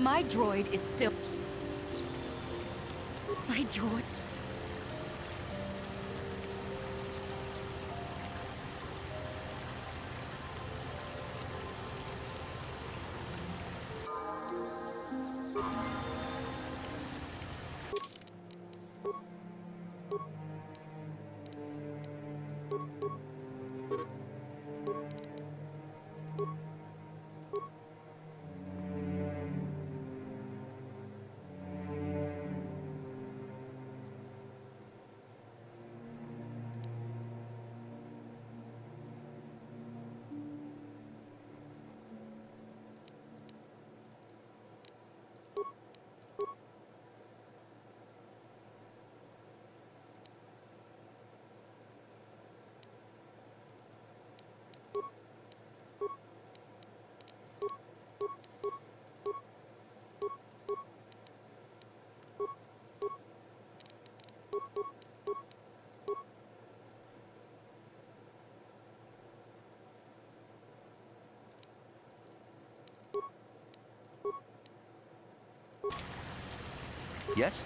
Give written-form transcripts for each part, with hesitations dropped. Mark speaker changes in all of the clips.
Speaker 1: My droid is still... My droid...
Speaker 2: Yes?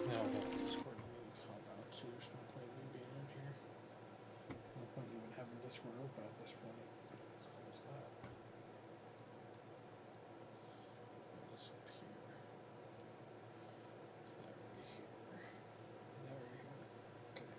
Speaker 3: Now we'll Discord needs help out too. There's no point in me being in here. No point even having Discord open at this point. Let's close that. Put this up here. That right here. That right here. Okay.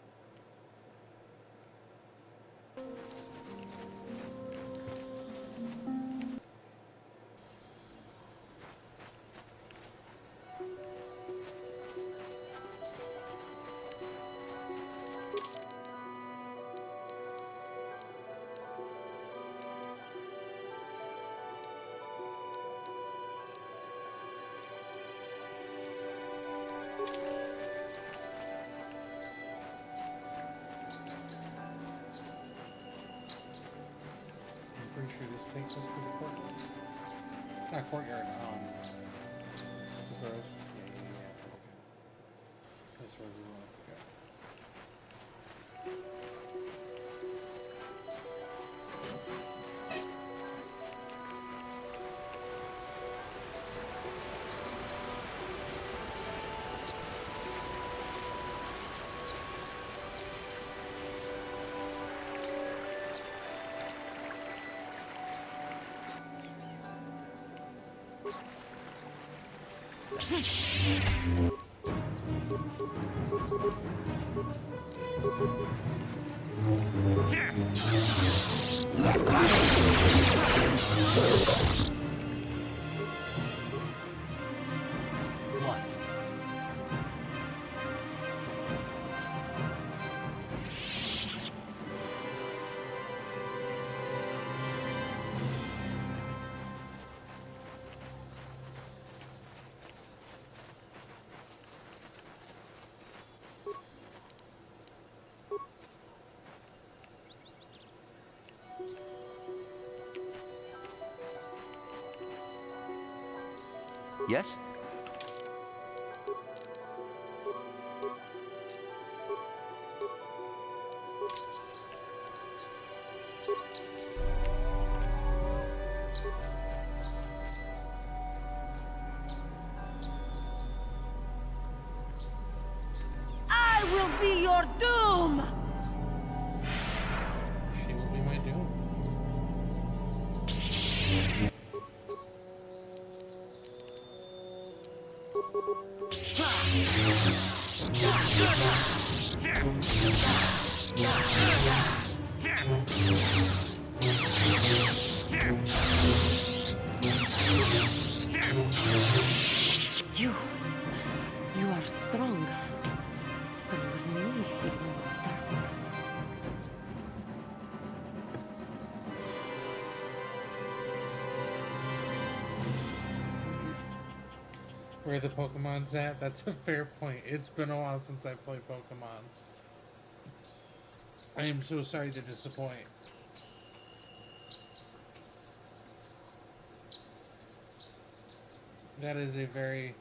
Speaker 3: I'm pretty sure this takes us to the courtyard. Not courtyard, the groves. Yeah. That's where we want it to go.
Speaker 2: Yes?
Speaker 1: I will be your doom!
Speaker 3: She will be my doom.
Speaker 1: You are strong. Stronger than me, even in my darkness.
Speaker 3: Where the Pokemon's at? That's a fair point. It's been a while since I played Pokemon. I am so sorry to disappoint. That is a very,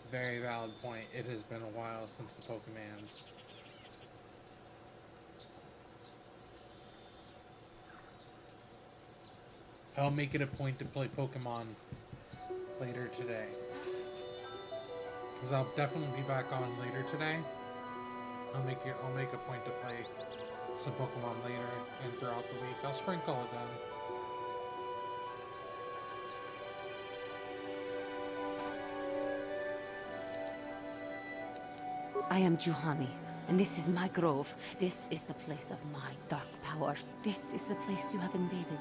Speaker 3: very valid point. It has been a while since the Pokemans. I'll make it a point to play Pokemon later today. Because I'll definitely be back on later today. I'll make a point to play some Pokemon later and throughout the week. I'll sprinkle it in.
Speaker 1: I am Juhani, and this is my grove. This is the place of my dark power. This is the place you have invaded.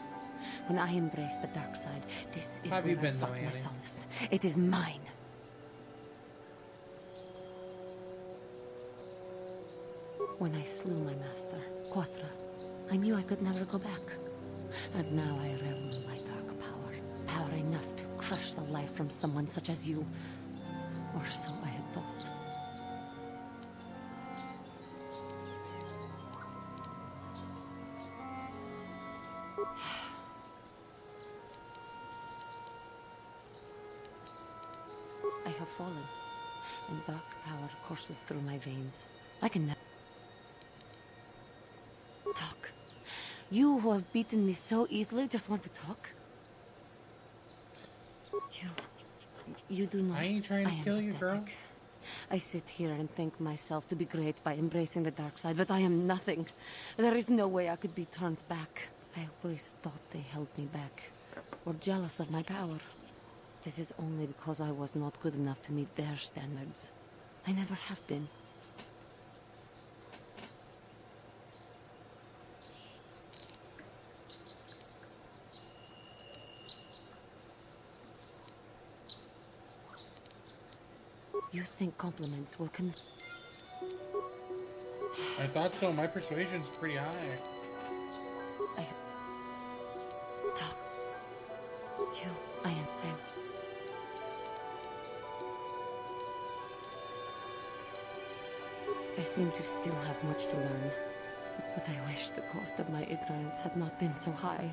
Speaker 1: When I embrace the dark side, this is
Speaker 3: How have
Speaker 1: where
Speaker 3: you
Speaker 1: I
Speaker 3: been,
Speaker 1: sought
Speaker 3: though,
Speaker 1: my
Speaker 3: Annie?
Speaker 1: solace. It is mine. When I slew my master, Quatra, I knew I could never go back. And now I revel in my dark power. Power enough to crush the life from someone such as you. Or so I had thought. I have fallen, and dark power courses through my veins. I can never talk. You who have beaten me so easily just want to talk? You do not.
Speaker 3: I ain't trying to
Speaker 1: I am
Speaker 3: kill you, girl.
Speaker 1: pathetic. I sit here and think myself to be great by embracing the dark side, but I am nothing. There is no way I could be turned back. I always thought they held me back, or jealous of my power. This is only because I was not good enough to meet their standards. I never have been. You think compliments will
Speaker 3: I thought so. My persuasion's pretty high.
Speaker 1: talk. I am. I seem to still have much to learn, but I wish the cost of my ignorance had not been so high.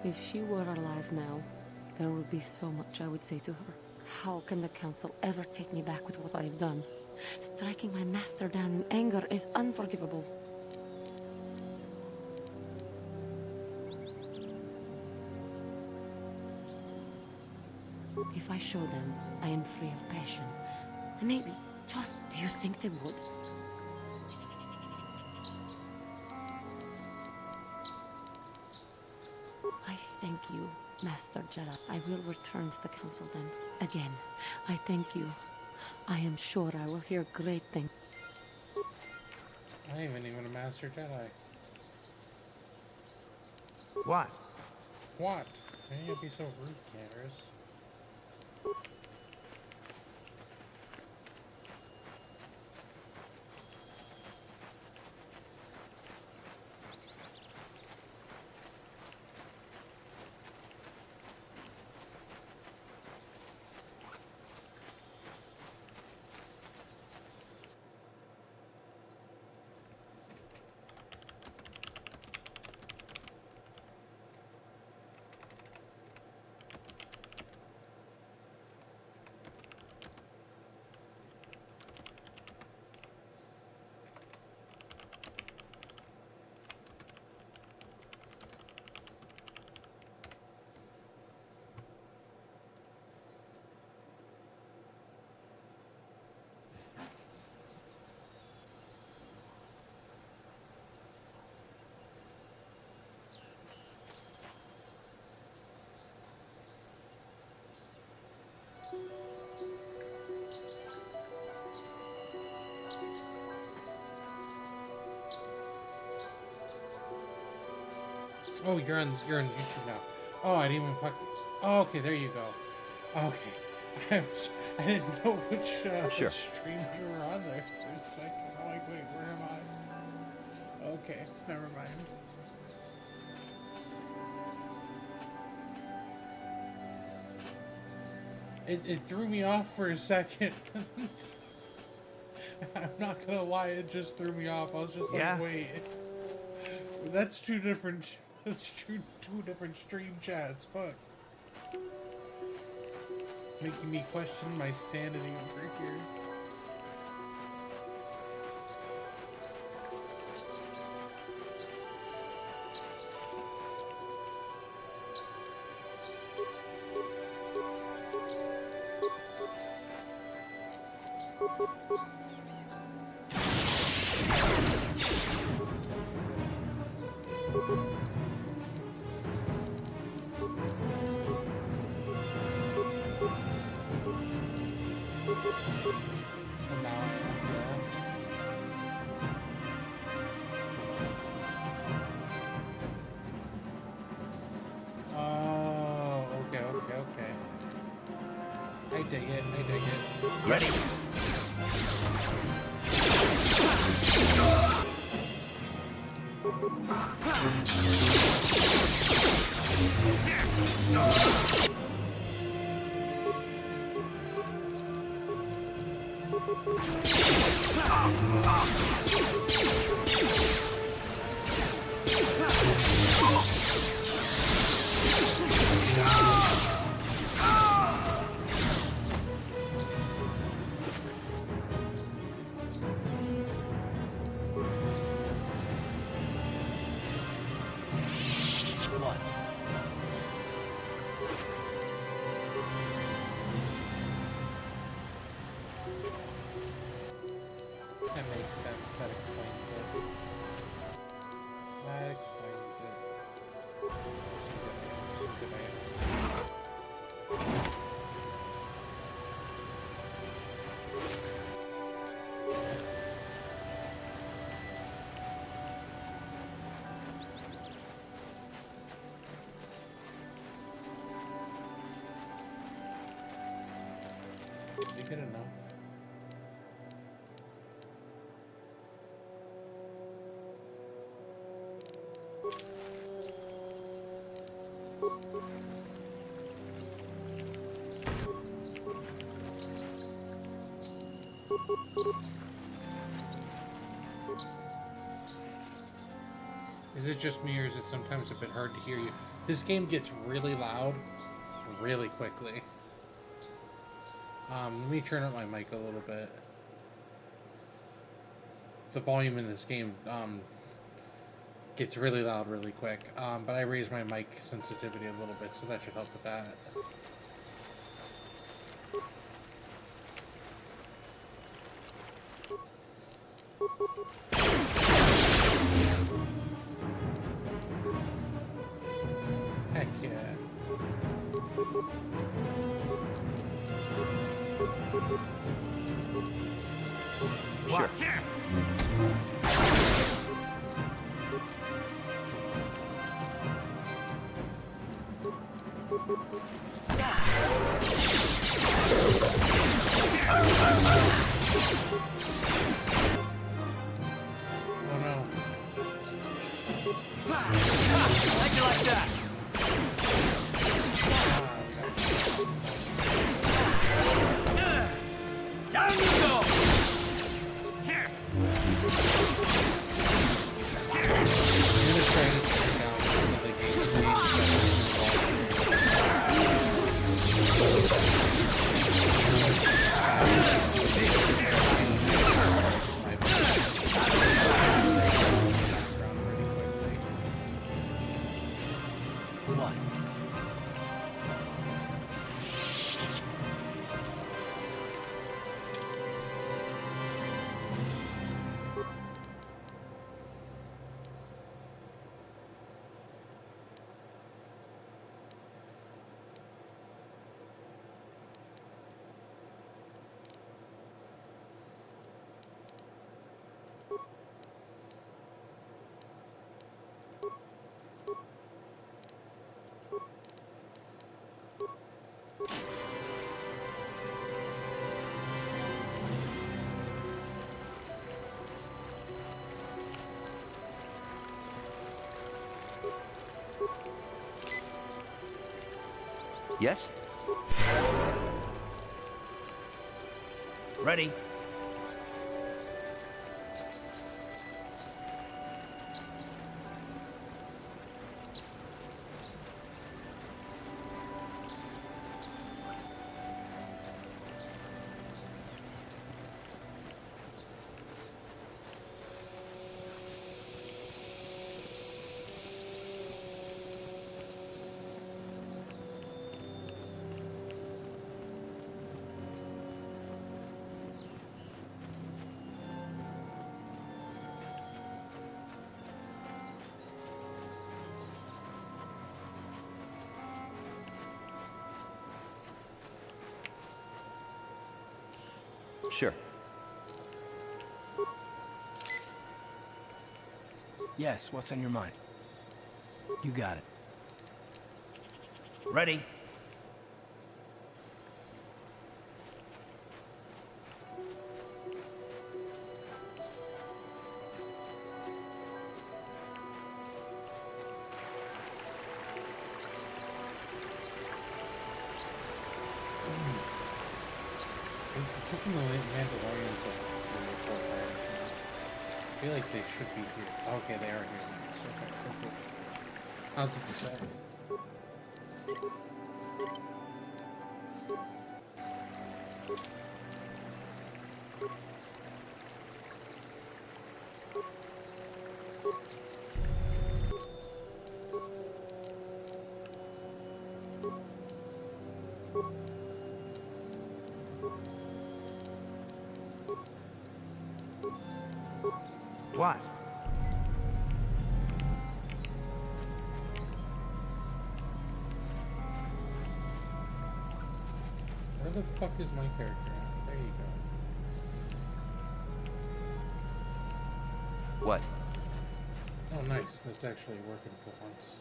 Speaker 1: If she were alive now, there would be so much I would say to her. How can the council ever take me back with what I have done? Striking my master down in anger is unforgivable. If I show them I am free of passion, maybe, just do you think they would? I thank you, Master Jedi. I will return to the council then. Again, I thank you. I am sure I will hear great things.
Speaker 3: I ain't even a Master Jedi.
Speaker 2: What?
Speaker 3: What? Why you be so rude, Candace? Oh, you're on YouTube now. Oh, I didn't even fuck. Oh, okay, there you go. Okay. I didn't know which
Speaker 2: Sure.
Speaker 3: stream you were on there for a second. I'm like, wait, where am I? Okay, never mind. It threw me off for a second. I'm not gonna lie, it just threw me off. I was just like,
Speaker 2: Yeah.
Speaker 3: wait, that's two different. That's two different stream chats. Fuck. Making me question my sanity over here. So now I am there. Oh, okay. I dig it.
Speaker 2: Ready? One.
Speaker 3: That makes sense. That explains it. Some good answers. Is it good enough? Is it just me, or is it sometimes a bit hard to hear you? This game gets really loud really quickly. Let me turn up my mic a little bit. The volume in this game gets really loud really quick. But I raised my mic sensitivity a little bit, so that should help with that. Heck yeah.
Speaker 2: Sure.
Speaker 3: Oh no.
Speaker 2: How'd you like that? Down you go! Here!
Speaker 3: I'm gonna try to turn down some of the game
Speaker 2: One.
Speaker 4: Yes?
Speaker 2: Ready?
Speaker 4: Sure.
Speaker 2: Yes, what's on your mind? You got it. Ready?
Speaker 3: If the Mandalorians are really Fort Myers now, I feel like they should be here. Okay, they are here. So, okay, cool. How's it decide?
Speaker 2: What?
Speaker 3: Where the fuck is my character at? There you go.
Speaker 4: What?
Speaker 3: Oh, nice. That's actually working for once.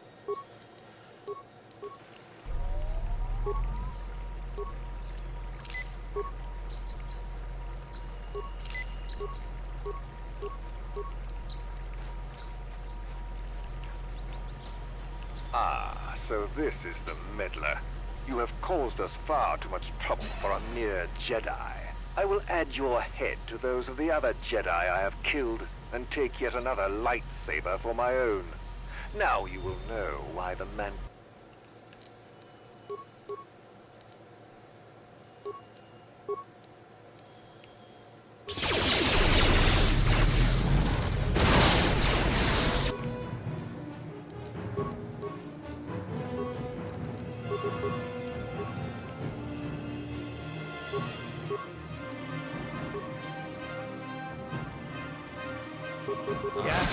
Speaker 5: Ah, so this is the meddler. You have caused us far too much trouble for a mere Jedi. I will add your head to those of the other Jedi I have killed, and take yet another lightsaber for my own. Now you will know why the man...
Speaker 2: Yeah?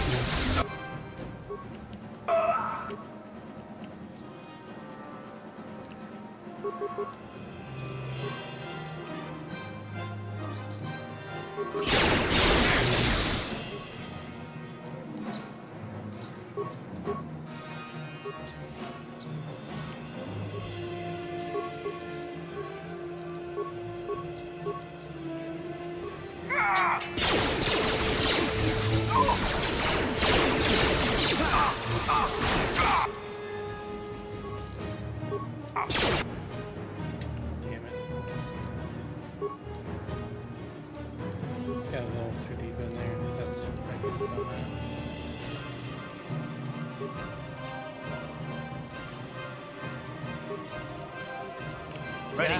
Speaker 3: Damn it. Got a little too deep in there. That's I can do about that.
Speaker 2: Ready?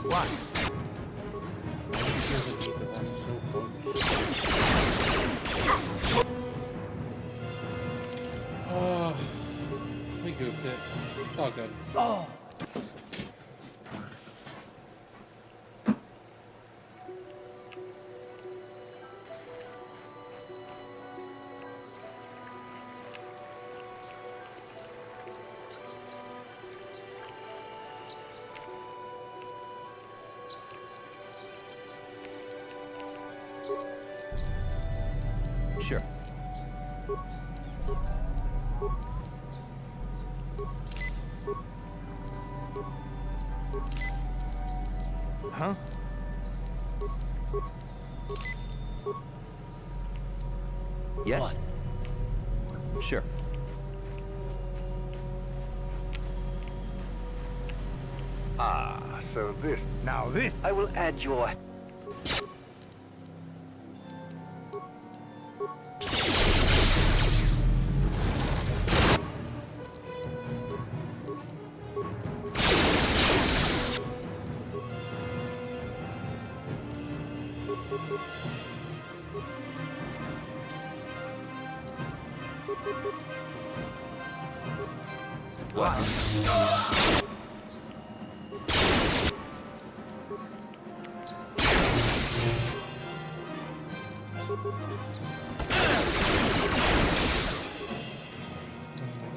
Speaker 2: What?
Speaker 3: I can feel the need that I'm so close. Oh, we goofed it. It's all good.
Speaker 2: Oh! Sure. Huh? Yes? What? Sure.
Speaker 5: Ah, so this...
Speaker 2: Now this...
Speaker 5: I will add your...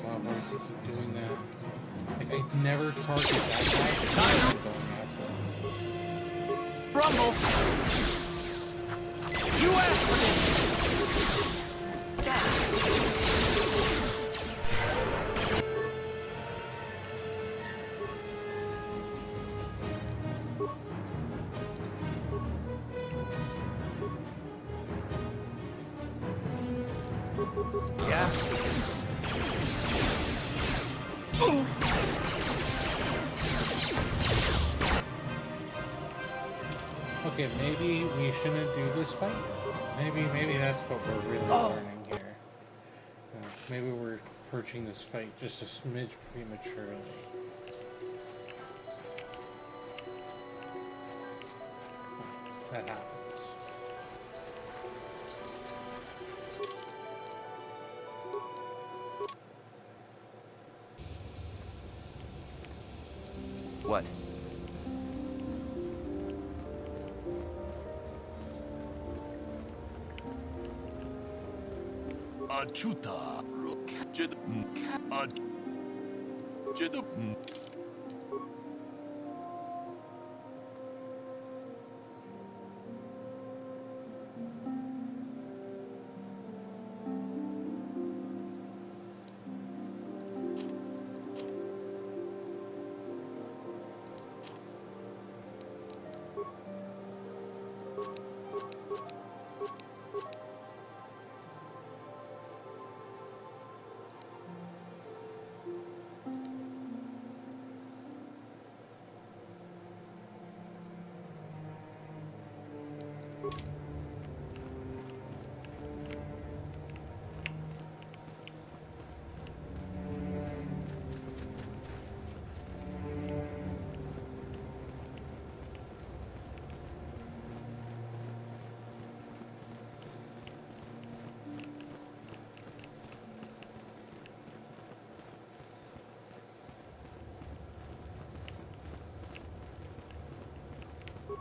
Speaker 3: God, why does he keep doing that? Like, I never target that guy. I'm going after him.
Speaker 2: Rumble! You asked for this! Yeah?
Speaker 3: Okay, maybe we shouldn't do this fight. Maybe that's what we're really learning here. Maybe we're approaching this fight just a smidge prematurely. That happens.
Speaker 2: What?
Speaker 4: Achuta. Jed. Jed.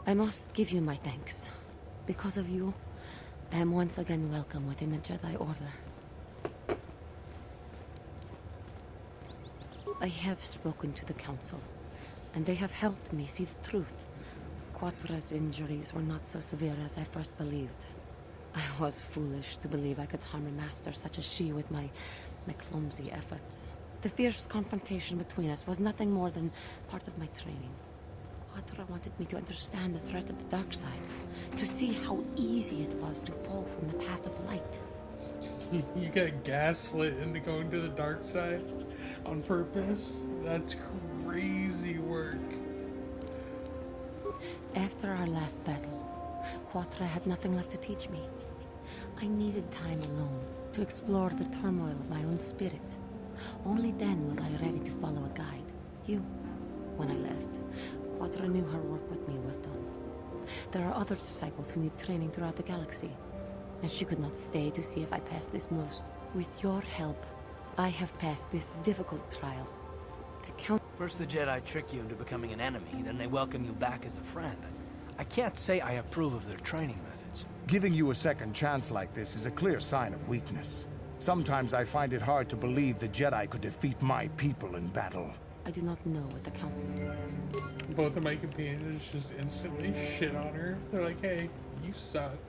Speaker 1: I must give you my thanks. Because of you, I am once again welcome within the Jedi Order. I have spoken to the Council, and they have helped me see the truth. Quatra's injuries were not so severe as I first believed. I was foolish to believe I could harm a master such as she with my clumsy efforts. The fierce confrontation between us was nothing more than part of my training. Quatra wanted me to understand the threat of the dark side, to see how easy it was to fall from the path of light.
Speaker 3: You got gaslit into going to the dark side on purpose? That's crazy work.
Speaker 1: After our last battle, Quatra had nothing left to teach me. I needed time alone to explore the turmoil of my own spirit. Only then was I ready to follow a guide. You. When I left, Quatra knew her work with me was done. There are other disciples who need training throughout the galaxy, and she could not stay to see if I passed this most. With your help, I have passed this difficult trial.
Speaker 2: First the Jedi trick you into becoming an enemy, then they welcome you back as a friend. I can't say I approve of their training methods.
Speaker 4: Giving you a second chance like this is a clear sign of weakness. Sometimes I find it hard to believe the Jedi could defeat my people in battle.
Speaker 1: I do not know what the Count...
Speaker 3: Both of my companions just instantly shit on her. They're like, hey, you suck.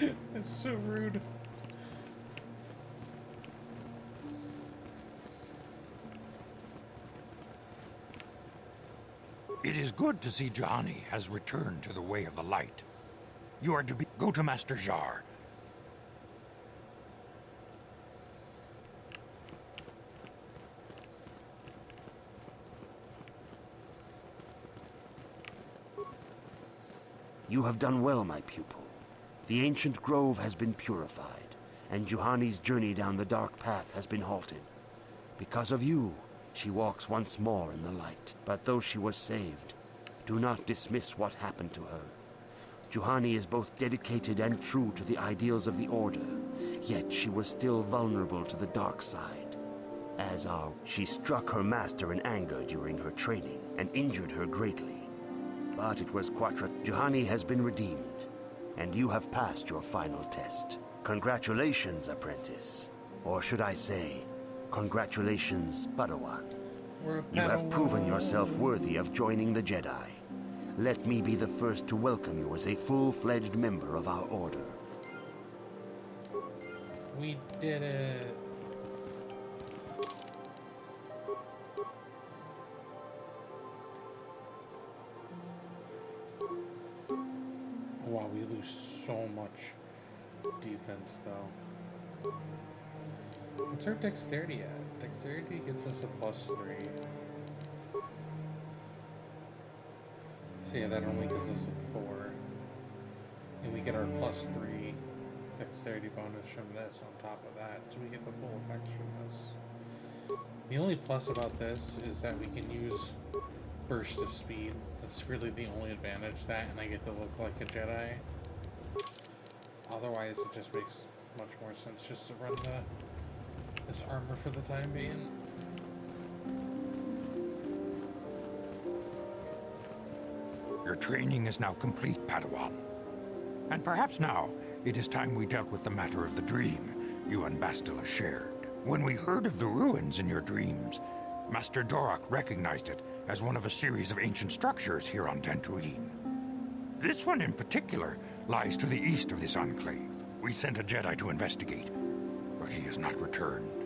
Speaker 3: It's so rude.
Speaker 6: It is good to see Juhani has returned to the way of the light. You are to go to Master Jar.
Speaker 7: You have done well, my pupil. The ancient grove has been purified, and Juhani's journey down the dark path has been halted. Because of you, she walks once more in the light. But though she was saved, do not dismiss what happened to her. Juhani is both dedicated and true to the ideals of the Order, yet she was still vulnerable to the dark side. As she struck her master in anger during her training, and injured her greatly. But it was Quatra. Juhani has been redeemed, and you have passed your final test. Congratulations, apprentice. Or should I say, congratulations, Padawan. You have proven yourself worthy of joining the Jedi. Let me be the first to welcome you as a full-fledged member of our Order.
Speaker 3: We did it. Wow, we lose so much defense, though. What's our dexterity at? Dexterity gets us a +3. So yeah, that only gives us a 4. And we get our +3 dexterity bonus from this on top of that. So we get the full effects from this. The only plus about this is that we can use burst of speed. That's really the only advantage, that, and I get to look like a Jedi. Otherwise, it just makes much more sense just to run this armor for the time being.
Speaker 6: Your training is now complete, Padawan. And perhaps now, it is time we dealt with the matter of the dream you and Bastila shared. When we heard of the ruins in your dreams, Master Dorak recognized it as one of a series of ancient structures here on Dantooine. This one in particular lies to the east of this enclave. We sent a Jedi to investigate, but he has not returned.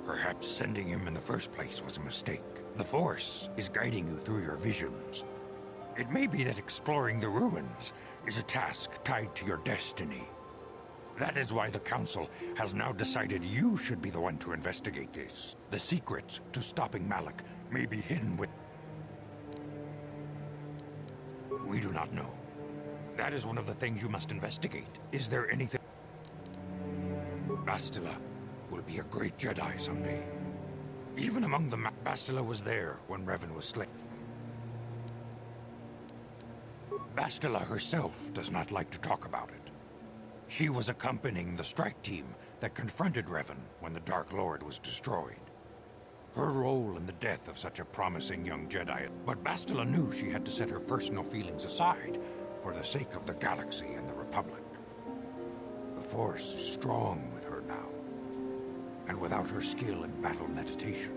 Speaker 6: Perhaps sending him in the first place was a mistake. The Force is guiding you through your visions. It may be that exploring the ruins is a task tied to your destiny. That is why the Council has now decided you should be the one to investigate this. The secrets to stopping Malak may be hidden with... We do not know. That is one of the things you must investigate. Is there anything... Bastila will be a great Jedi someday. Even among the Bastila was there when Revan was slain. Bastila herself does not like to talk about it. She was accompanying the strike team that confronted Revan when the Dark Lord was destroyed. Her role in the death of such a promising young Jedi, but Bastila knew she had to set her personal feelings aside for the sake of the galaxy and the Republic. The Force is strong with her now, and without her skill in battle meditation,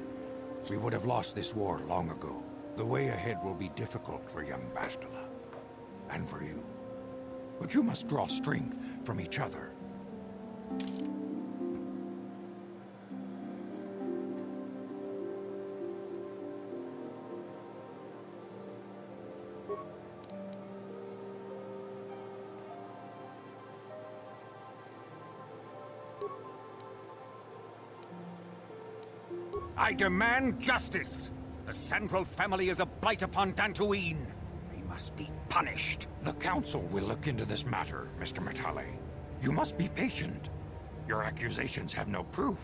Speaker 6: we would have lost this war long ago. The way ahead will be difficult for young Bastila, and for you. But you must draw strength from each other.
Speaker 8: I demand justice! The Sandral family is a blight upon Dantooine. They must be punished.
Speaker 6: The Council will look into this matter, Mr. Matale. You must be patient. Your accusations have no proof,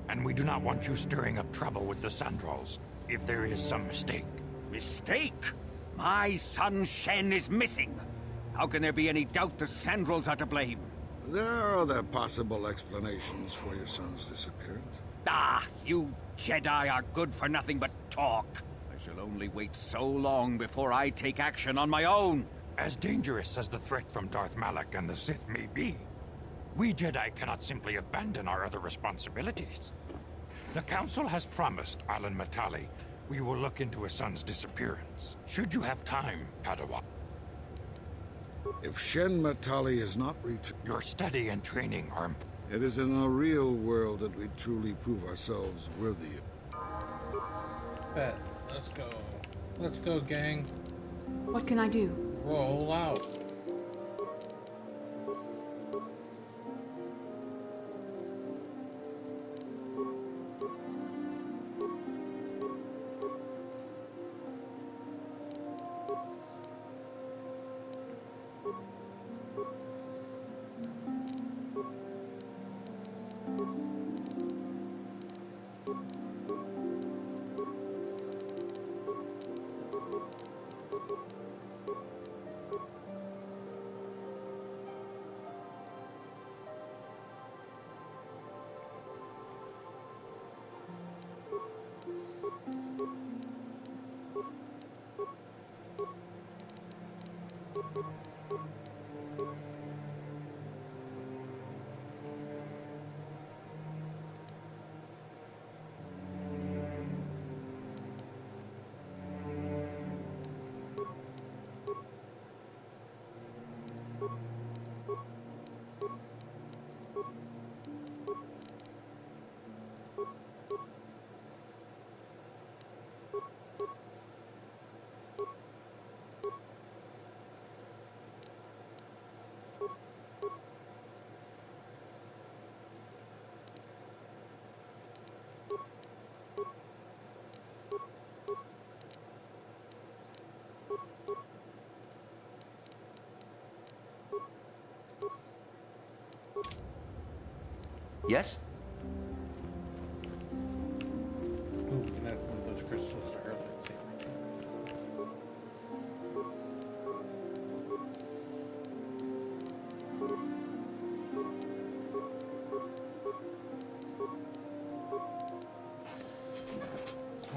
Speaker 6: and we do not want you stirring up trouble with the Sandrals if there is some mistake.
Speaker 8: Mistake? My son Shen is missing. How can there be any doubt the Sandrals are to blame?
Speaker 9: There are other possible explanations for your son's disappearance.
Speaker 8: Ah, you Jedi are good for nothing but talk. I shall only wait so long before I take action on my own.
Speaker 6: As dangerous as the threat from Darth Malak and the Sith may be, we Jedi cannot simply abandon our other responsibilities. The Council has promised Alan Matale we will look into his son's disappearance. Should you have time, Padawan.
Speaker 9: If Shen Matali is not reached,
Speaker 6: Your study and training are...
Speaker 9: it is in the real world that we truly prove ourselves worthy.
Speaker 3: Bet. Let's go. Let's go, gang.
Speaker 10: What can I do?
Speaker 3: Roll out.
Speaker 8: Yes?
Speaker 3: Ooh, we can add one of those crystals to her lightsaber.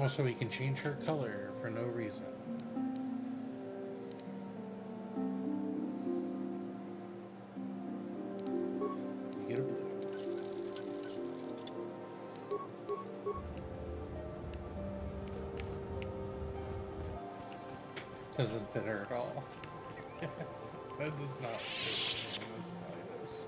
Speaker 3: Also, we can change her color for no reason. You get a blue. Doesn't fit her at all. That does not fit in the slightest.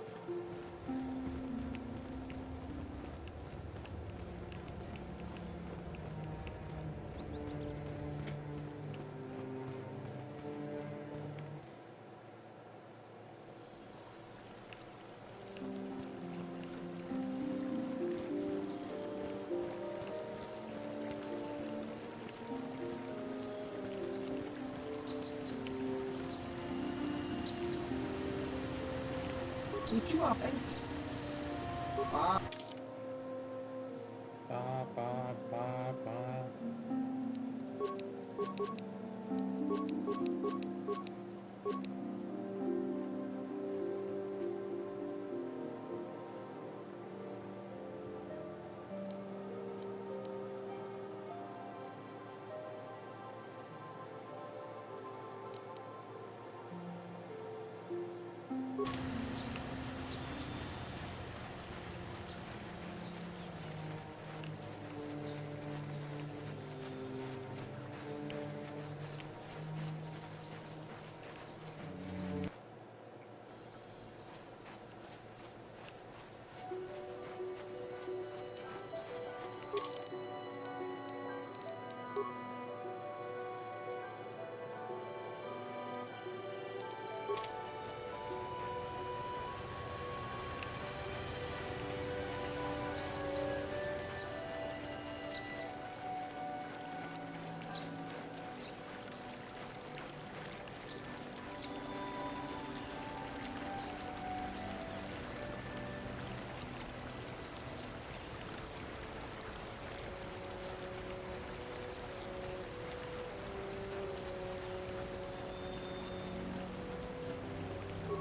Speaker 3: Ba ba ba ba.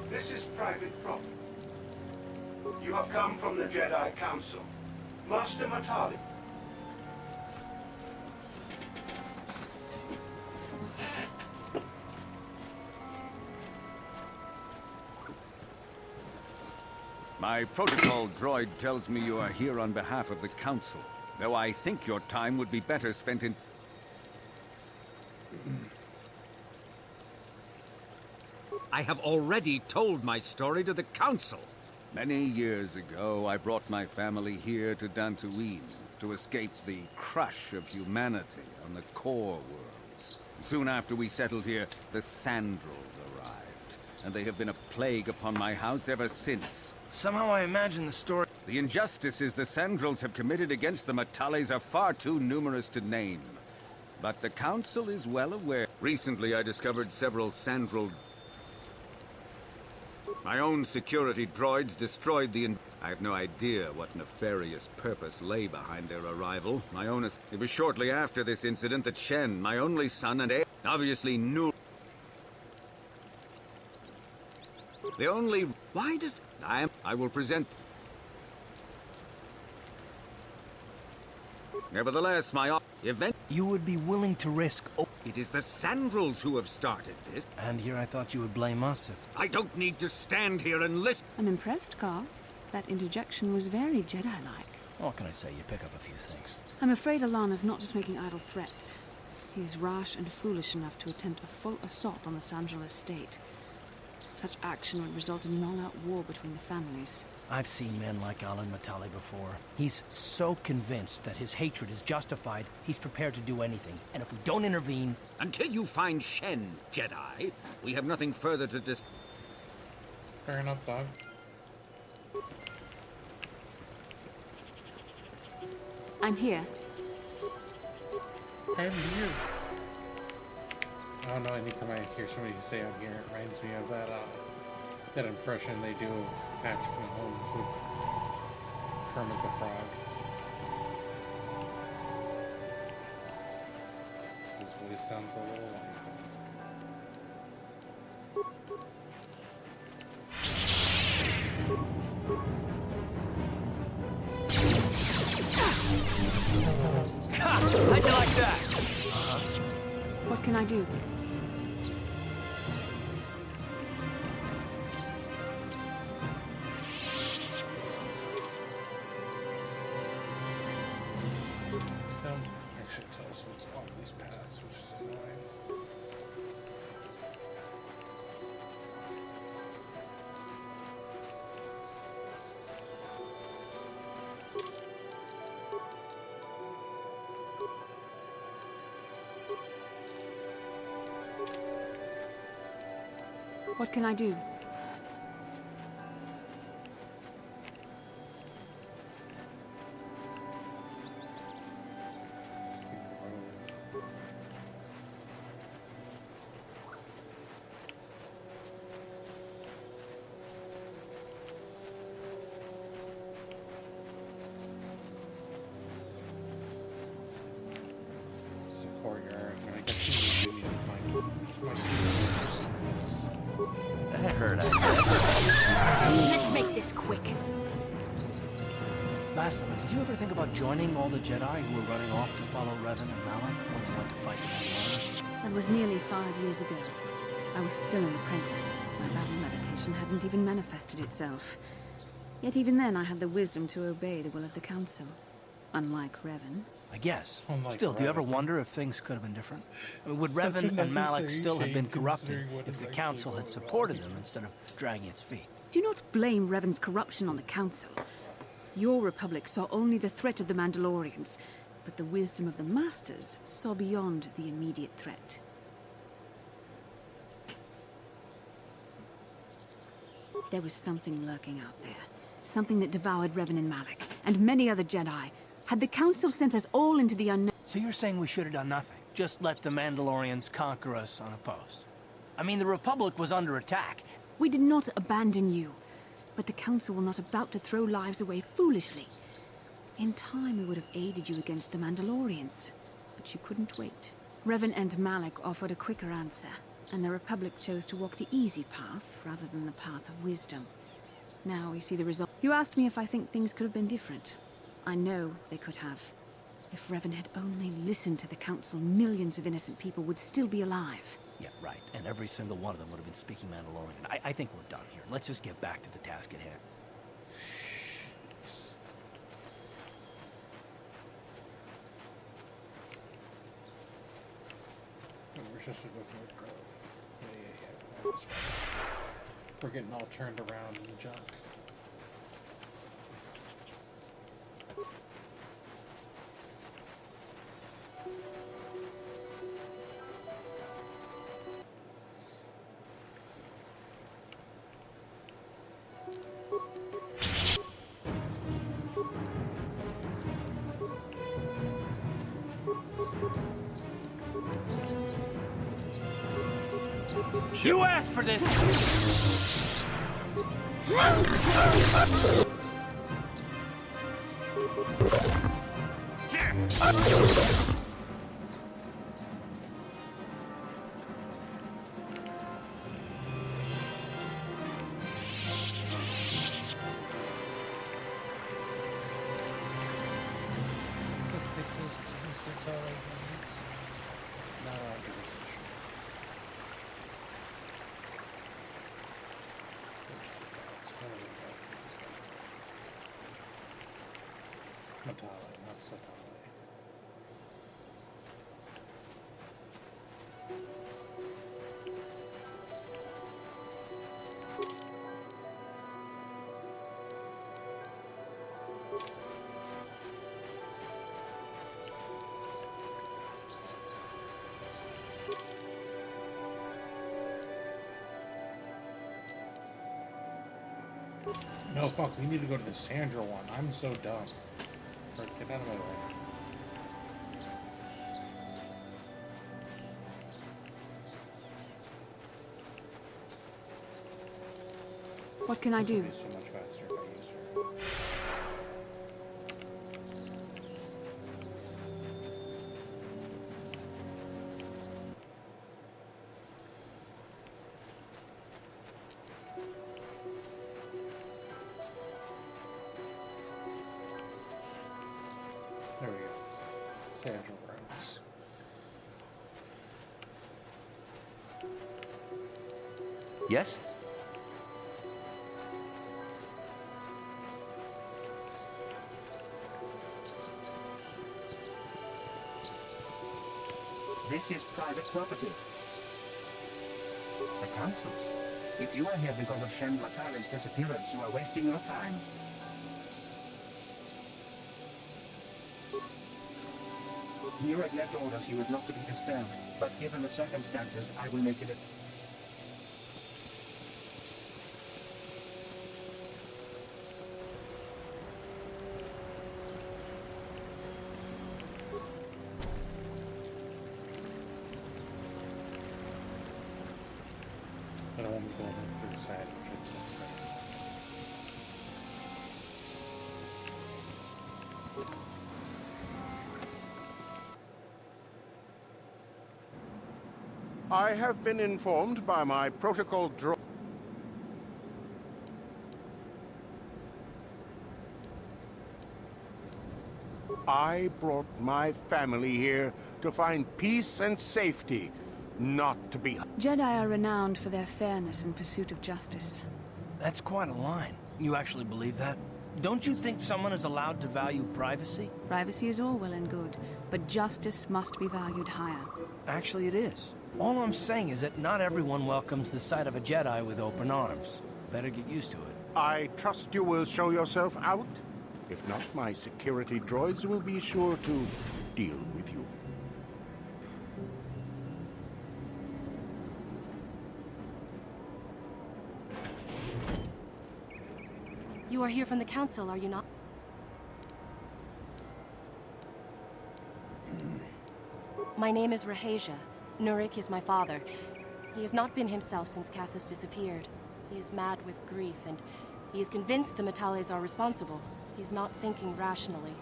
Speaker 11: This is private property. You have come from the Jedi Council. Master Matali.
Speaker 8: My protocol droid tells me you are here on behalf of the Council, though I think your time would be better spent in... I have already told my story to the Council. Many years ago, I brought my family here to Dantooine to escape the crush of humanity on the core worlds. Soon after we settled here, the Sandrels arrived, and they have been a plague upon my house ever since.
Speaker 2: Somehow I imagine the story...
Speaker 8: The injustices the Sandrels have committed against the Matales are far too numerous to name. But the Council is well aware. Recently, I discovered several Sandrel... My own security droids destroyed the... I have no idea what nefarious purpose lay behind their arrival. It was shortly after this incident that Shen, my only son and heir, obviously knew... The only... Why does... I will present... Nevertheless, my event...
Speaker 2: You would be willing to risk...
Speaker 8: It is the Sandrels who have started this.
Speaker 2: And here I thought you would blame us if...
Speaker 8: I don't need to stand here and listen.
Speaker 10: I'm impressed, Carth. That interjection was very Jedi-like.
Speaker 2: What can I say? You pick up a few things.
Speaker 10: I'm afraid Alana's not just making idle threats. He is rash and foolish enough to attempt a full assault on the Sandrel estate. Such action would result in an all-out war between the families.
Speaker 2: I've seen men like Alan Matale before. He's so convinced that his hatred is justified, he's prepared to do anything. And if we don't intervene...
Speaker 8: Until you find Shen, Jedi, we have nothing further to dis...
Speaker 3: Fair enough, dog.
Speaker 10: I'm here.
Speaker 3: I'm here. I don't know, anytime I hear somebody say I'm here, it reminds me of that impression they do of Patrick Mahomes with Kermit the Frog. His voice sounds a little like
Speaker 2: How'd you like that?
Speaker 10: What can I do?
Speaker 3: Actually tells what's on these paths, which is annoying.
Speaker 10: What can I do?
Speaker 3: It's a courtyard, and I guess you need my
Speaker 2: That hurt.
Speaker 10: Let's make this quick.
Speaker 2: Bastila, did you ever think about joining all the Jedi who were running off to follow Revan and Malak when they went to fight the Mandalorians?
Speaker 10: That was nearly 5 years ago. I was still an apprentice. My battle meditation hadn't even manifested itself. Yet even then I had the wisdom to obey the will of the Council. Unlike Revan.
Speaker 2: I guess.
Speaker 3: Unlike
Speaker 2: Still, do you ever
Speaker 3: Revan.
Speaker 2: wonder if things could have been different? I mean, would
Speaker 3: Such a
Speaker 2: Revan and Malak
Speaker 3: necessary
Speaker 2: still have been
Speaker 3: change
Speaker 2: corrupted
Speaker 3: considering what
Speaker 2: if
Speaker 3: is
Speaker 2: the
Speaker 3: actually
Speaker 2: Council had
Speaker 3: going
Speaker 2: supported
Speaker 3: on
Speaker 2: them
Speaker 3: here.
Speaker 2: instead of dragging its feet?
Speaker 10: Do not blame Revan's corruption on the Council. Your Republic saw only the threat of the Mandalorians, but the wisdom of the Masters saw beyond the immediate threat. There was something lurking out there. Something that devoured Revan and Malak, and many other Jedi. Had the Council sent us all into the unknown...
Speaker 2: So you're saying we should have done nothing? Just let the Mandalorians conquer us unopposed? I mean, the Republic was under attack.
Speaker 10: We did not abandon you, but the Council were not about to throw lives away foolishly. In time, we would have aided you against the Mandalorians, but you couldn't wait. Revan and Malak offered a quicker answer, and the Republic chose to walk the easy path rather than the path of wisdom. Now we see the result. You asked me if I think things could have been different. I know they could have. If Revan had only listened to the Council, millions of innocent people would still be alive.
Speaker 2: Yeah, right. And every single one of them would have been speaking Mandalorian. I think we're done here. Let's just get back to the task at hand.
Speaker 3: We're supposed to go through a grove. Yeah. We're getting all turned around and junk.
Speaker 2: You asked for this!
Speaker 3: Matale, not Satale. No, fuck, we need to go to the Sandra one. I'm so dumb. Get out of my way.
Speaker 10: What can I do?
Speaker 3: This will be so much faster if I use her. There we go. Sandra Rose.
Speaker 7: Yes?
Speaker 12: This is private property. The council. If you are here because of Shen Matale's disappearance, you are wasting your time. Nureg left orders he was not to be disturbed, but given the circumstances, I will make it a...
Speaker 3: I don't want to go through the side of trips.
Speaker 4: I have been informed by my protocol droid. I brought my family here to find peace and safety, not to be...
Speaker 10: Jedi are renowned for their fairness in pursuit of justice.
Speaker 2: That's quite a line. You actually believe that? Don't you think someone is allowed to value privacy?
Speaker 10: Privacy is all well and good, but justice must be valued higher.
Speaker 2: Actually, it is. All I'm saying is that not everyone welcomes the sight of a Jedi with open arms. Better get used to it.
Speaker 4: I trust you will show yourself out. If not, my security droids will be sure to deal with you.
Speaker 13: You are here from the council, are you not? My name is Rahasia. Nurik is my father. He has not been himself since Cassus disappeared. He is mad with grief, and he is convinced the Matales are responsible. He's not thinking rationally.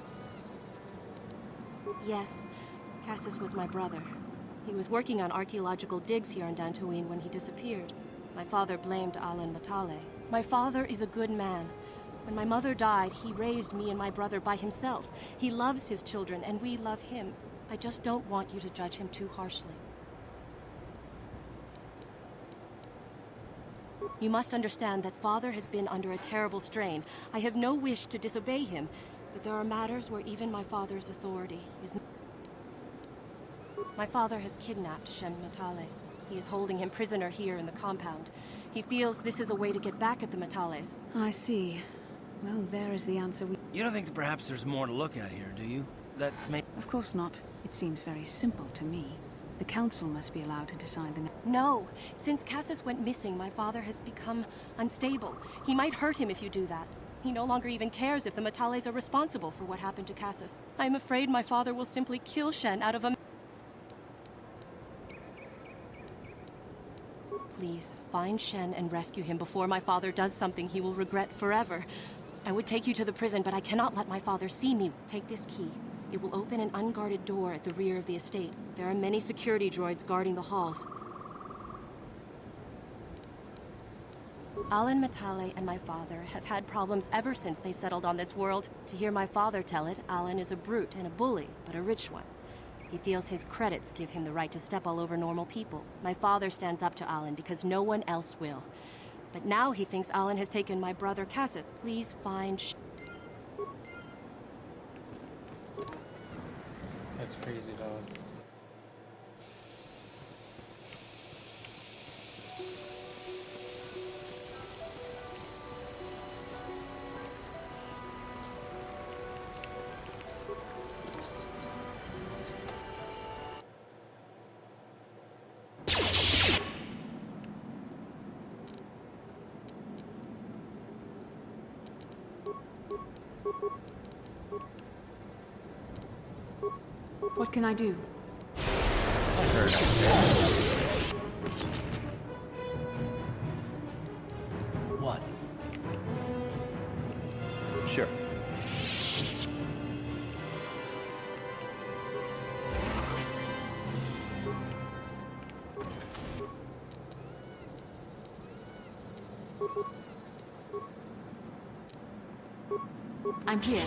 Speaker 13: Yes, Cassus was my brother. He was working on archaeological digs here in Dantooine when he disappeared. My father blamed Alan Matale. My father is a good man. When my mother died, he raised me and my brother by himself. He loves his children, and we love him. I just don't want you to judge him too harshly. You must understand that Father has been under a terrible strain. I have no wish to disobey him, but there are matters where even my father's authority is... My father has kidnapped Shen Matale. He is holding him prisoner here in the compound. He feels this is a way to get back at the Matales.
Speaker 10: I see. Well, there is the answer we...
Speaker 2: You don't think that perhaps there's more to look at here, do you? That may...
Speaker 10: Of course not. It seems very simple to me. The council must be allowed to decide the...
Speaker 13: No. Since Cassus went missing, my father has become unstable. He might hurt him if you do that. He no longer even cares if the Matales are responsible for what happened to Cassus. I'm afraid my father will simply kill Shen out of a... Please, find Shen and rescue him before my father does something he will regret forever. I would take you to the prison, but I cannot let my father see me. Take this key. It will open an unguarded door at the rear of the estate. There are many security droids guarding the halls. Alan Matale and my father have had problems ever since they settled on this world. To hear my father tell it, Alan is a brute and a bully, but a rich one. He feels his credits give him the right to step all over normal people. My father stands up to Alan because no one else will. But now he thinks Alan has taken my brother Cassus. Please find
Speaker 3: That's crazy, dog.
Speaker 10: What can I do?
Speaker 2: What?
Speaker 14: Sure.
Speaker 10: I'm here.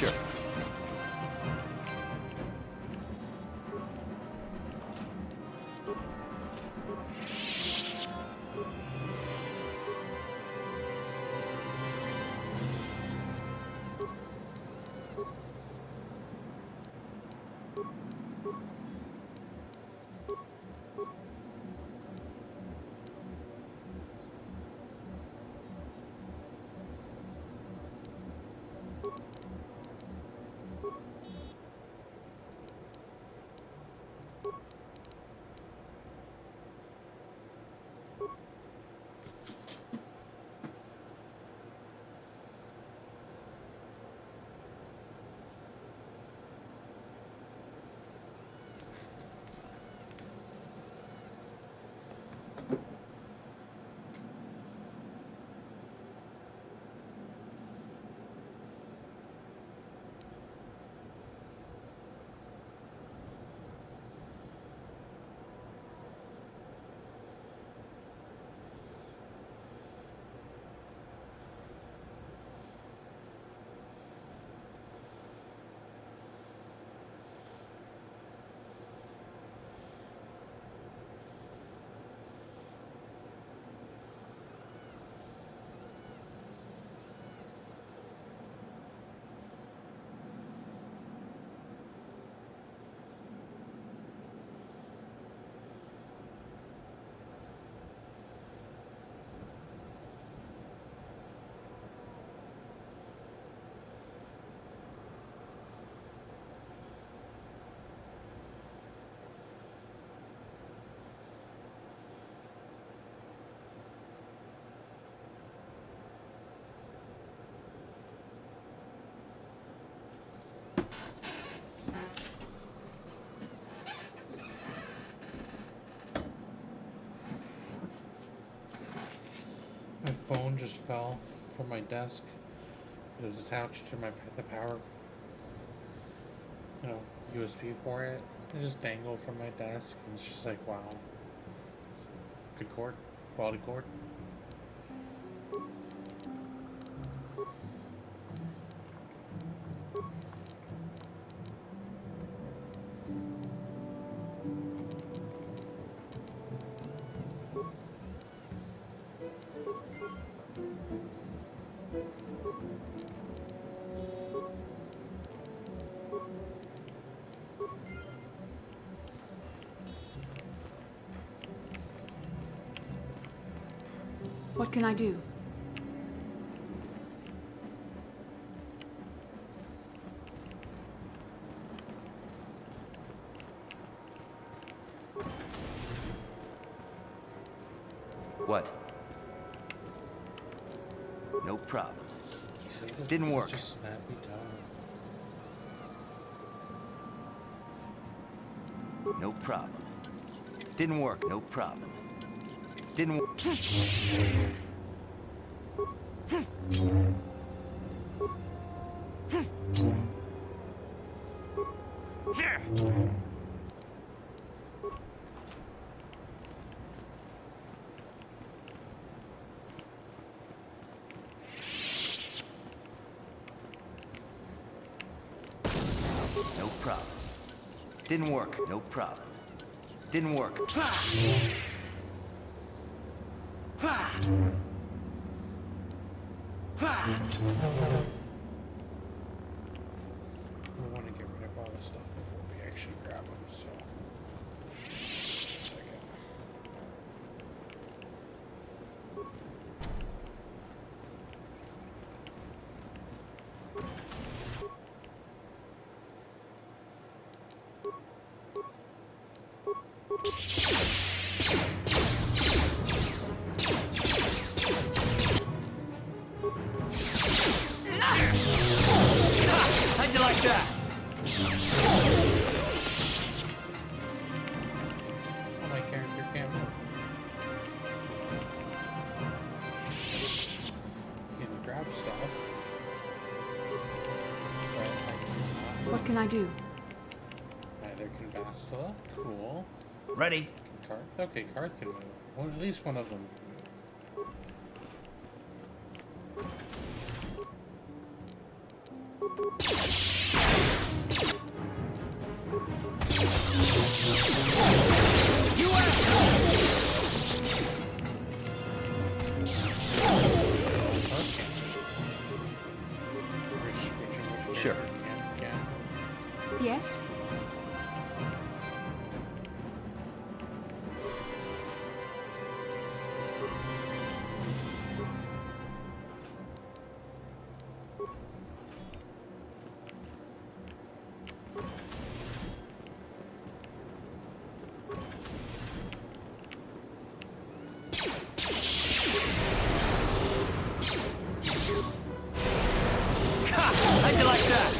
Speaker 14: Sure.
Speaker 3: My phone just fell from my desk. It was attached to the power, USB for it. It just dangled from my desk, and it's just like, wow. Good cord, quality cord.
Speaker 10: What can I do?
Speaker 14: What? No problem. Didn't work.
Speaker 3: Such a snappy tone.
Speaker 14: No problem. Didn't work. No problem. Didn't work. No problem. Didn't work. No problem. Didn't work.
Speaker 3: We want to get rid of all this stuff before we actually grab them, so... Second.
Speaker 2: How'd you like that?
Speaker 3: Oh, my character can't move. You can grab stuff. But I cannot.
Speaker 10: What can I do?
Speaker 3: Neither can Bastila. Cool.
Speaker 2: Ready.
Speaker 3: Card? Okay, Card can move. Well, at least one of them can move.
Speaker 14: Sure.
Speaker 10: Yes?
Speaker 2: How'd you like that?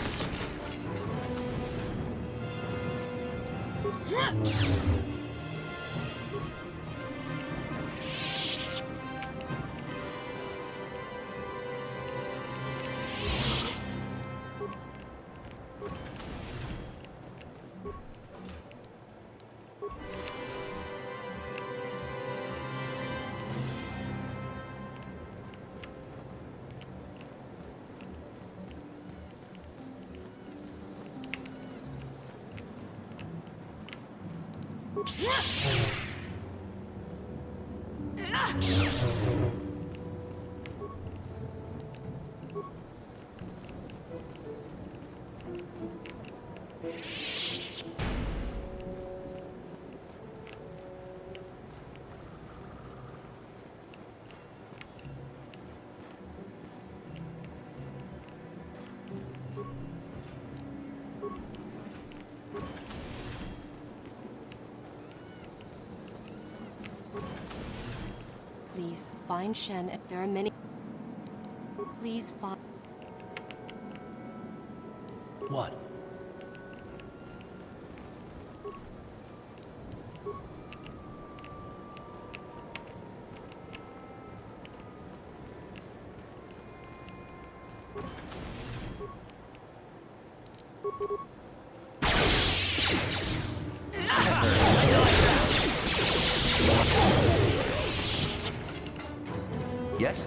Speaker 13: Please, find Shen. There are many... Please find...
Speaker 2: What?
Speaker 14: Yes?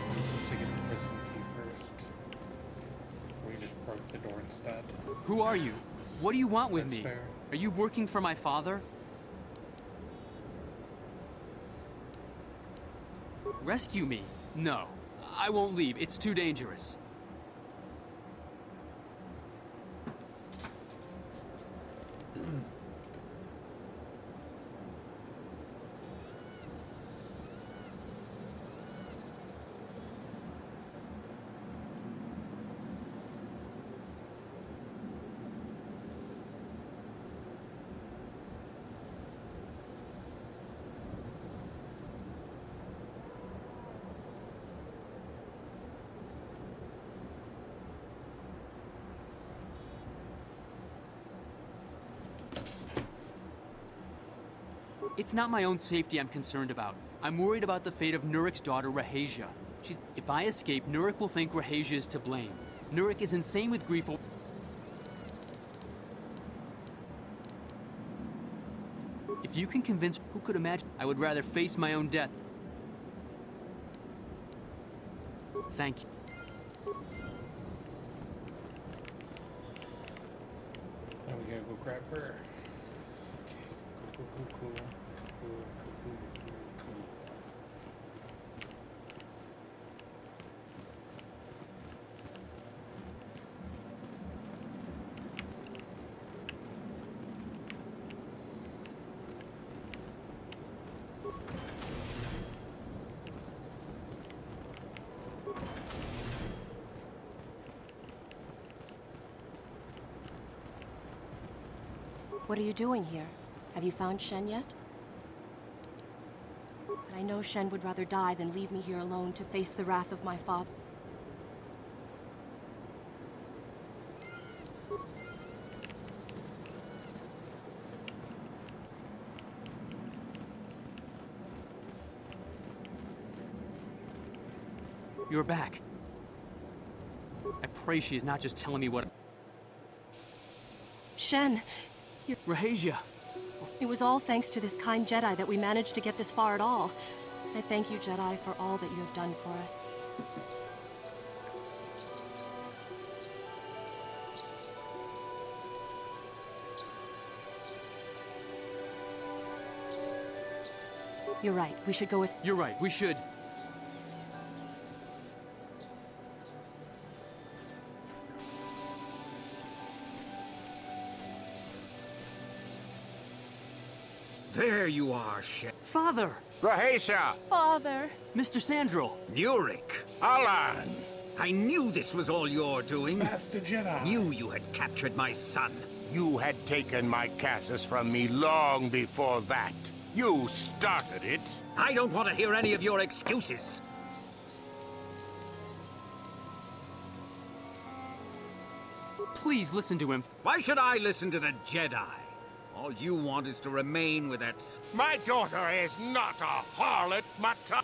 Speaker 3: Supposed to get the prison key first. Or we just broke the door instead.
Speaker 15: Who are you? What do you want with
Speaker 3: That's
Speaker 15: me?
Speaker 3: fair.
Speaker 15: Are you working for my father? Rescue me? No. I won't leave. It's too dangerous. It's not my own safety I'm concerned about. I'm worried about the fate of Nurik's daughter, Rahasia. If I escape, Nurik will think Rahasia is to blame. Nurik is insane with grief. If you can convince, who could imagine? I would rather face my own death. Thank you.
Speaker 3: Now we gotta go grab her. Okay, cool.
Speaker 13: What are you doing here? Have you found Shen yet? But I know Shen would rather die than leave me here alone to face the wrath of my father.
Speaker 15: You're back. I pray she is not just telling me what...
Speaker 13: Shen!
Speaker 15: Rahasia!
Speaker 13: It was all thanks to this kind Jedi that we managed to get this far at all. I thank you, Jedi, for all that you have done for us. You're right. We should go as...
Speaker 15: You're right. We should.
Speaker 8: There you are, Shen.
Speaker 15: Father!
Speaker 6: Rahasia!
Speaker 13: Father!
Speaker 15: Mr. Sandro!
Speaker 8: Nurik!
Speaker 6: Alan!
Speaker 8: I knew this was all your doing.
Speaker 3: Master Jedi!
Speaker 8: Knew you had captured my son.
Speaker 4: You had taken my Cassius from me long before that. You started it.
Speaker 8: I don't want to hear any of your excuses.
Speaker 15: Please listen to him.
Speaker 8: Why should I listen to the Jedi? All you want is to remain with that...
Speaker 4: My daughter is not a harlot, Mata.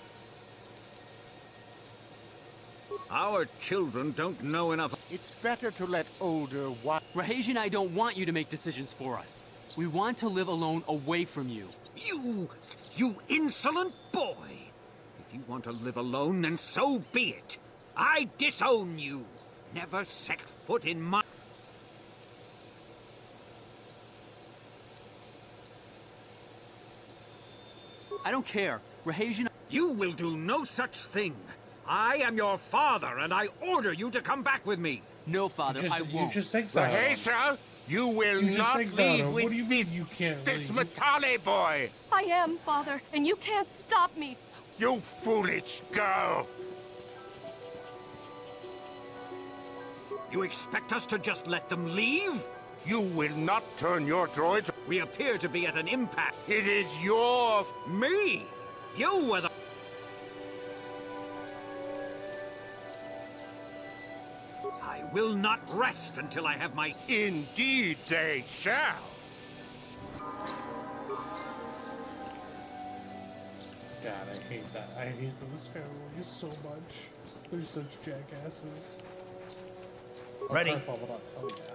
Speaker 8: Our children don't know enough.
Speaker 4: It's better to let older wives...
Speaker 15: Rahasia and I don't want you to make decisions for us. We want to live alone away from you.
Speaker 8: You insolent boy! If you want to live alone, then so be it. I disown you. Never set foot in my...
Speaker 15: I don't care. Rahasia...
Speaker 8: You will do no such thing. I am your father, and I order you to come back with me.
Speaker 15: No, Father, I won't.
Speaker 3: You just exiled him.
Speaker 4: Rahasia, you will
Speaker 3: You just
Speaker 4: not
Speaker 3: exiled
Speaker 4: leave
Speaker 3: him.
Speaker 4: with
Speaker 3: What do you mean you can't
Speaker 4: this
Speaker 3: leave?
Speaker 4: Matale boy.
Speaker 13: I am, Father, and you can't stop me.
Speaker 4: You foolish girl.
Speaker 8: You expect us to just let them leave?
Speaker 4: You will not turn your droids...
Speaker 8: We appear to be at an impasse.
Speaker 4: It is your...
Speaker 8: Me? You were the... I will not rest until I have my...
Speaker 4: Indeed they shall.
Speaker 3: God, I hate that. I hate those families so much. They're such jackasses.
Speaker 2: Ready?
Speaker 3: Oh, yeah.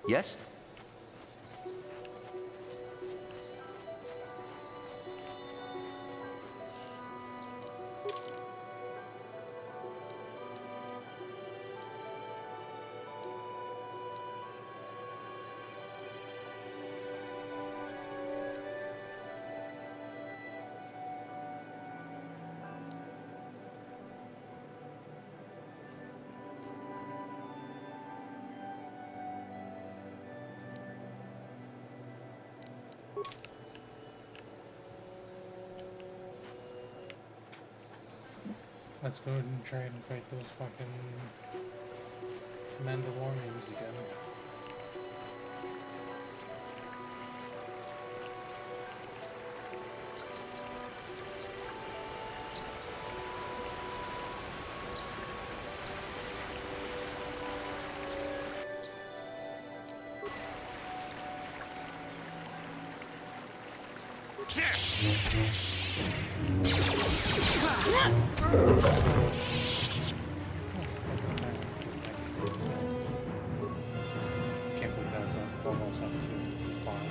Speaker 14: Yes?
Speaker 3: Let's go ahead and try and fight those fucking Mandalorians again. Can't believe that was almost up to the bottom.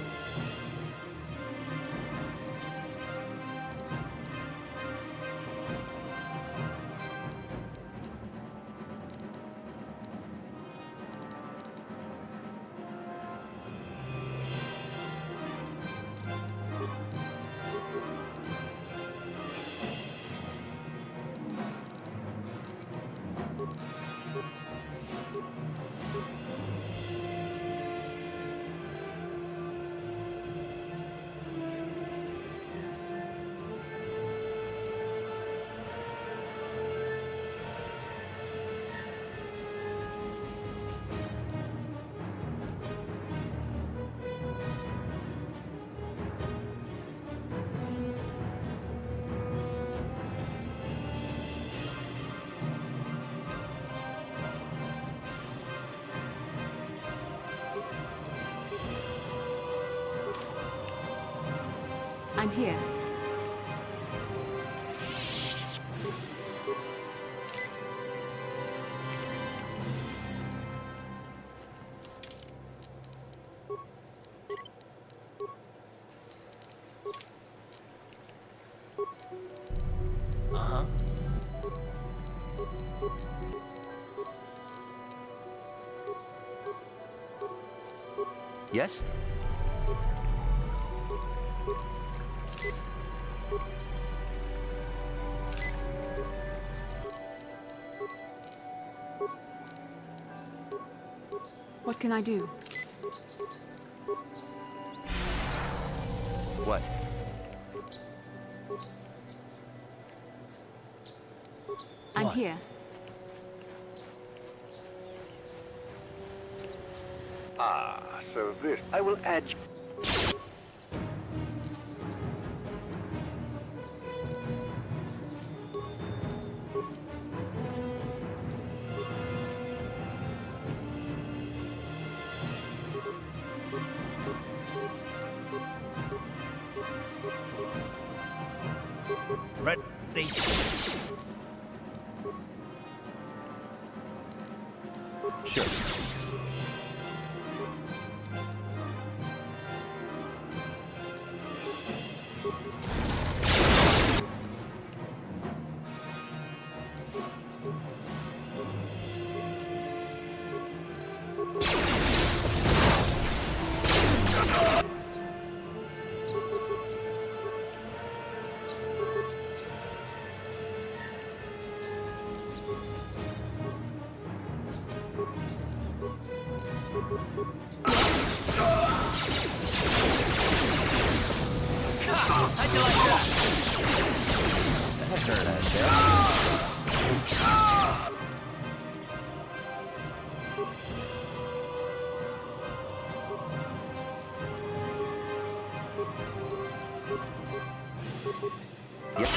Speaker 10: I'm here.
Speaker 2: Uh-huh.
Speaker 14: Yes?
Speaker 10: What can I do?
Speaker 14: What?
Speaker 10: I'm here.
Speaker 5: Ah, so this... I will add...
Speaker 2: Ready.
Speaker 14: Sure.
Speaker 2: How'd you like that?
Speaker 14: That hurt, I bet. Yep.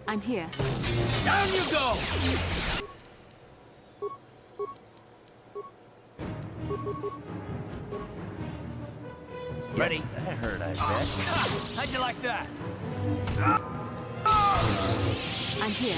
Speaker 10: I'm here.
Speaker 2: Down you go! Ready?
Speaker 14: That hurt, I bet.
Speaker 2: How'd you like that?
Speaker 10: I'm here.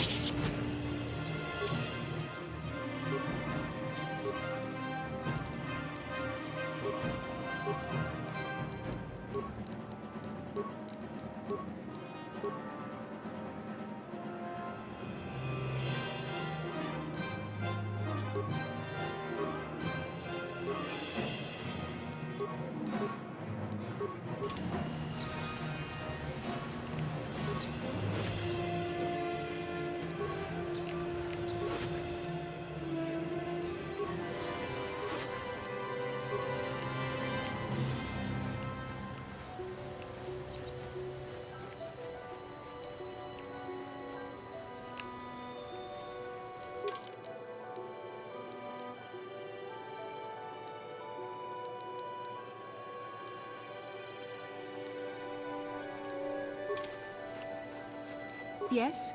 Speaker 10: Yes?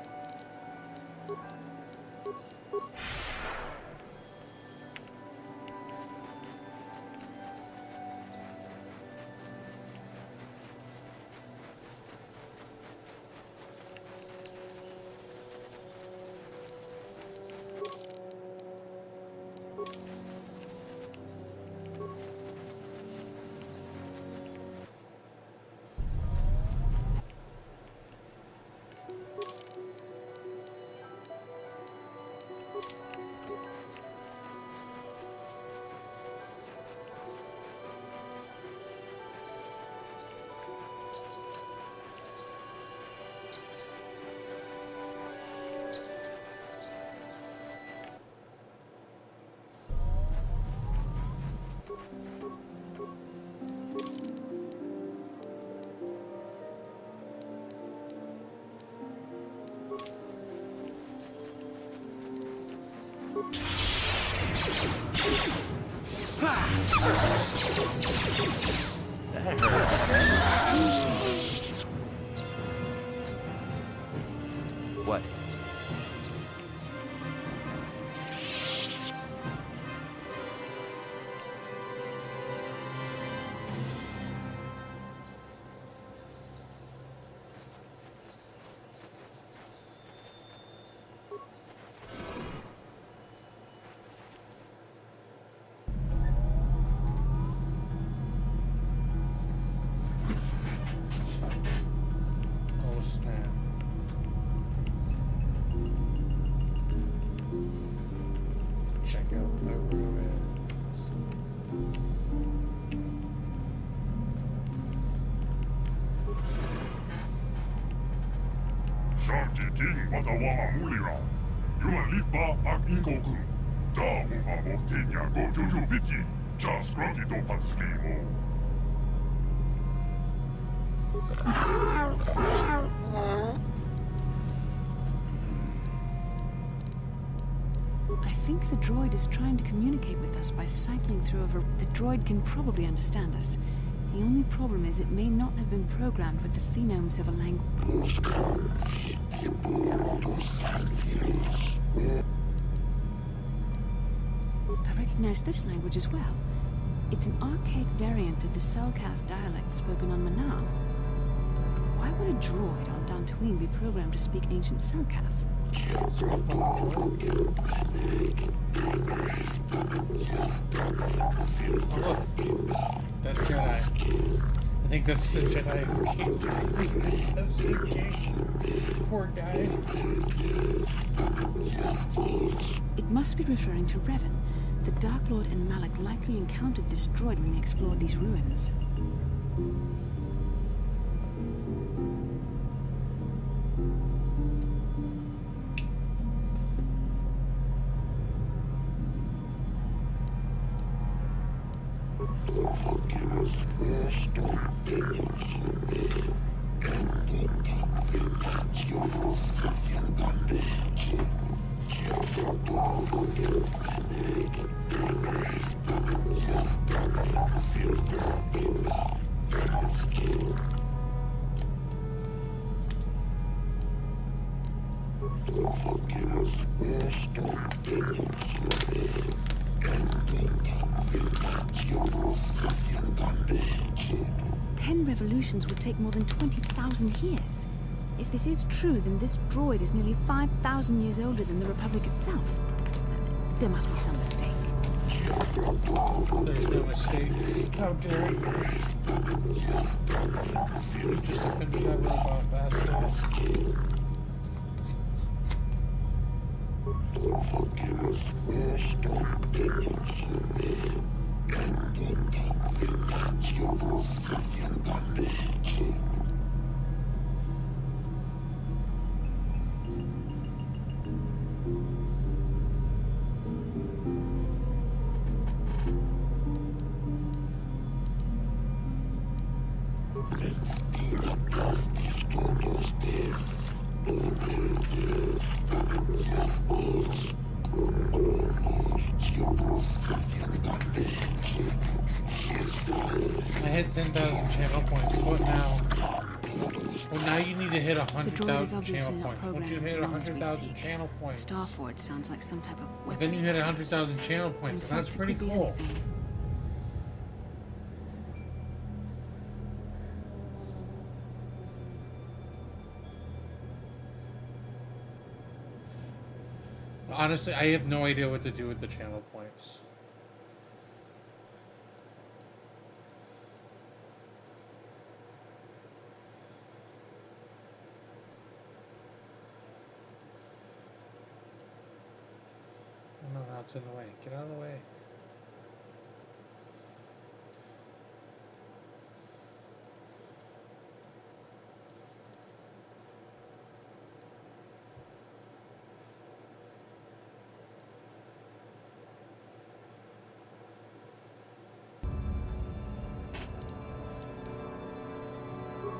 Speaker 14: What?
Speaker 3: Oh snap. Check out the ruins.
Speaker 16: Sharti King Watawama Mulira. Yuan Lipa ak Inkoku. Da Uma Motinya Go Juju Biti. Just Grunty Topatski Mo.
Speaker 10: I think the droid is trying to communicate with us by cycling through the droid can probably understand us. The only problem is it may not have been programmed with the phonemes of a language. I recognize this language as well. It's an archaic variant of the Selkath dialect spoken on Manal. Why would a droid on Dantooine be programmed to speak ancient Selkath?
Speaker 3: That's Jedi. I think that's the Jedi who came to speak as the king. Poor guy.
Speaker 10: It must be referring to Revan. The Dark Lord and Malak likely encountered this droid when they explored these ruins. Ten revolutions would take more than 20,000 years. If this is true, then this droid is nearly 5,000 years older than the Republic itself. There must be some mistake.
Speaker 3: There's no mistake. How dare you? You just offended that robot bastard. I hit 10,000 channel points. What now? hit
Speaker 10: The droid is
Speaker 3: 100,000
Speaker 10: obviously
Speaker 3: channel
Speaker 10: not
Speaker 3: points. Once
Speaker 10: programmed
Speaker 3: you
Speaker 10: as
Speaker 3: hit
Speaker 10: long as we
Speaker 3: 100,000
Speaker 10: seek.
Speaker 3: channel points.
Speaker 10: Starforge sounds like some type of
Speaker 3: But
Speaker 10: weapon.
Speaker 3: then you hit
Speaker 10: perhaps.
Speaker 3: 100,000 channel points,
Speaker 10: In
Speaker 3: and that's
Speaker 10: fact, it
Speaker 3: pretty
Speaker 10: could be
Speaker 3: cool.
Speaker 10: anything.
Speaker 3: Honestly, I have no idea what to do with the channel points. Oh, no, it's in the way. Get out of the way.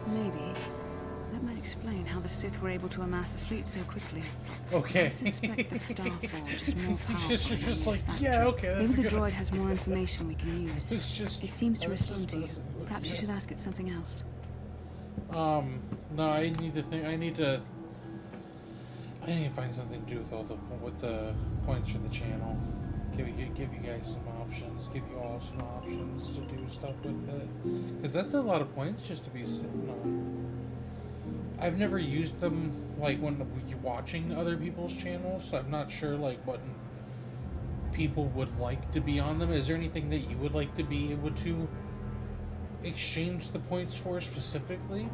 Speaker 10: Maybe. That might explain how the Sith were able to amass a fleet so quickly.
Speaker 3: Okay.
Speaker 10: I suspect the Starforge is more powerful.
Speaker 3: You're just
Speaker 10: than
Speaker 3: like,
Speaker 10: the
Speaker 3: yeah,
Speaker 10: factory.
Speaker 3: okay, that's
Speaker 10: Maybe the
Speaker 3: good.
Speaker 10: droid has more information we can use.
Speaker 3: It's just-
Speaker 10: it seems to
Speaker 3: I was
Speaker 10: respond
Speaker 3: just
Speaker 10: to you.
Speaker 3: messing with
Speaker 10: Perhaps you
Speaker 3: you.
Speaker 10: should ask it something else.
Speaker 3: No, I need to think. I need to find something to do with the points for the channel. Give you guys some options. Give you all some options to do stuff with it. Because that's a lot of points just to be sitting on. I've never used them like when you're watching other people's channels, so I'm not sure like what people would like to be on them. Is there anything that you would like to be able to exchange the points for specifically?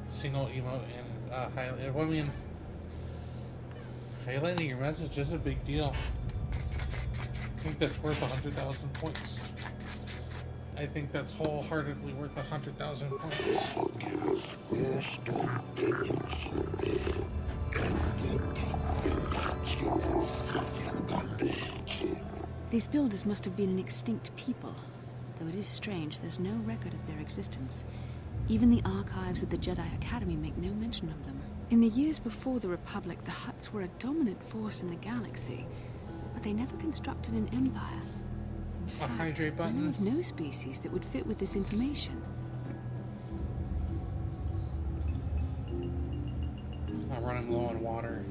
Speaker 3: Single emote and highlight. I mean, highlighting your message is a big deal. I think that's worth 100,000 points. I think that's wholeheartedly worth 100,000 points.
Speaker 10: These builders must have been an extinct people. Though it is strange, there's no record of their existence. Even the archives of the Jedi Academy make no mention of them. In the years before the Republic, the Hutts were a dominant force in the galaxy, but they never constructed an empire. In fact,
Speaker 3: hydrate
Speaker 10: I
Speaker 3: button.
Speaker 10: know of no species that would fit with this information.
Speaker 3: I'm running low on water.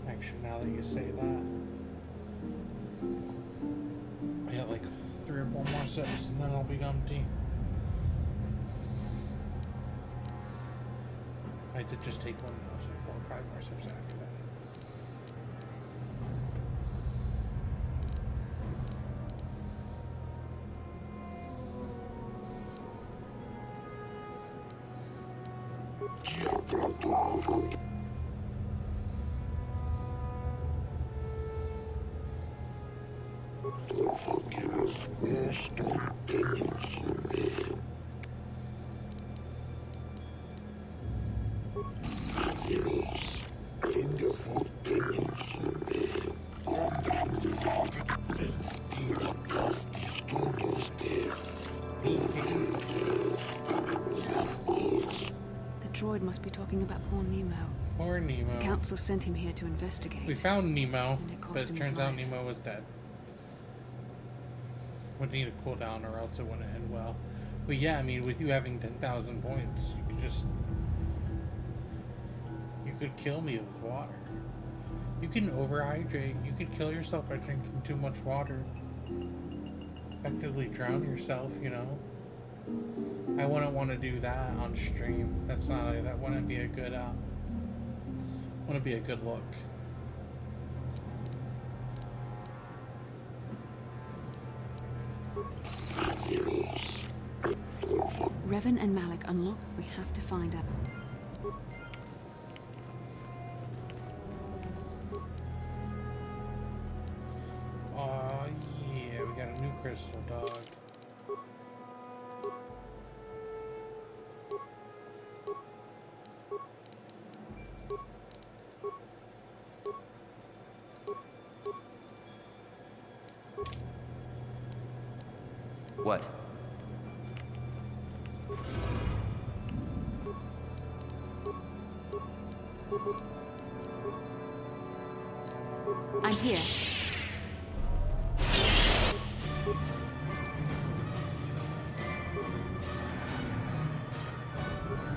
Speaker 3: Actually, now that you say that, I got like 3 or 4 more sips, and then I'll be empty. I did just take one though, so 4 or 5 more sips after that.
Speaker 10: The droid must be talking about poor Nemo.
Speaker 3: Poor Nemo.
Speaker 10: The Council sent him here to investigate.
Speaker 3: We found Nemo,
Speaker 10: And it cost
Speaker 3: but it
Speaker 10: him his
Speaker 3: turns out
Speaker 10: life.
Speaker 3: Nemo was dead. Would need a cooldown or else it wouldn't end well. But yeah, I mean, with you having 10,000 points, you could just... You could kill me with water. You can overhydrate. You could kill yourself by drinking too much water. Effectively drown yourself, you know? I wouldn't want to do that on stream. That's not that wouldn't be a good wouldn't be a good look.
Speaker 10: Revan and Malik unlock. We have to find out.
Speaker 3: Yeah, we got a new crystal dog.
Speaker 14: What?
Speaker 10: I'm here.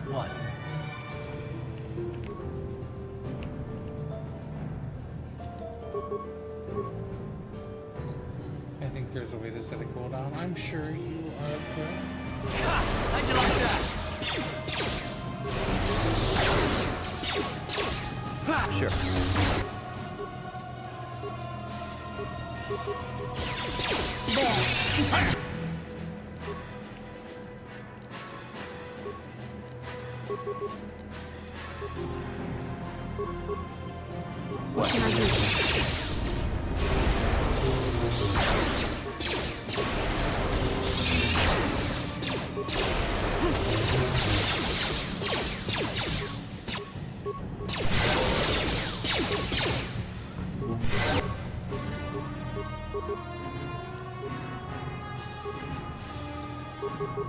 Speaker 2: What?
Speaker 3: I think there's a way to set a cooldown. I'm sure you are correct.
Speaker 2: How'd you like that?
Speaker 14: Sure.
Speaker 10: What can I do?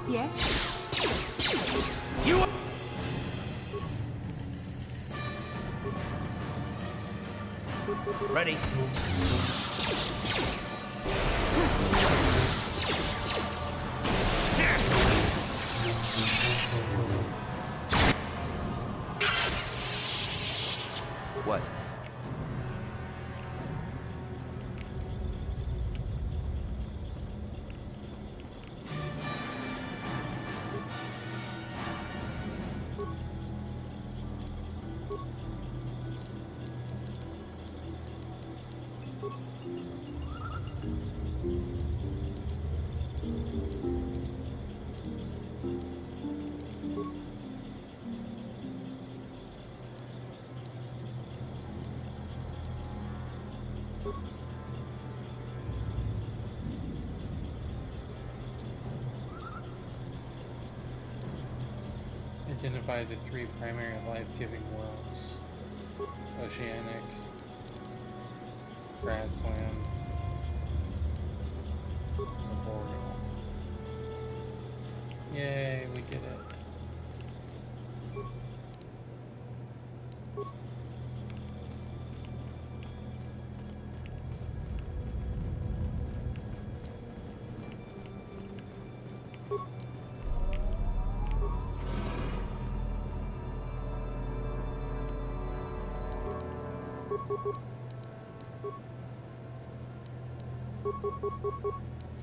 Speaker 10: Yes?
Speaker 2: You ready?
Speaker 14: What?
Speaker 3: Identify the 3 primary life-giving worlds. Oceanic, grassland, arboreal. Yay, we did it.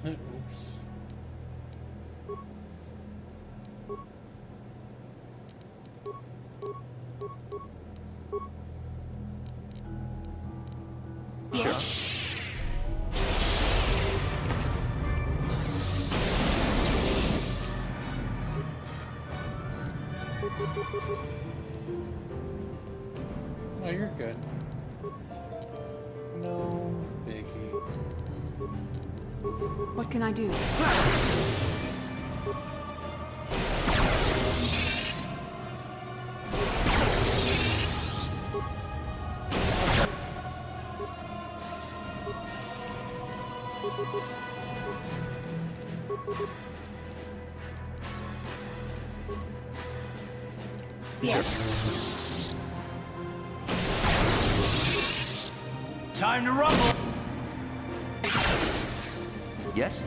Speaker 3: Oops. Oh, you're good. No biggie.
Speaker 10: What can I do?
Speaker 2: Yes. Time to rumble.
Speaker 14: Yes?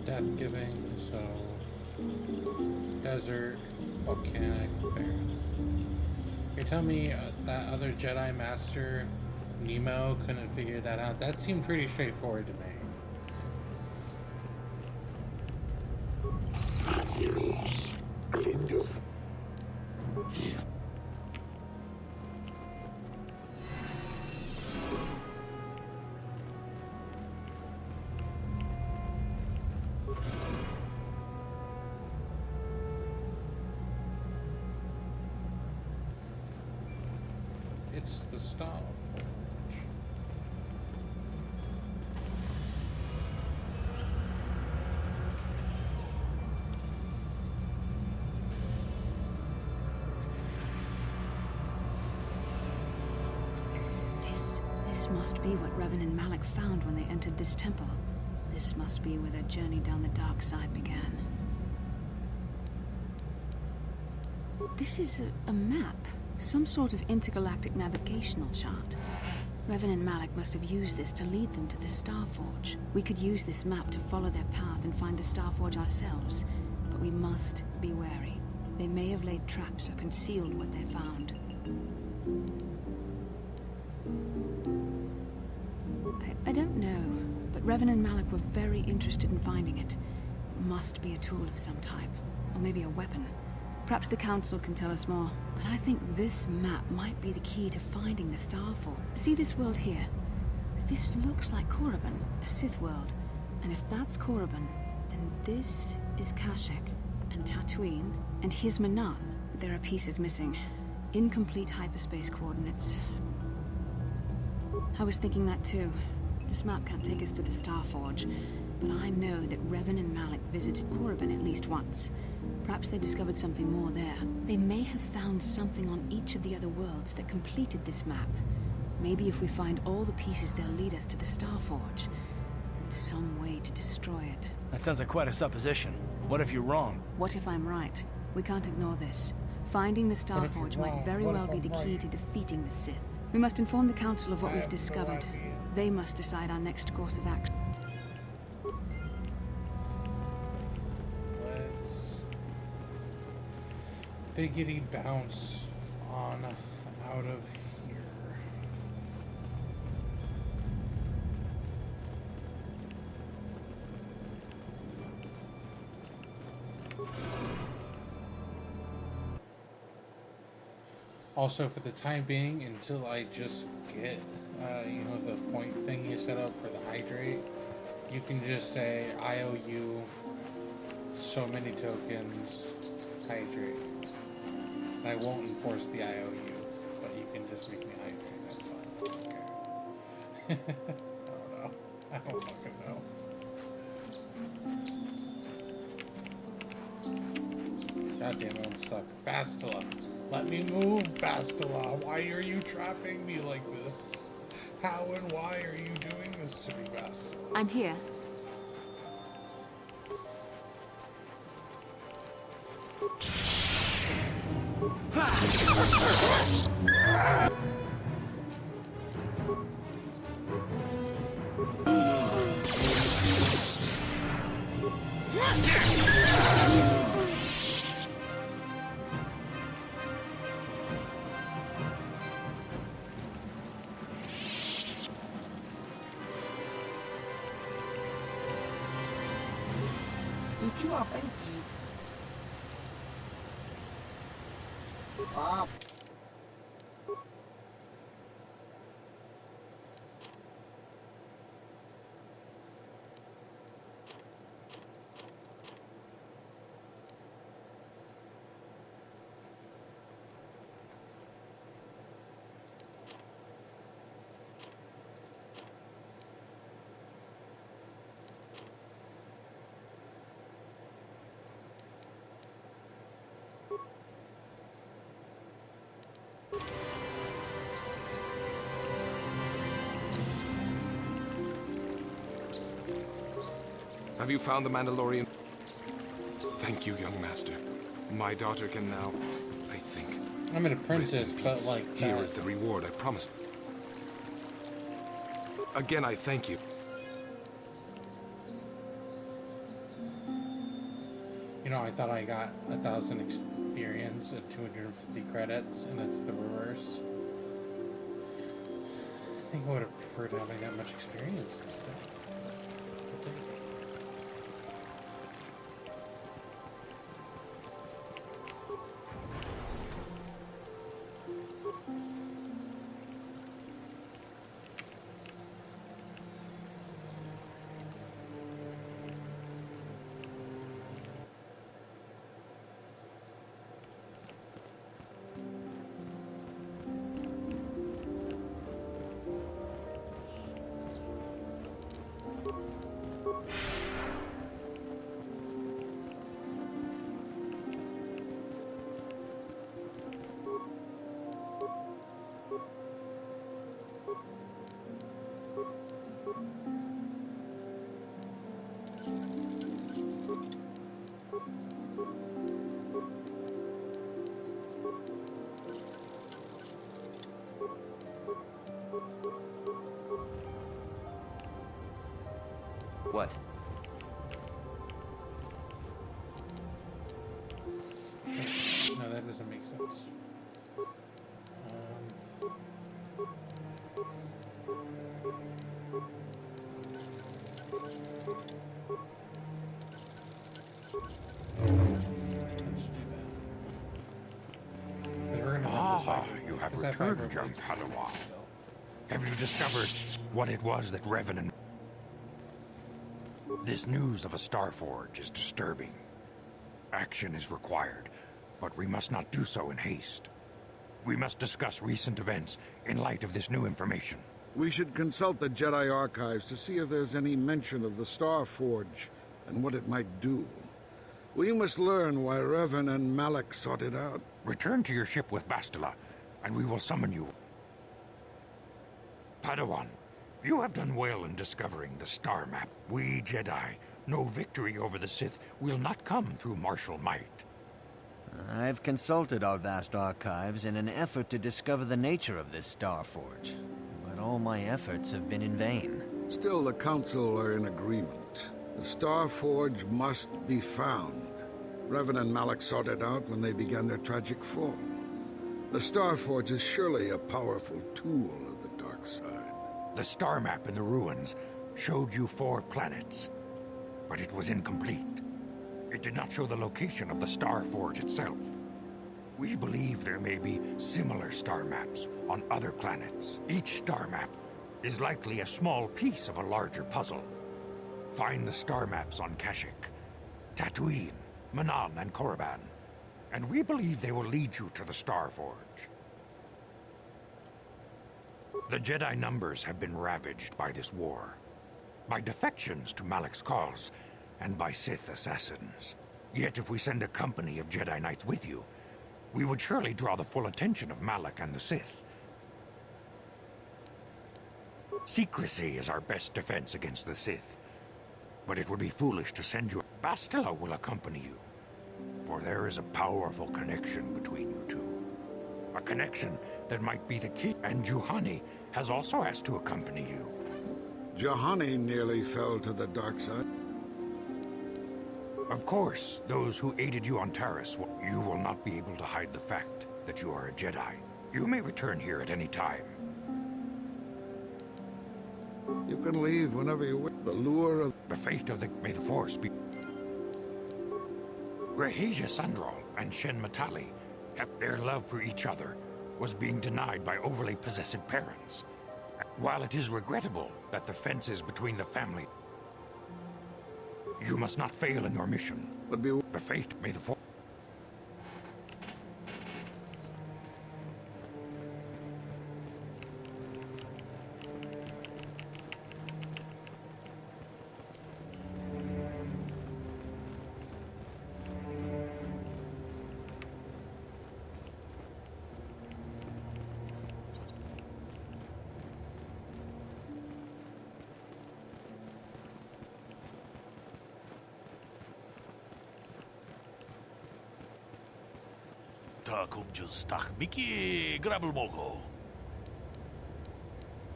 Speaker 3: Death giving, so desert, volcanic, barren. You tell me that other Jedi Master, Nemo, couldn't figure that out. That seemed pretty straightforward to me. It's the Star Forge.
Speaker 10: must be what Revan and Malak found when they entered this temple. This must be where their journey down the dark side began. This is a map. Some sort of intergalactic navigational chart. Revan and Malak must have used this to lead them to the Starforge. We could use this map to follow their path and find the Starforge ourselves, but we must be wary. They may have laid traps or concealed what they found. I don't know, but Revan and Malak were very interested in finding it. It must be a tool of some type, or maybe a weapon. Perhaps the Council can tell us more, but I think this map might be the key to finding the Starforge. See this world here? This looks like Korriban, a Sith world. And if that's Korriban, then this is Kashyyyk, and Tatooine, and here's Manaan. But there are pieces missing. Incomplete hyperspace coordinates. I was thinking that too. This map can't take us to the Starforge, but I know that Revan and Malak visited Korriban at least once. Perhaps they discovered something more there. They may have found something on each of the other worlds that completed this map. Maybe if we find all the pieces, they'll lead us to the Starforge. And some way to destroy it.
Speaker 2: That sounds like quite a supposition. What if you're wrong?
Speaker 10: What if I'm right? We can't ignore this. Finding the Starforge might very well be the key to defeating the Sith. We must inform the Council of what we've discovered. They must decide our next course of action.
Speaker 3: Let's biggity bounce on out of here. Also, for the time being, until I just get, you know, the point thing you set up for the hydrate, you can just say, I owe you so many tokens, hydrate. And I won't enforce the IOU, but you can just make me hydrate, that's fine. I don't care. I don't know. I don't fucking know. God damn it, I'm stuck. Bastila. Let me move, Bastila. Why are you trapping me like this? How and why are you doing this to me, Bastila?
Speaker 10: I'm here.
Speaker 17: Lucu apa ini? Maaf.
Speaker 18: Have you found the Mandalorian? Thank you, young master. My daughter can now, I think.
Speaker 3: I'm an apprentice, but like
Speaker 18: Here is the reward I promised. Again, I thank you.
Speaker 3: You know, I thought I got 1,000 experience and 250 credits, and it's the reverse. I think I would have preferred having that much experience instead. I'll take it.
Speaker 14: What?
Speaker 3: No, that doesn't make sense. Let's do that. 'Cause we're gonna run this
Speaker 6: Ah,
Speaker 3: way,
Speaker 6: you have
Speaker 3: 'cause that
Speaker 6: returned,
Speaker 3: fiber
Speaker 6: young
Speaker 3: blades
Speaker 6: Padawan.
Speaker 3: still.
Speaker 6: Have you discovered what it was that Revenant... This news of a Starforge is disturbing. Action is required, but we must not do so in haste. We must discuss recent events in light of this new information.
Speaker 9: We should consult the Jedi archives to see if there's any mention of the Starforge and what it might do. We must learn why Revan and Malak sought it out.
Speaker 6: Return to your ship with Bastila, and we will summon you. Padawan, you have done well in discovering the star map. We Jedi know victory over the Sith will not come through martial might.
Speaker 19: I've consulted our vast archives in an effort to discover the nature of this Starforge, but all my efforts have been in vain.
Speaker 9: Still, the Council are in agreement. The Starforge must be found. Revan and Malak sought it out when they began their tragic fall. The Starforge is surely a powerful tool of the dark side.
Speaker 6: The star map in the ruins showed you 4 planets, but it was incomplete. It did not show the location of the Starforge itself. We believe there may be similar star maps on other planets. Each star map is likely a small piece of a larger puzzle. Find the star maps on Kashyyyk, Tatooine, Manaan, and Korriban, and we believe they will lead you to the Starforge. The Jedi numbers have been ravaged by this war, by defections to Malak's cause, and by Sith assassins. Yet if we send a company of Jedi Knights with you, we would surely draw the full attention of Malak and the Sith. Secrecy is our best defense against the Sith, but it would be foolish to send you. Bastila will accompany you, for there is a powerful connection between you two. A connection that might be the key, and Juhani has also asked to accompany you.
Speaker 9: Juhani nearly fell to the dark side.
Speaker 6: Of course, those who aided you on Taris, you will not be able to hide the fact that you are a Jedi. You may return here at any time.
Speaker 9: You can leave whenever you wish. The lure of...
Speaker 6: The fate of the... May the Force be... Rahesia Sandral and Shen Matali, their love for each other was being denied by overly possessive parents. While it is regrettable that the fences between the family... You must not fail in your mission.
Speaker 9: But be...
Speaker 6: The fate, may the Force...
Speaker 20: Ta kumjus tak Mickey grabel mogo.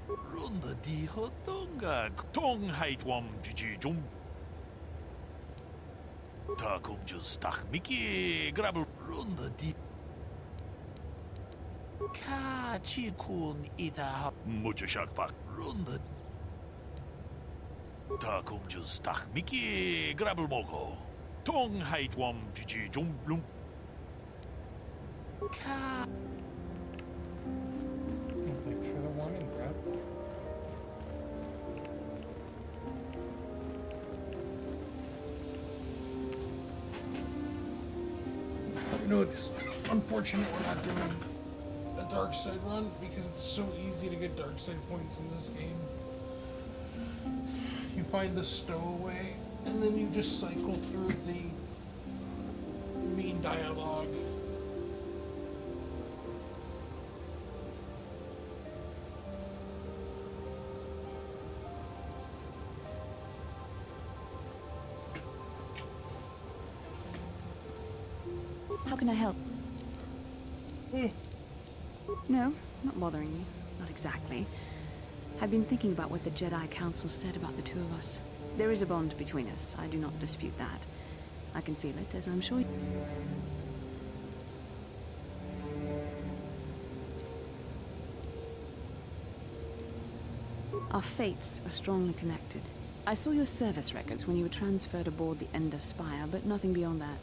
Speaker 20: Runda di hotonga tong height wam jiji jum. Ta kumjus tak Mickey grabel runda di. Ka chi kun ida mucha shakpak runda. Ta kumjus tak Mickey grabel mogo. Tong height wam jiji jum blum.
Speaker 3: Thanks for the warning, Brad. You know, it's unfortunate we're not doing a dark side run because it's so easy to get dark side points in this game. You find the stowaway, and then you just cycle through the mean dialogue.
Speaker 10: How can I help? No, not bothering you. Not exactly. I've been thinking about what the Jedi Council said about the two of us. There is a bond between us. I do not dispute that. I can feel it, as I'm sure you... Our fates are strongly connected. I saw your service records when you were transferred aboard the Ender Spire, but nothing beyond that.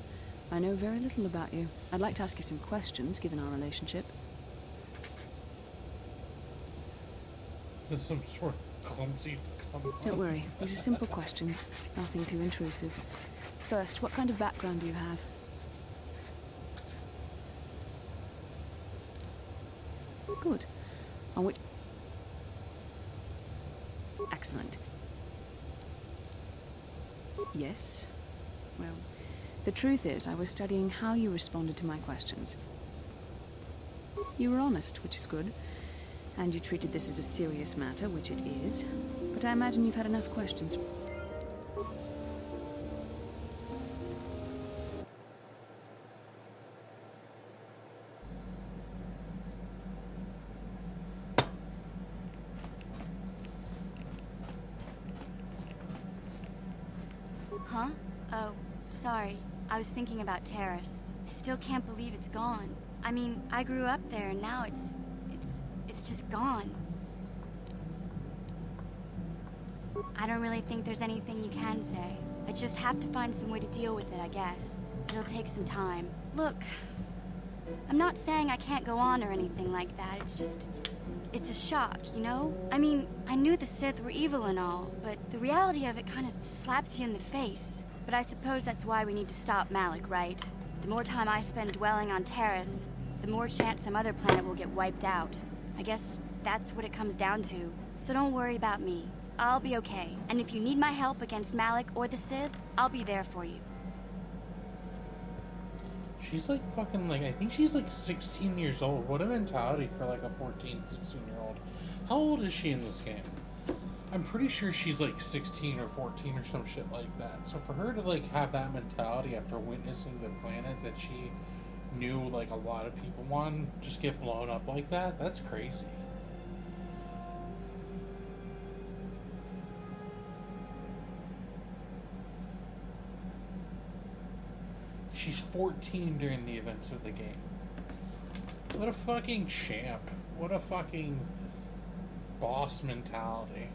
Speaker 10: I know very little about you. I'd like to ask you some questions, given our relationship.
Speaker 3: This is some sort of clumsy...
Speaker 10: Don't worry, these are simple questions. Nothing too intrusive. First, what kind of background do you have? Good. On which... Excellent. Yes. Well, the truth is, I was studying how you responded to my questions. You were honest, which is good. And you treated this as a serious matter, which it is. But I imagine you've had enough questions.
Speaker 21: Huh? Oh, sorry. I was thinking about Terrace. I still can't believe it's gone. I mean, I grew up there and now it's just gone. I don't really think there's anything you can say. I just have to find some way to deal with it, I guess. It'll take some time. Look, I'm not saying I can't go on or anything like that. It's a shock, you know? I mean, I knew the Sith were evil and all, but the reality of it kind of slaps you in the face. But I suppose that's why we need to stop Malik, right? The more time I spend dwelling on Terrace, the more chance some other planet will get wiped out. I guess that's what it comes down to. So don't worry about me. I'll be okay. And if you need my help against Malik or the Sith, I'll be there for you.
Speaker 3: She's like fucking like, I think she's like 16 years old. What a mentality for like a 14, 16-year-old. How old is she in this game? I'm pretty sure she's like 16 or 14 or some shit like that. So for her to like have that mentality after witnessing the planet that she knew like a lot of people on just get blown up like that, that's crazy. She's 14 during the events of the game. What a fucking champ. What a fucking boss mentality.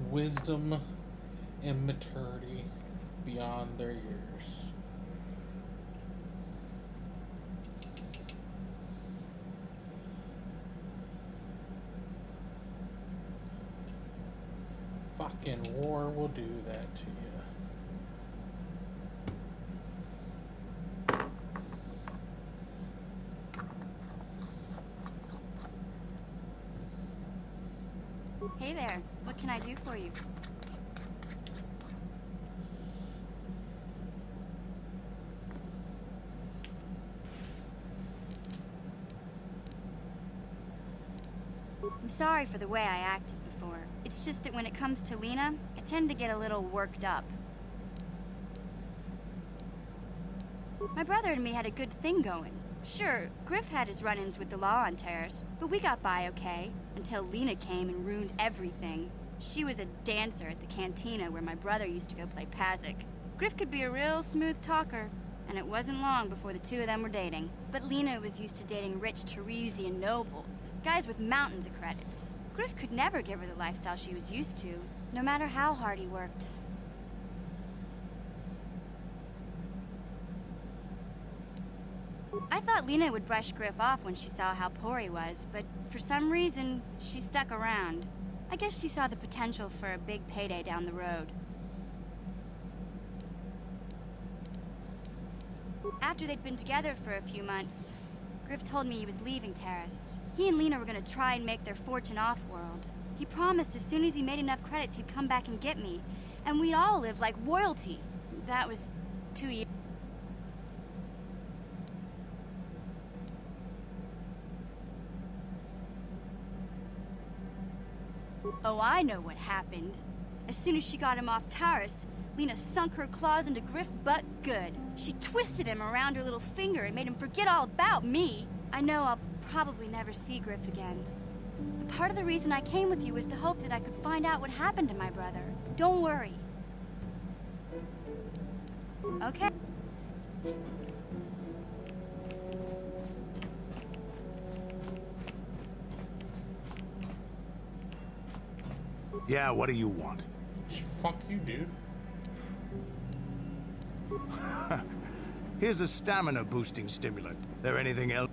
Speaker 3: Wisdom and maturity beyond their years. Fucking war will do that to you.
Speaker 21: Hey there, what can I do for you? I'm sorry for the way I acted before. It's just that when it comes to Lena, I tend to get a little worked up. My brother and me had a good thing going. Sure, Griff had his run-ins with the law on Terrace, but we got by okay, until Lena came and ruined everything. She was a dancer at the cantina where my brother used to go play Pazik. Griff could be a real smooth talker, and it wasn't long before the two of them were dating. But Lena was used to dating rich Teresian nobles, guys with mountains of credits. Griff could never give her the lifestyle she was used to, no matter how hard he worked. I thought Lena would brush Griff off when she saw how poor he was, but for some reason, she stuck around. I guess she saw the potential for a big payday down the road. After they'd been together for a few months, Griff told me he was leaving Terrace. He and Lena were gonna try and make their fortune off-world. He promised as soon as he made enough credits he'd come back and get me, and we'd all live like royalty. That was 2 years. Oh, I know what happened. As soon as she got him off Taurus, Lena sunk her claws into Griff butt good. She twisted him around her little finger and made him forget all about me. I know I'll probably never see Griff again. But part of the reason I came with you was the hope that I could find out what happened to my brother. Don't worry. Okay.
Speaker 4: Yeah, what do you want?
Speaker 3: Fuck you, dude.
Speaker 4: Here's a stamina boosting stimulant. There anything else?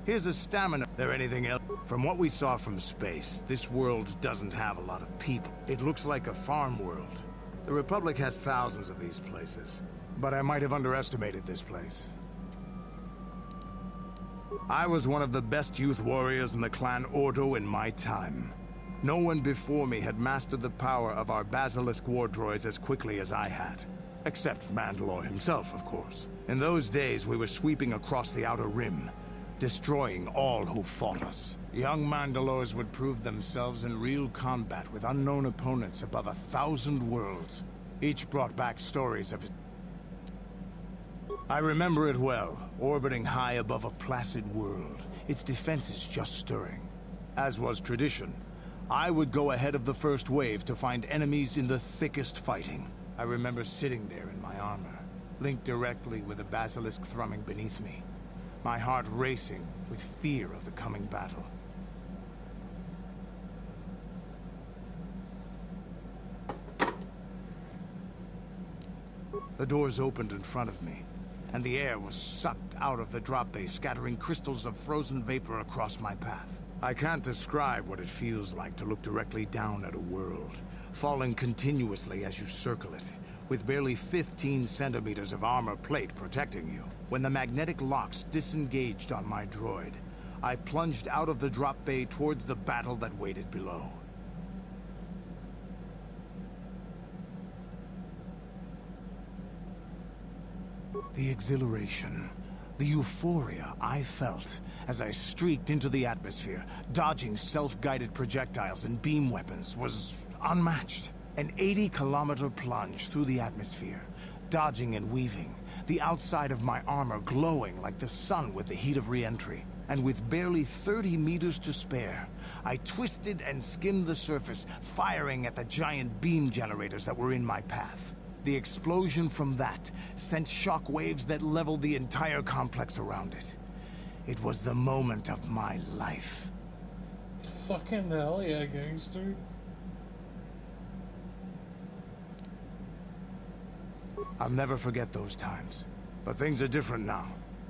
Speaker 4: Here's a stamina. There anything else? From what we saw from space, this world doesn't have a lot of people. It looks like a farm world. The Republic has thousands of these places, but I might have underestimated this place. I was one of the best youth warriors in the clan Ordo in my time. No one before me had mastered the power of our Basilisk war droids as quickly as I had. Except Mandalore himself, of course. In those days, we were sweeping across the Outer Rim, destroying all who fought us. Young Mandalores would prove themselves in real combat with unknown opponents above 1,000 worlds. Each brought back stories of his... I remember it well, orbiting high above a placid world, its defenses just stirring. As was tradition, I would go ahead of the first wave to find enemies in the thickest fighting. I remember sitting there in my armor, linked directly with the basilisk thrumming beneath me, my heart racing with fear of the coming battle. The doors opened in front of me, and the air was sucked out of the drop bay, scattering crystals of frozen vapor across my path. I can't describe what it feels like to look directly down at a world, falling continuously as you circle it, with barely 15 centimeters of armor plate protecting you. When the magnetic locks disengaged on my droid, I plunged out of the drop bay towards the battle that waited below. The exhilaration, the euphoria I felt as I streaked into the atmosphere, dodging self-guided projectiles and beam weapons, was unmatched. An 80-kilometer plunge through the atmosphere, dodging and weaving, the outside of my armor glowing like the sun with the heat of re-entry. And with barely 30 meters to spare, I twisted and skimmed the surface, firing at the giant beam generators that were in my path. The explosion from that sent shock waves that leveled the entire complex around it. It was the moment of my life.
Speaker 3: Fucking hell yeah, gangster.
Speaker 4: I'll never forget those times. But things are different now.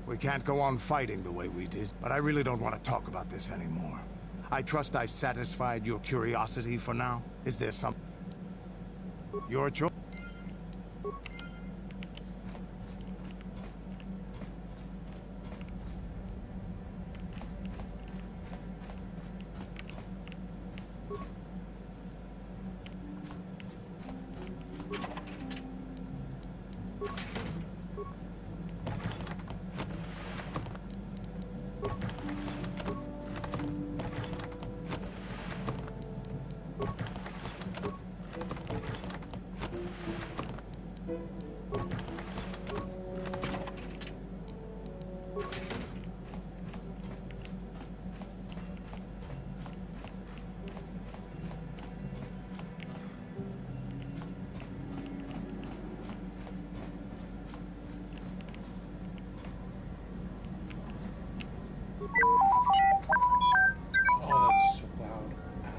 Speaker 4: We can't go on fighting the way we did, but I really don't want to talk about this anymore. I trust I've satisfied your curiosity for now. Is there some... Your choice?
Speaker 3: Oh, that's so loud. Ow.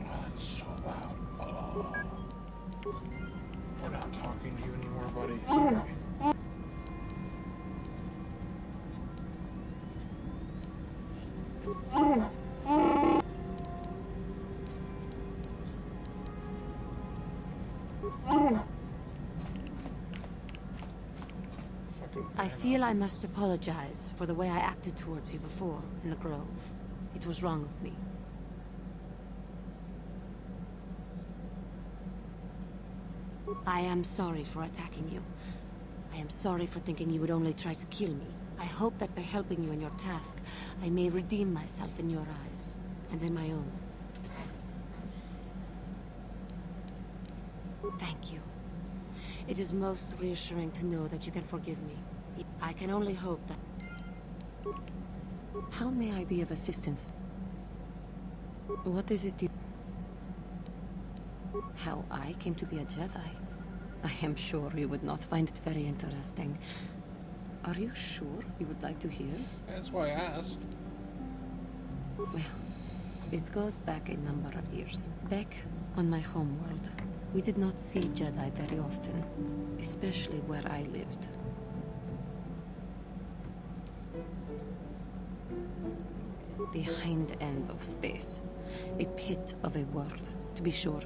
Speaker 3: Oh, that's so loud. Oh. We're not talking to you anymore, buddy. Sorry.
Speaker 1: I feel I must apologize for the way I acted towards you before in the Grove. It was wrong of me. I am sorry for attacking you. I am sorry for thinking you would only try to kill me. I hope that by helping you in your task, I may redeem myself in your eyes, and in my own. Thank you. It is most reassuring to know that you can forgive me. I can only hope that... How may I be of assistance? What is it you... How I came to be a Jedi? I am sure you would not find it very interesting. Are you sure you would like to hear?
Speaker 3: That's why I asked.
Speaker 1: Well, it goes back a number of years. Back on my homeworld, we did not see Jedi very often, especially where I lived. The hind end of space. A pit of a world, to be sure,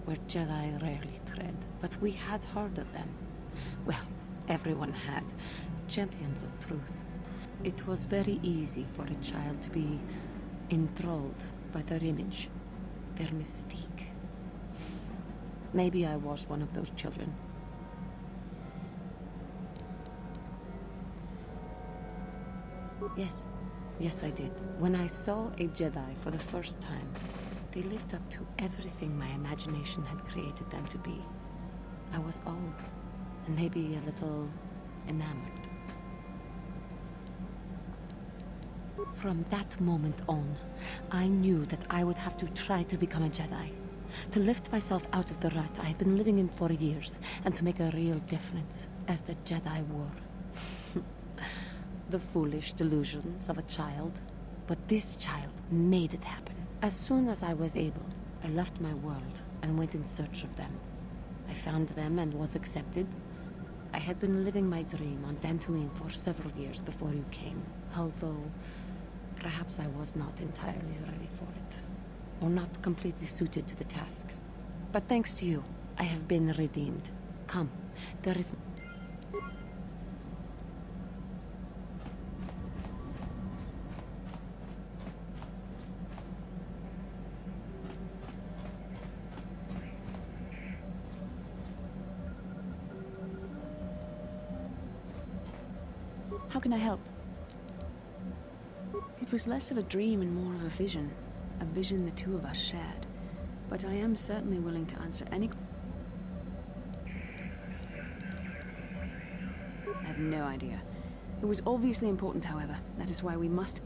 Speaker 1: where Jedi rarely tread. But we had heard of them. Well, everyone had. Champions of truth. It was very easy for a child to be enthralled by their image, their mystique. Maybe I was one of those children. Yes. Yes, I did. When I saw a Jedi for the first time, they lived up to everything my imagination had created them to be. I was awed, and maybe a little enamored. From that moment on, I knew that I would have to try to become a Jedi. To lift myself out of the rut I had been living in for years, and to make a real difference, as the Jedi were. The foolish delusions of a child. But this child made it happen. As soon as I was able, I left my world and went in search of them. I found them and was accepted. I had been living my dream on Dantooine for several years before you came, although perhaps I was not entirely ready for it, or not completely suited to the task. But thanks to you, I have been redeemed. Come, there is...
Speaker 10: How can I help? It was less of a dream and more of a vision the two of us shared. But I am certainly willing to answer any... I have no idea. It was obviously important, however. That is why we must...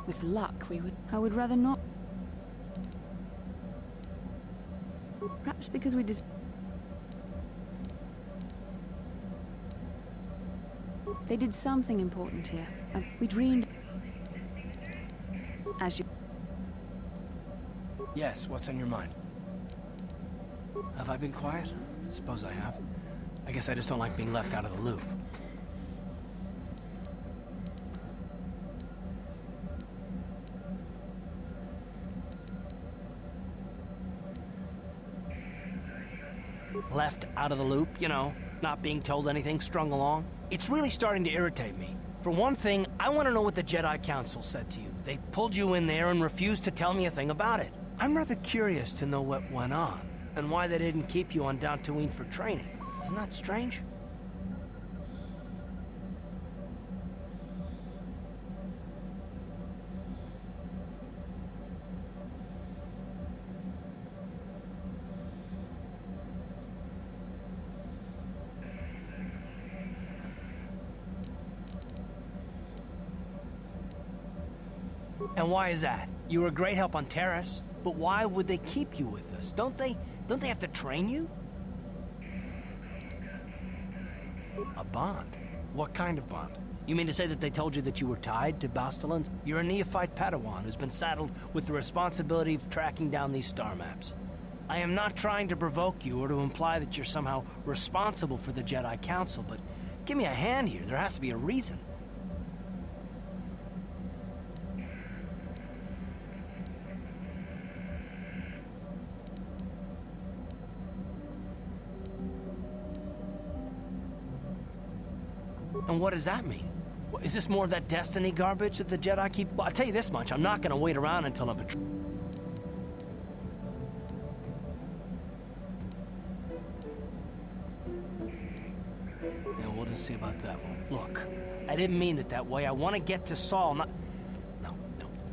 Speaker 10: With luck, we would... I would rather not... Perhaps because we just... They did something important here. We dreamed... As you...
Speaker 2: Yes, what's on your mind? Have I been quiet? Suppose I have. I guess I just don't like being left out of the loop. Left out of the loop, you know, not being told anything, strung along. It's really starting to irritate me. For one thing, I want to know what the Jedi Council said to you. They pulled you in there and refused to tell me a thing about it. I'm rather curious to know what went on, and why they didn't keep you on Dantooine for training. Isn't that strange? And why is that? You were a great help on Terrace, but why would they keep you with us? Don't they have to train you? A bond? What kind of bond? You mean to say that they told you that you were tied to Bastilans? You're a neophyte Padawan who's been saddled with the responsibility of tracking down these star maps. I am not trying to provoke you or to imply that you're somehow responsible for the Jedi Council, but give me a hand here. There has to be a reason. And what does that mean? Is this more of that destiny garbage that the Jedi keep... Well, I'll tell you this much, I'm not gonna wait around until I'm Yeah, we'll just see about that one. Look, I didn't mean it that way. I want to get to Saul, not... No.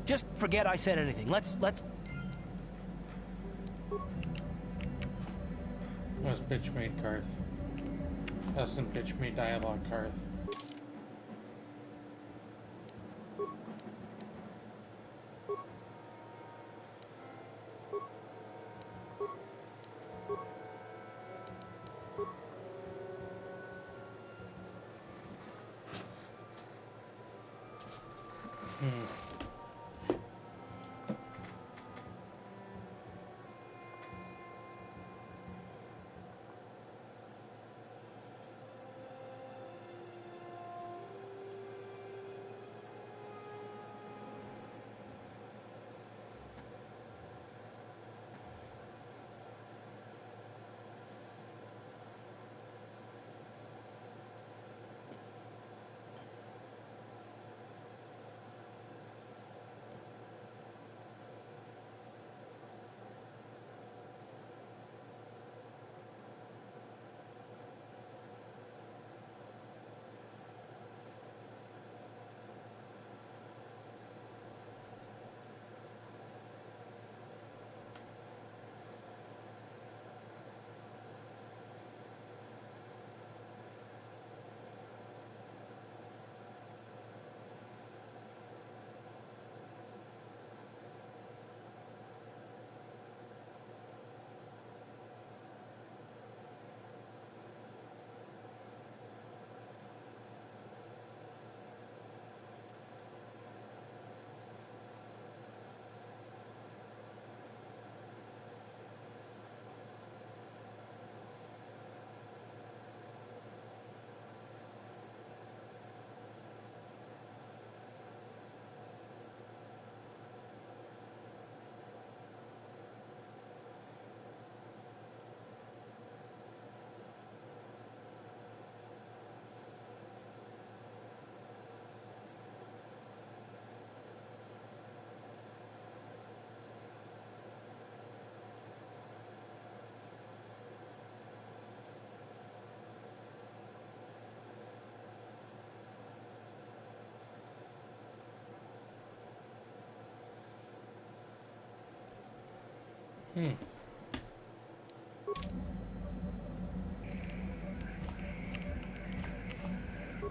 Speaker 2: Just forget I said anything. Let's...
Speaker 3: bitch made Karth. Have some bitch made dialogue, Karth.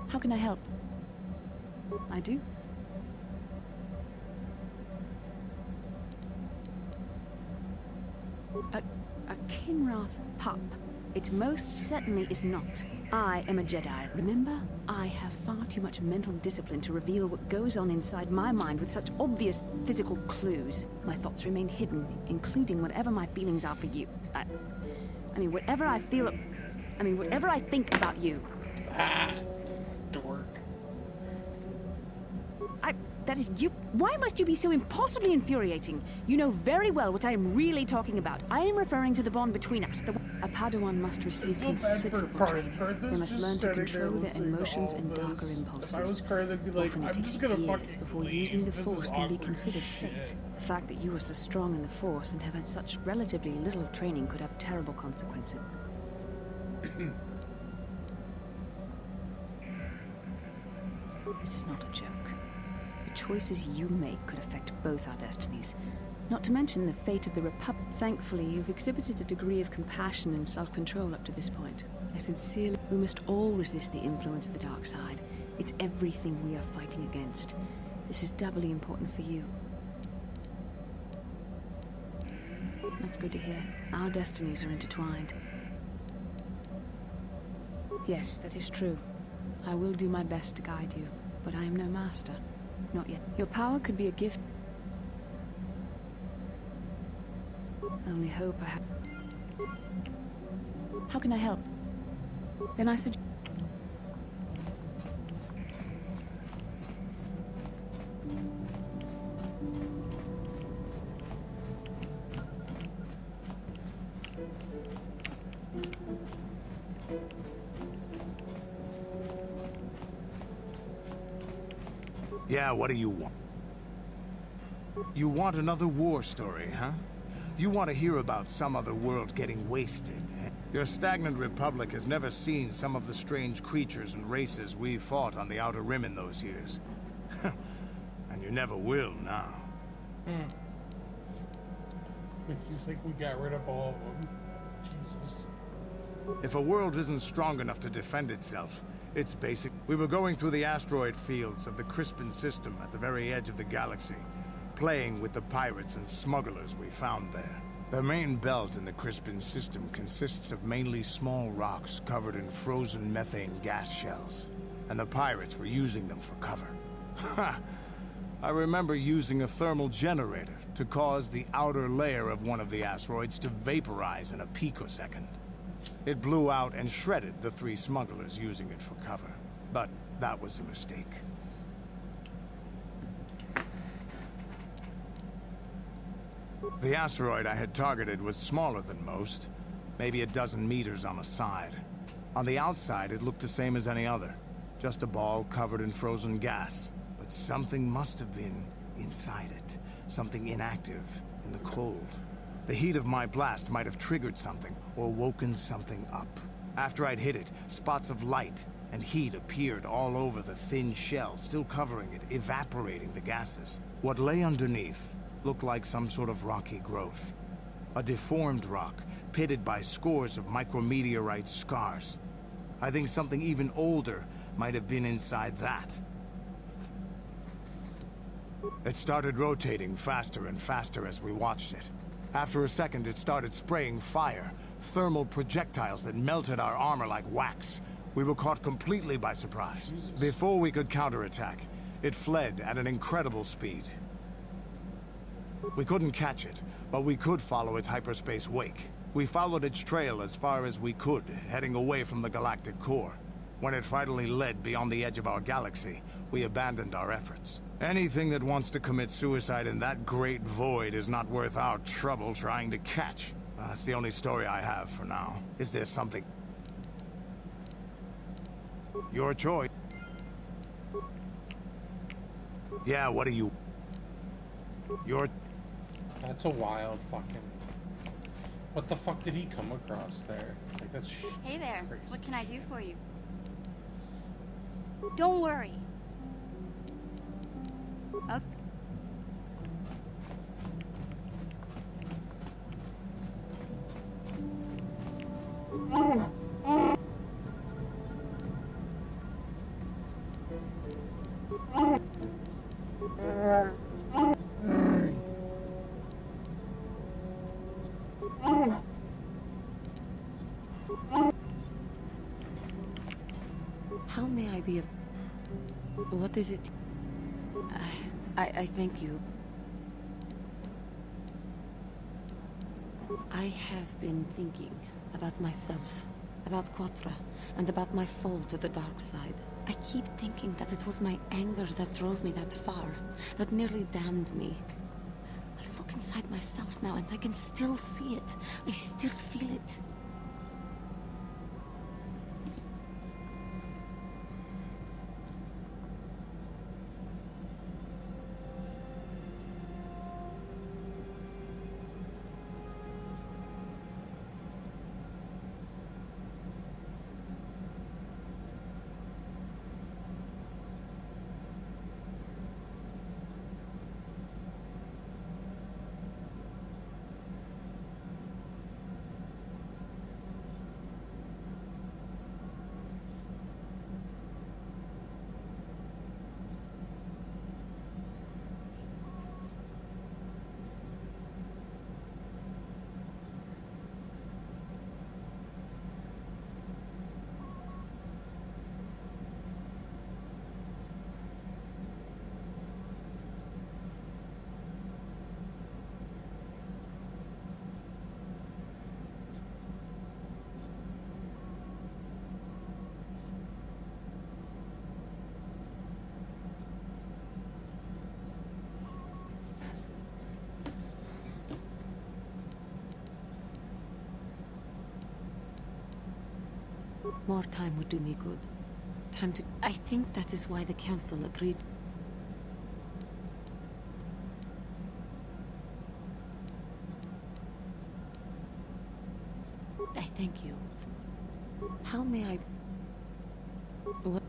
Speaker 10: How can I help? I do. A Kinrath pup. It most certainly is not. I am a Jedi, remember? I have far too much mental discipline to reveal what goes on inside my mind with such obvious physical clues. My thoughts remain hidden, including whatever my feelings are for you. I mean, whatever I feel... whatever I think about you.
Speaker 3: Dork.
Speaker 10: That is you. Why must you be so impossibly infuriating? You know very well what I am really talking about. I am referring to the bond between us. A Padawan must receive considerable training. They must learn to control their emotions and darker impulses.
Speaker 3: If I was Karth, I'd be like, I'm just gonna fucking
Speaker 10: before using the Force can be considered safe. The fact that you are so strong in the Force and have had such relatively little training could have terrible consequences. This is not a joke. The choices you make could affect both our destinies. Not to mention the fate of the Republic. Thankfully, you've exhibited a degree of compassion and self-control up to this point. I sincerely... We must all resist the influence of the dark side. It's everything we are fighting against. This is doubly important for you. That's good to hear. Our destinies are intertwined. Yes, that is true. I will do my best to guide you, but I am no master. Not yet. Your power could be a gift. Only hope I have... How can I help? Then I suggest...
Speaker 4: Yeah, what do you want? You want another war story, huh? You want to hear about some other world getting wasted, eh? Your stagnant republic has never seen some of the strange creatures and races we fought on the Outer Rim in those years. And you never will now.
Speaker 3: He's like, we got rid of all of them. Jesus.
Speaker 4: If a world isn't strong enough to defend itself, it's basic. We were going through the asteroid fields of the Crispin system at the very edge of the galaxy, playing with the pirates and smugglers we found there. The main belt in the Crispin system consists of mainly small rocks covered in frozen methane gas shells, and the pirates were using them for cover. Ha! I remember using a thermal generator to cause the outer layer of one of the asteroids to vaporize in a picosecond. It blew out and shredded the 3 smugglers using it for cover. But that was a mistake. The asteroid I had targeted was smaller than most, maybe a dozen meters on a side. On the outside, it looked the same as any other, just a ball covered in frozen gas. But something must have been inside it, something inactive, in the cold. The heat of my blast might have triggered something, or woken something up. After I'd hit it, spots of light and heat appeared all over the thin shell, still covering it, evaporating the gases. What lay underneath looked like some sort of rocky growth. A deformed rock, pitted by scores of micrometeorite scars. I think something even older might have been inside that. It started rotating faster and faster as we watched it. After a second, it started spraying fire, thermal projectiles that melted our armor like wax. We were caught completely by surprise. Jesus. Before we could counterattack, it fled at an incredible speed. We couldn't catch it, but we could follow its hyperspace wake. We followed its trail as far as we could, heading away from the galactic core. When it finally led beyond the edge of our galaxy, we abandoned our efforts. Anything that wants to commit suicide in that great void is not worth our trouble trying to catch. That's the only story I have for now. Is there something? Your choice. Yeah, what do you... Your...
Speaker 3: That's a wild fucking... What the fuck did he come across there? Like, that's
Speaker 21: Hey there,
Speaker 3: crazy.
Speaker 21: what can I do for you? Don't worry. Okay.
Speaker 1: How may I be of... What is it? I thank you. I have been thinking about myself, about Quatra, and about my fall to the dark side. I keep thinking that it was my anger that drove me that far, that nearly damned me. I look inside myself now and I can still see it. I still feel it. More time would do me good. Time to... I think that is why the Council agreed. I thank you. How may I... What?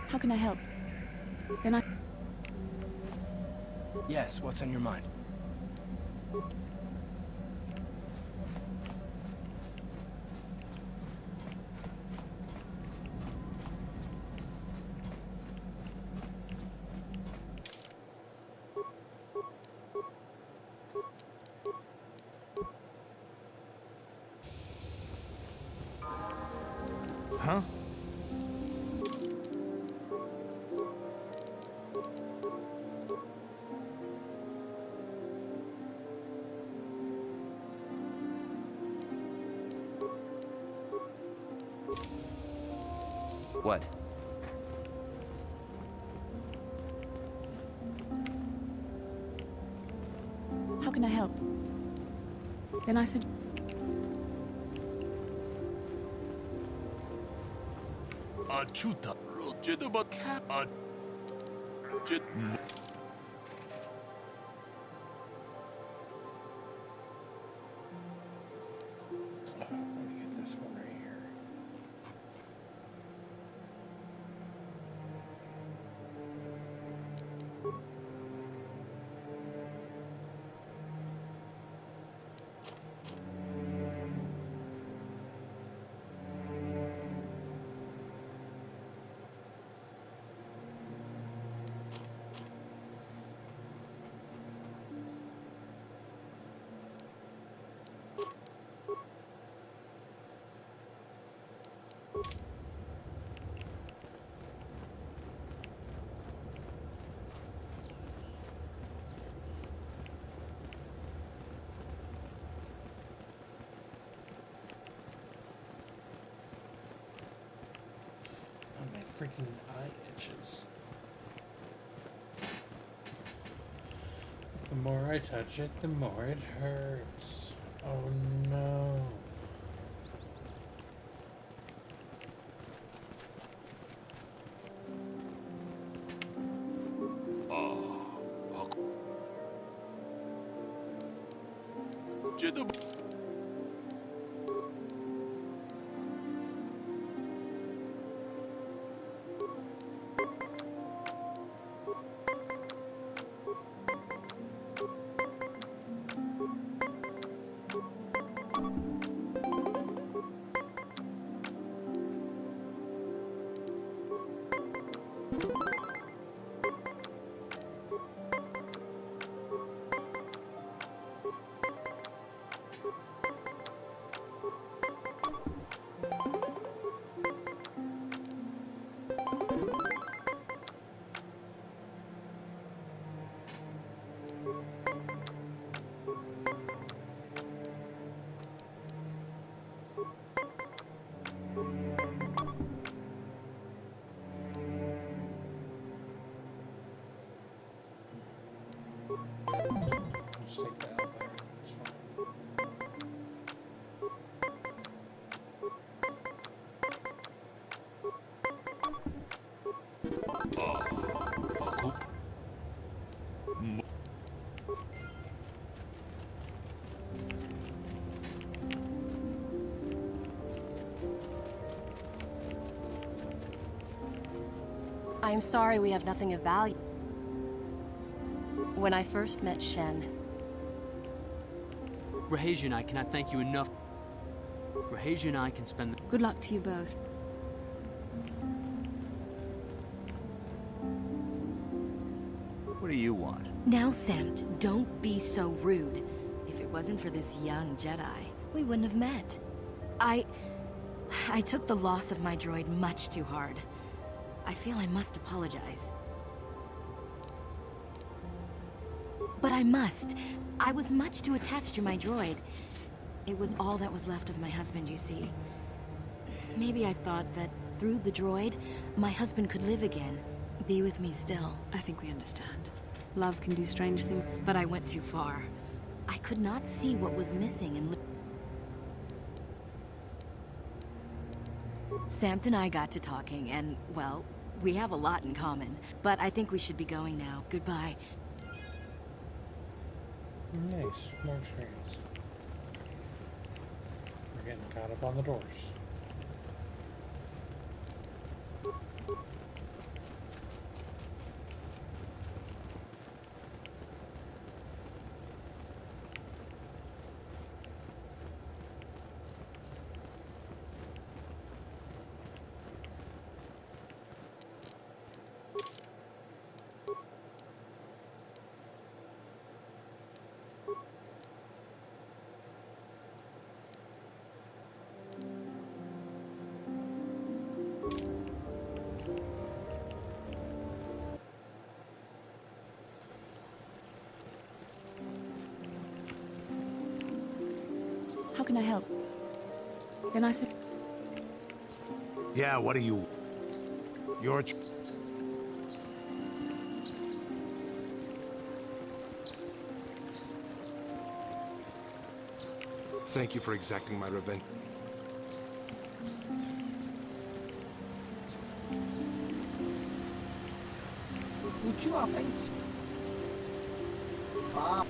Speaker 10: How can I help? Then I...
Speaker 2: Yes, what's on your mind?
Speaker 4: Huh?
Speaker 14: What?
Speaker 10: How can I help? Then I said...
Speaker 20: Achuta. Jedabak. Jed.
Speaker 3: Let me get this one right here. Oh, my freaking eye itches. The more I touch it, the more it hurts. Oh no.
Speaker 20: Jedabak. Just take that out there. It's fine.
Speaker 13: I'm sorry we have nothing of value. When I first met Shen,
Speaker 15: Rahasia and I cannot thank you enough. Rahasia and I can spend the...
Speaker 10: Good luck to you both.
Speaker 14: What do you want?
Speaker 1: Now, Samt, don't be so rude. If it wasn't for this young Jedi, we wouldn't have met. I took the loss of my droid much too hard. I feel I must apologize. But I must. I was much too attached to my droid. It was all that was left of my husband, you see. Maybe I thought that through the droid, my husband could live again, be with me still.
Speaker 10: I think we understand. Love can do strange things.
Speaker 1: But I went too far. I could not see what was missing and Samt and I got to talking, and, well, we have a lot in common. But I think we should be going now. Goodbye.
Speaker 3: Nice. More experience. We're getting caught up on the doors.
Speaker 10: can I help? Can I sit?
Speaker 4: Yeah, what do you... Your...
Speaker 18: Thank you for exacting my revenge.
Speaker 17: Lucu apa ini? Maaf.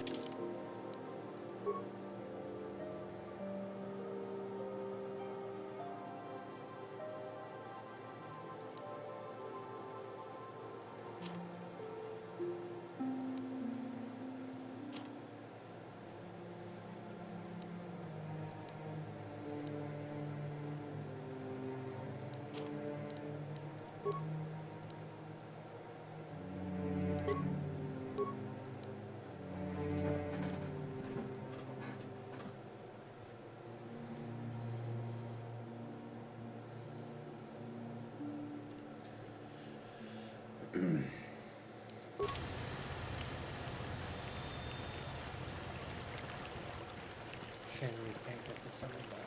Speaker 3: Shame we can't get the summon back.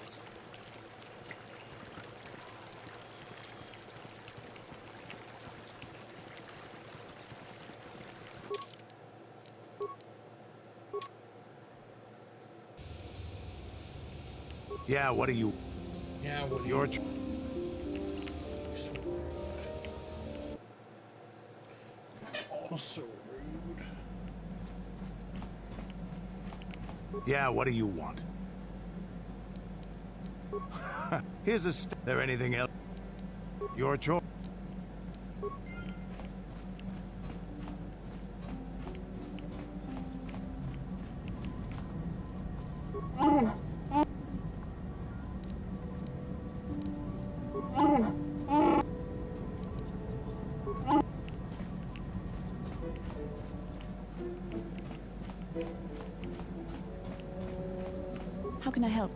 Speaker 4: Yeah, what do you...
Speaker 3: Yeah, what do
Speaker 4: Your...
Speaker 3: you... Oh, so rude.
Speaker 4: Yeah, what do you want? Here's a... There anything else? Your choice.
Speaker 10: How can I help?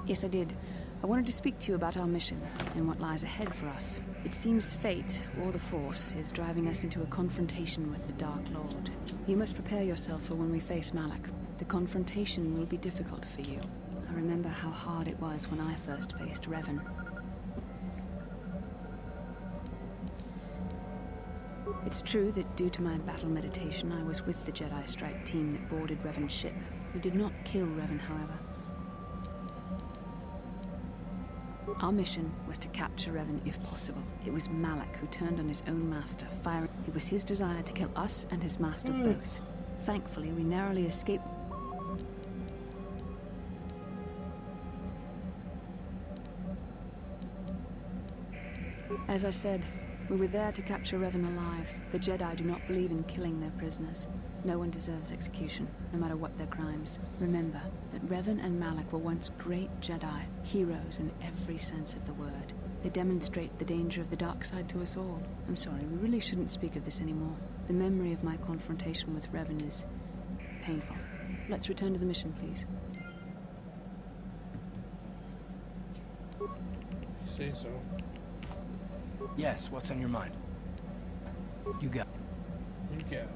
Speaker 10: Yes, I did. I wanted to speak to you about our mission and what lies ahead for us. It seems fate, or the Force, is driving us into a confrontation with the Dark Lord. You must prepare yourself for when we face Malak. The confrontation will be difficult for you. I remember how hard it was when I first faced Revan. It's true that due to my battle meditation, I was with the Jedi Strike team that boarded Revan's ship. We did not kill Revan, however. Our mission was to capture Revan if possible. It was Malak who turned on his own master, firing. It was his desire to kill us and his master both. Thankfully, we narrowly escaped. As I said, we were there to capture Revan alive. The Jedi do not believe in killing their prisoners. No one deserves execution, no matter what their crimes. Remember that Revan and Malak were once great Jedi, heroes in every sense of the word. They demonstrate the danger of the dark side to us all. I'm sorry, we really shouldn't speak of this anymore. The memory of my confrontation with Revan is painful. Let's return to the mission, please.
Speaker 3: You say so.
Speaker 2: Yes, what's on your mind? You got
Speaker 3: You get it.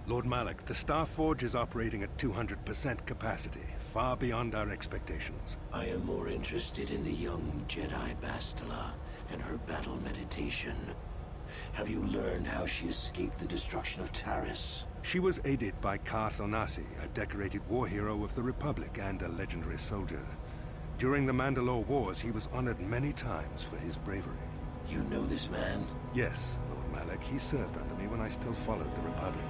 Speaker 11: Lord Malak, the Star Forge is operating at 200% capacity, far beyond our expectations.
Speaker 22: I am more interested in the young Jedi Bastila and her battle meditation. Have you learned how she escaped the destruction of Taris?
Speaker 11: She was aided by Karth Onasi, a decorated war hero of the Republic and a legendary soldier. During the Mandalore Wars, he was honored many times for his bravery.
Speaker 22: You know this man?
Speaker 11: Yes, Lord Malak. He served under me when I still followed the Republic.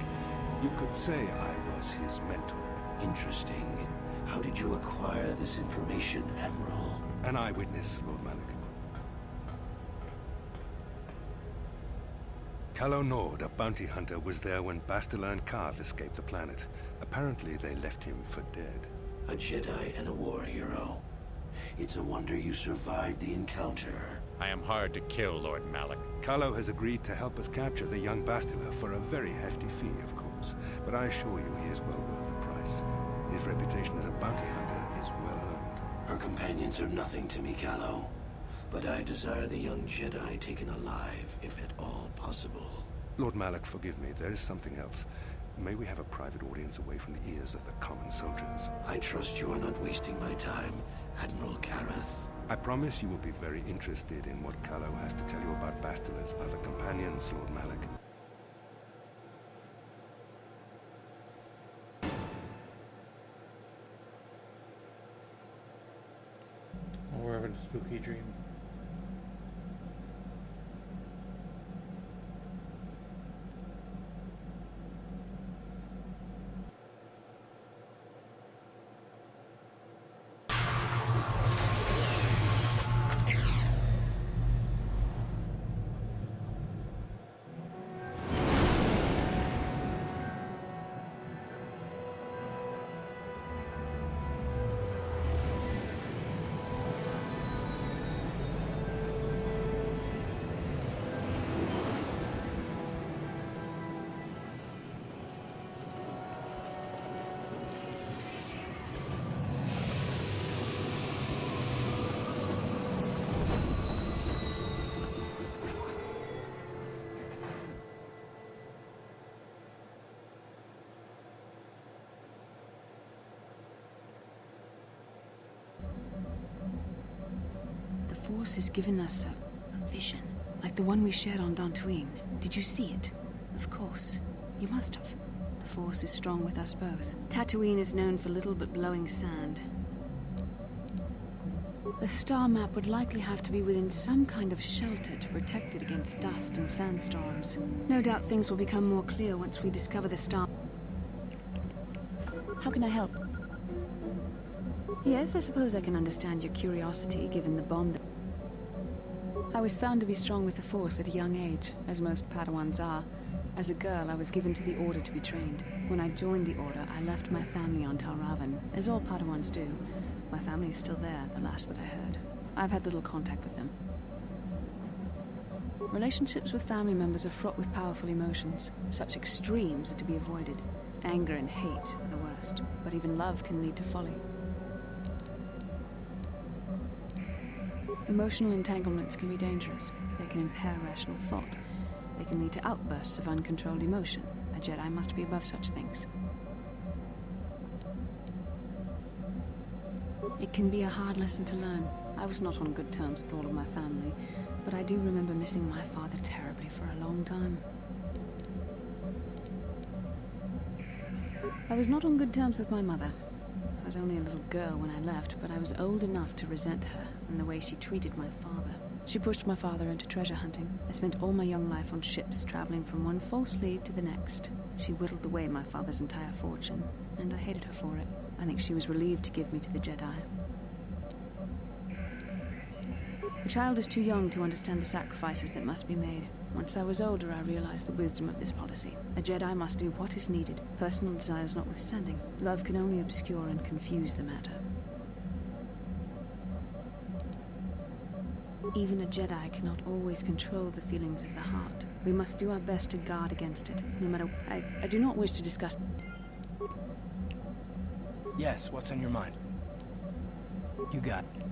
Speaker 11: You could say I was his mentor.
Speaker 22: Interesting. How did you acquire this information, Admiral?
Speaker 11: An eyewitness, Lord Malak. Calo Nord, a bounty hunter, was there when Bastila and Karth escaped the planet. Apparently, they left him for dead.
Speaker 22: A Jedi and a war hero. It's a wonder you survived the encounter.
Speaker 6: I am hard to kill, Lord Malak.
Speaker 11: Calo has agreed to help us capture the young Bastila for a very hefty fee, of course. But I assure you he is well worth the price. His reputation as a bounty hunter is well earned.
Speaker 22: Her companions are nothing to me, Calo. But I desire the young Jedi taken alive, if at all possible.
Speaker 11: Lord Malak, forgive me. There is something else. May we have a private audience away from the ears of the common soldiers?
Speaker 22: I trust you are not wasting my time, Admiral Kareth.
Speaker 11: I promise you will be very interested in what Calo has to tell you about Bastila's other companions, Lord Malak.
Speaker 3: Oh, we're having a spooky dream.
Speaker 10: The Force has given us a vision, like the one we shared on Dantooine. Did you see it? Of course. You must have. The Force is strong with us both. Tatooine is known for little but blowing sand. The star map would likely have to be within some kind of shelter to protect it against dust and sandstorms. No doubt things will become more clear once we discover the star. How can I help? Yes, I suppose I can understand your curiosity, given the bomb that... I was found to be strong with the Force at a young age, as most Padawans are. As a girl, I was given to the Order to be trained. When I joined the Order, I left my family on Tal Ravan, as all Padawans do. My family is still there, the last that I heard. I've had little contact with them. Relationships with family members are fraught with powerful emotions. Such extremes are to be avoided. Anger and hate are the worst, but even love can lead to folly. Emotional entanglements can be dangerous. They can impair rational thought. They can lead to outbursts of uncontrolled emotion. A Jedi must be above such things. It can be a hard lesson to learn. I was not on good terms with all of my family, but I do remember missing my father terribly for a long time. I was not on good terms with my mother. I was only a little girl when I left, but I was old enough to resent her and the way she treated my father. She pushed my father into treasure hunting. I spent all my young life on ships, traveling from one false lead to the next. She whittled away my father's entire fortune, and I hated her for it. I think she was relieved to give me to the Jedi. A child is too young to understand the sacrifices that must be made. Once I was older, I realized the wisdom of this policy. A Jedi must do what is needed, personal desires notwithstanding. Love can only obscure and confuse the matter. Even a Jedi cannot always control the feelings of the heart. We must do our best to guard against it, no matter... I do not wish to discuss...
Speaker 2: Yes, what's on your mind? You got it.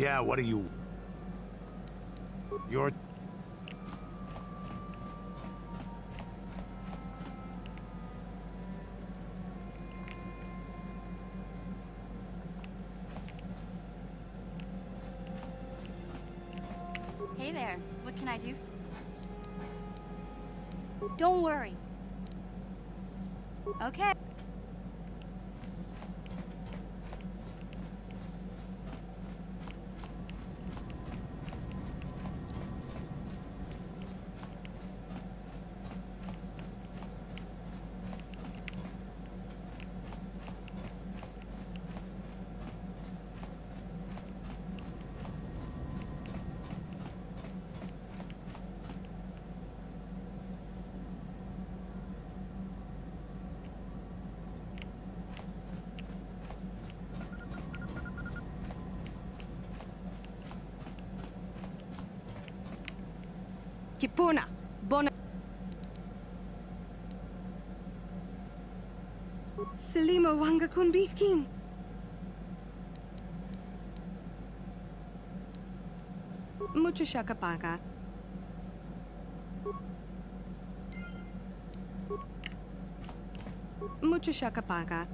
Speaker 4: Yeah, what do you... You're...
Speaker 21: Hey there, what can I do? Don't worry. Okay.
Speaker 13: Kipuna, bona. Selima wanga kunbikin. Mucho shakapaka. Mucho shakapaka.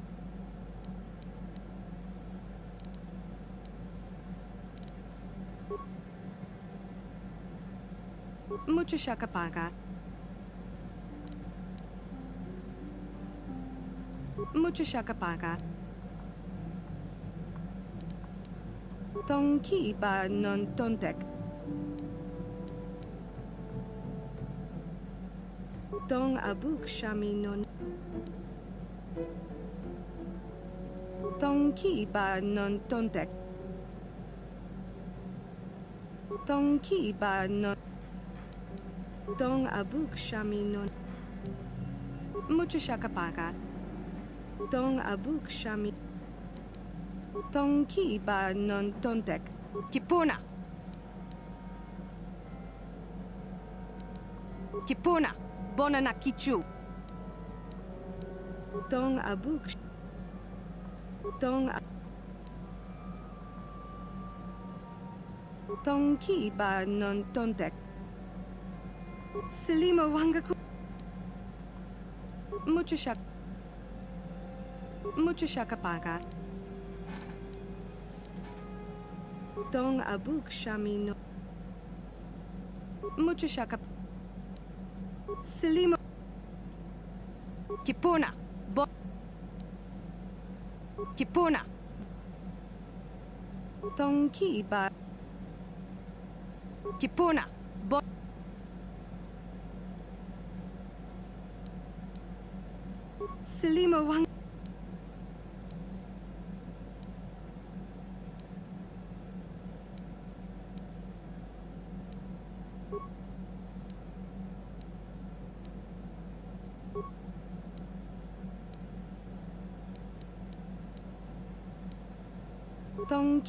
Speaker 13: Mucho shakapaka. Mucho shakapaka. Tonki ba non tontek. Tong abuk shami non. Tonki ba non tontek. Tonki ba non. Tong abuk shami non. Mucho shakapaka. Tong abuk shami. Tong ki ba non tontek. Kipuna. Kipuna. Bona na kichu. Tong abuk. Tong. Tong ki ba non tontek. Selima wangaku. Mucho shakapaka. Tong abuk shamino. Mucho shakap. Selima. Kipuna. Kipuna. Tong ki ba. Kipuna. Selima wang. Tong.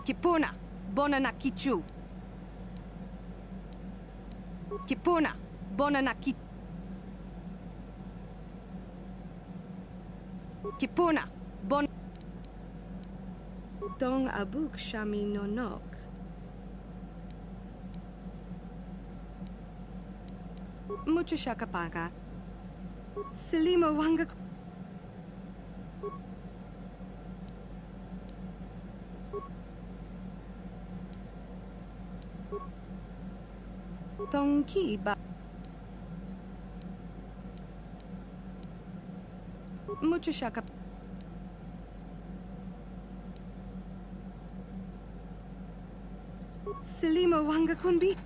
Speaker 13: Kipuna. Bona na kichu. Kipuna, bona na ki. Kipuna, bon. Tong abuk shami nonok. Mucho shakapaka. Selima wanga. Tong ki ba. Mucho shaka. Selima wanga kunbi.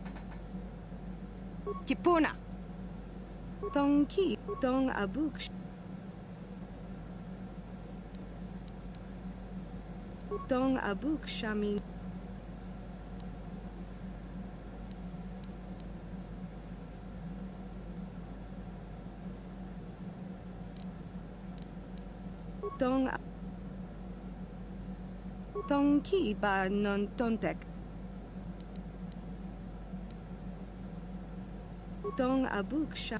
Speaker 13: Kipuna. Tong ki. Tong abuk. Tong abuk shami. Tong ki ba non tontek. Tong abuk sha.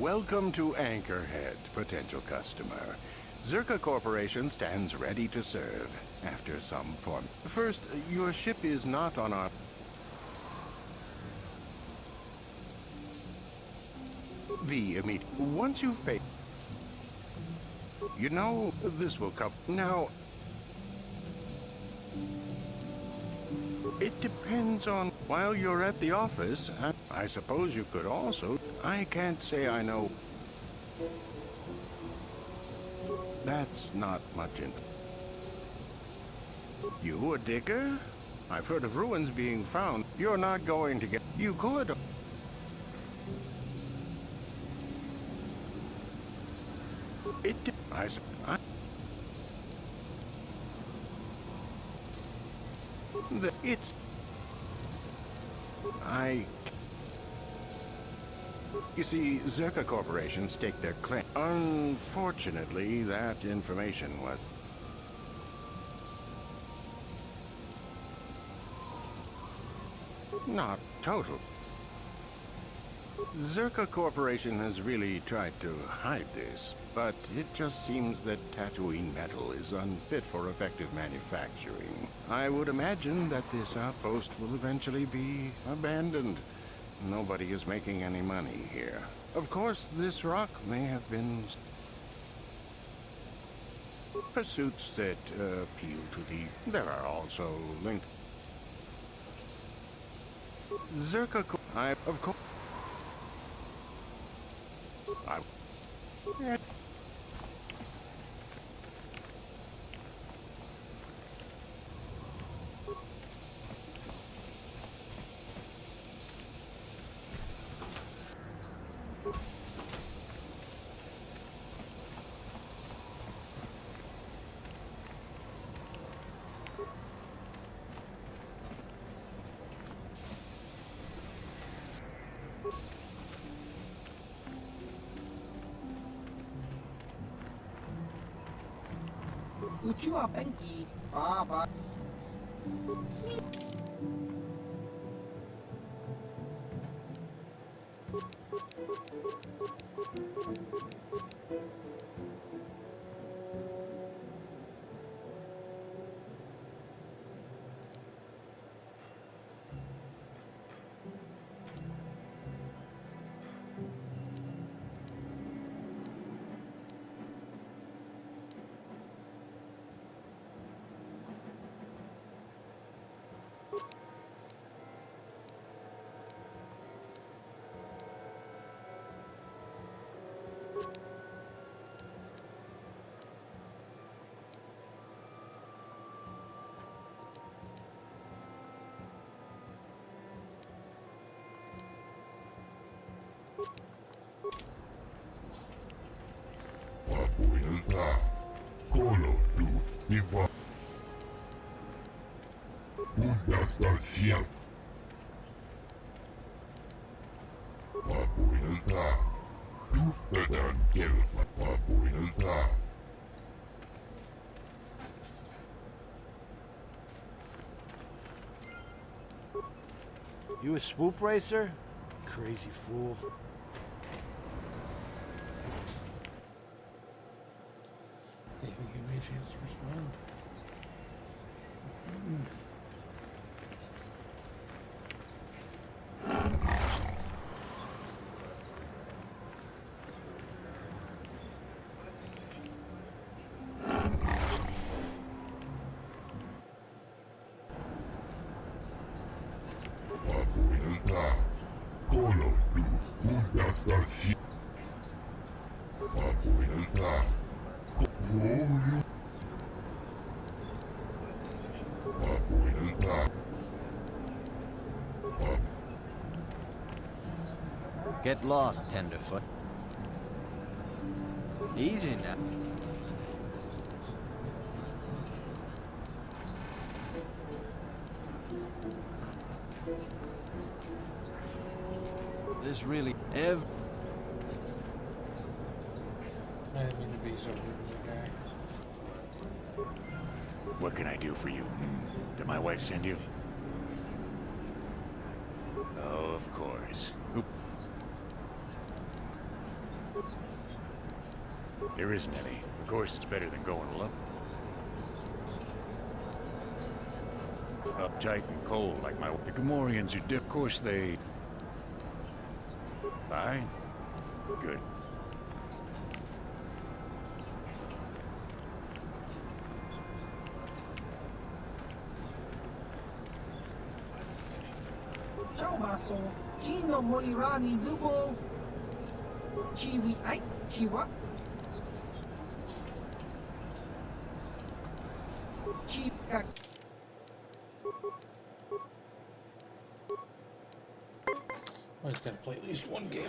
Speaker 5: Welcome to Anchorhead, potential customer. Zerka Corporation stands ready to serve after some form. First, your ship is not on our... The immediate... Once you've paid... You know, this will cover... Now... It depends on... While you're at the office, I suppose you could also... I can't say I know... That's not much info. You a digger? I've heard of ruins being found. You're not going to get... You could... It's... You see, Zerka Corporation staked their claim. Unfortunately, that information was... Not total. Zerka Corporation has really tried to hide this, but it just seems that Tatooine metal is unfit for effective manufacturing. I would imagine that this outpost will eventually be abandoned. Nobody is making any money here. Of course, this rock may have been... pursuits that appeal to the... There are also linked... Zerka... of course... Yeah.
Speaker 17: Uchiwa Benki, Baba.
Speaker 16: Wabuilta, Kolo Duf, Niva. Bundastal Shield. Wabuilta, Duf Veteran Gelf, Wabuilta.
Speaker 4: You a swoop racer? Crazy fool.
Speaker 3: They will give me a chance to respond.
Speaker 16: Wabuilta, Kolo Duf, Bundastal Shield. Wabuilta.
Speaker 19: Get lost, Tenderfoot. Easy now. This really...
Speaker 3: I didn't mean to be so rude to the guy.
Speaker 4: What can I do for you? Did my wife send you? Oh, of course.
Speaker 20: There isn't any. Of course, it's better than going alone. Uptight and cold like my... The Gamorreans are... Of course, they... Fine. Good.
Speaker 17: Ciao Maso, Gino Molirani Lubo, Chiwi Ai, Chiwa, Chika.
Speaker 3: Oh, he's gotta play at least one game.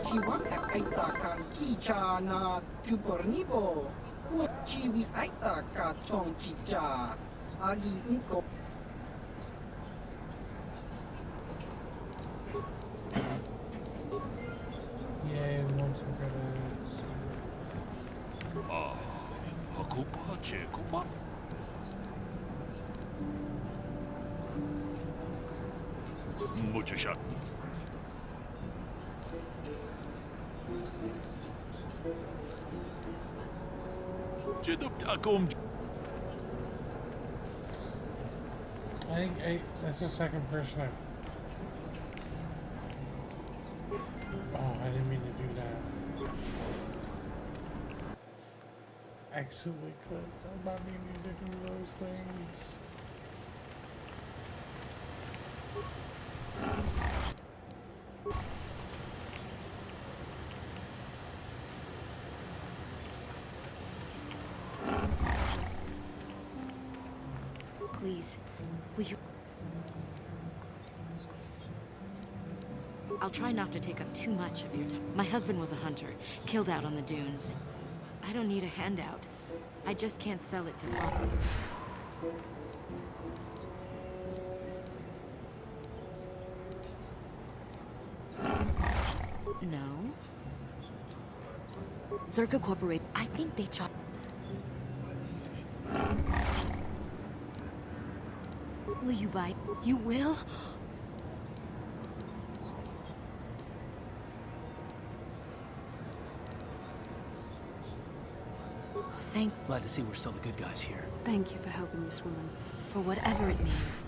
Speaker 17: Chiwaka Aita kan Kicha na Jupornibo, Ku Chiwi Aita ka Chong Chicha, Agi Inko.
Speaker 3: Yay, we want some credits.
Speaker 20: Hakupa, Chekupa. Mucha shot.
Speaker 3: I think that's the second person I've... Oh, I didn't mean to do that. Accidentally clicked. I'm not meaning to do those things.
Speaker 1: Please, will you... I'll try not to take up too much of your time. My husband was a hunter, killed out on the dunes. I don't need a handout. I just can't sell it to father. No. Zerka Corporation. I think they chop... Will you buy? You will?
Speaker 2: Glad to see we're still the good guys here.
Speaker 10: Thank you for helping this woman.
Speaker 1: For whatever it means.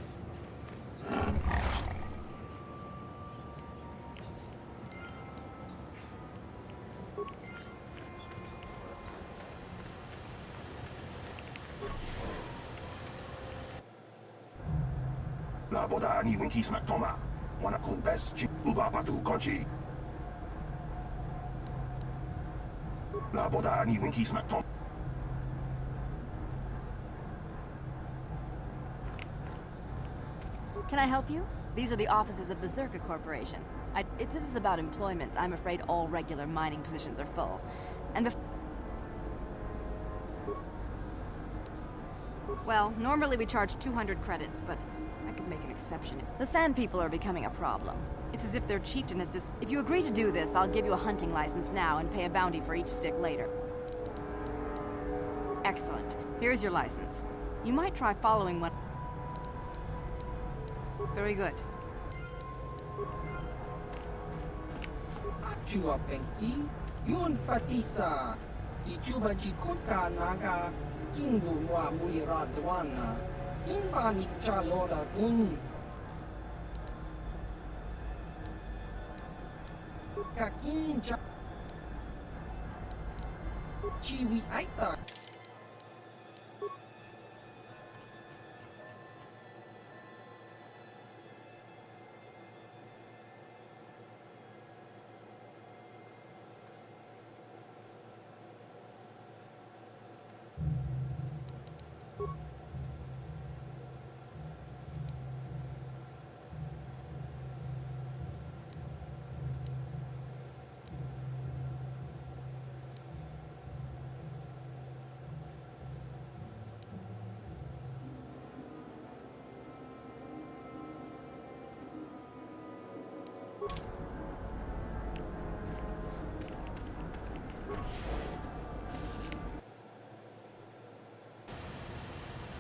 Speaker 16: La boda ni winki smak toma. Wana kun bes uba patu kochi. La boda ni winki smak toma.
Speaker 7: Can I help you? These are the offices of the Zerka Corporation. If this is about employment, I'm afraid all regular mining positions are full. And well, normally we charge 200 credits, but I could make an exception. The Sand People are becoming a problem. It's as if their chieftain has just... If you agree to do this, I'll give you a hunting license now and pay a bounty for each stick later. Excellent. Here's your license. You might try following one... Very good.
Speaker 17: Achua Pengti, Yun Patisa, Dichuba Jikuka Naga, Kindu Wa Muliradwana, Kinbani Chalora Gun. Kakin Chiwi Aita.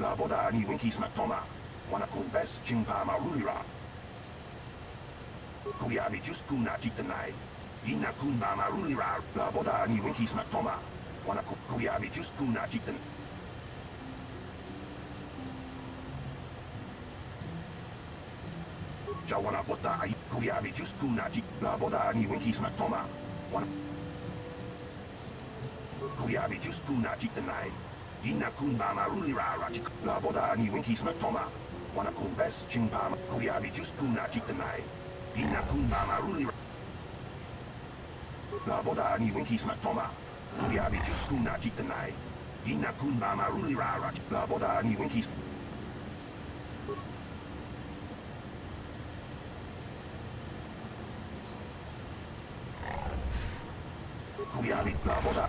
Speaker 16: La boda ni winkis matoma. Wana kumbes jingpa marulira. Kuyabi just kuna jitanai. Ina kunba marulira. La boda ni winkis matoma. Wana kuyabi just kuna jitan. Jawana bota ai kuyabi just kuna jit. La boda ni winkis matoma. Wana kuyabi just kuna jitanai. Ina kunba marulira rajik. La boda ni winkis matoma. Wana kumbes jingpa kuyabi just kuna jitanai. Ina kunba marulira. La boda ni winkis matoma. Kuyabi just kuna jitanai. Ina kunba marulira rajik. La boda ni winkis. Kuyabi la boda.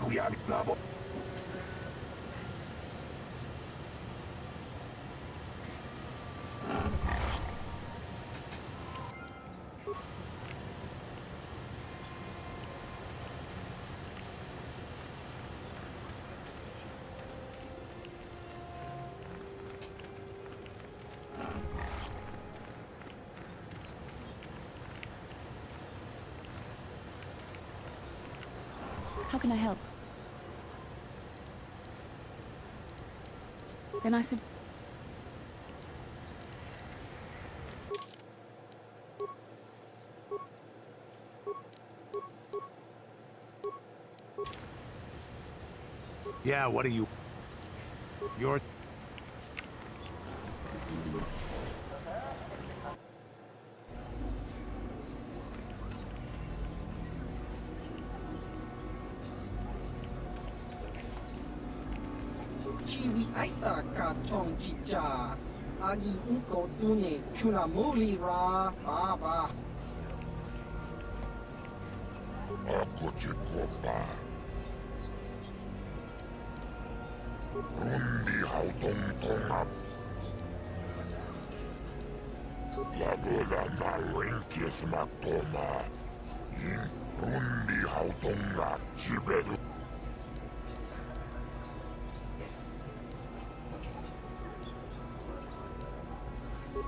Speaker 16: Kuyabi la boda.
Speaker 10: How can I help? Then I said...
Speaker 4: Yeah, what are you... You're...
Speaker 17: Chiwi Aita Ka Chong Chicha, Agi Inko Tune Chunamuli Ra Baba.
Speaker 16: Ako Chikopa. Rundi hautong tongap. Lagoda na winkis matoma. Yin rundi hautong rak chibedu.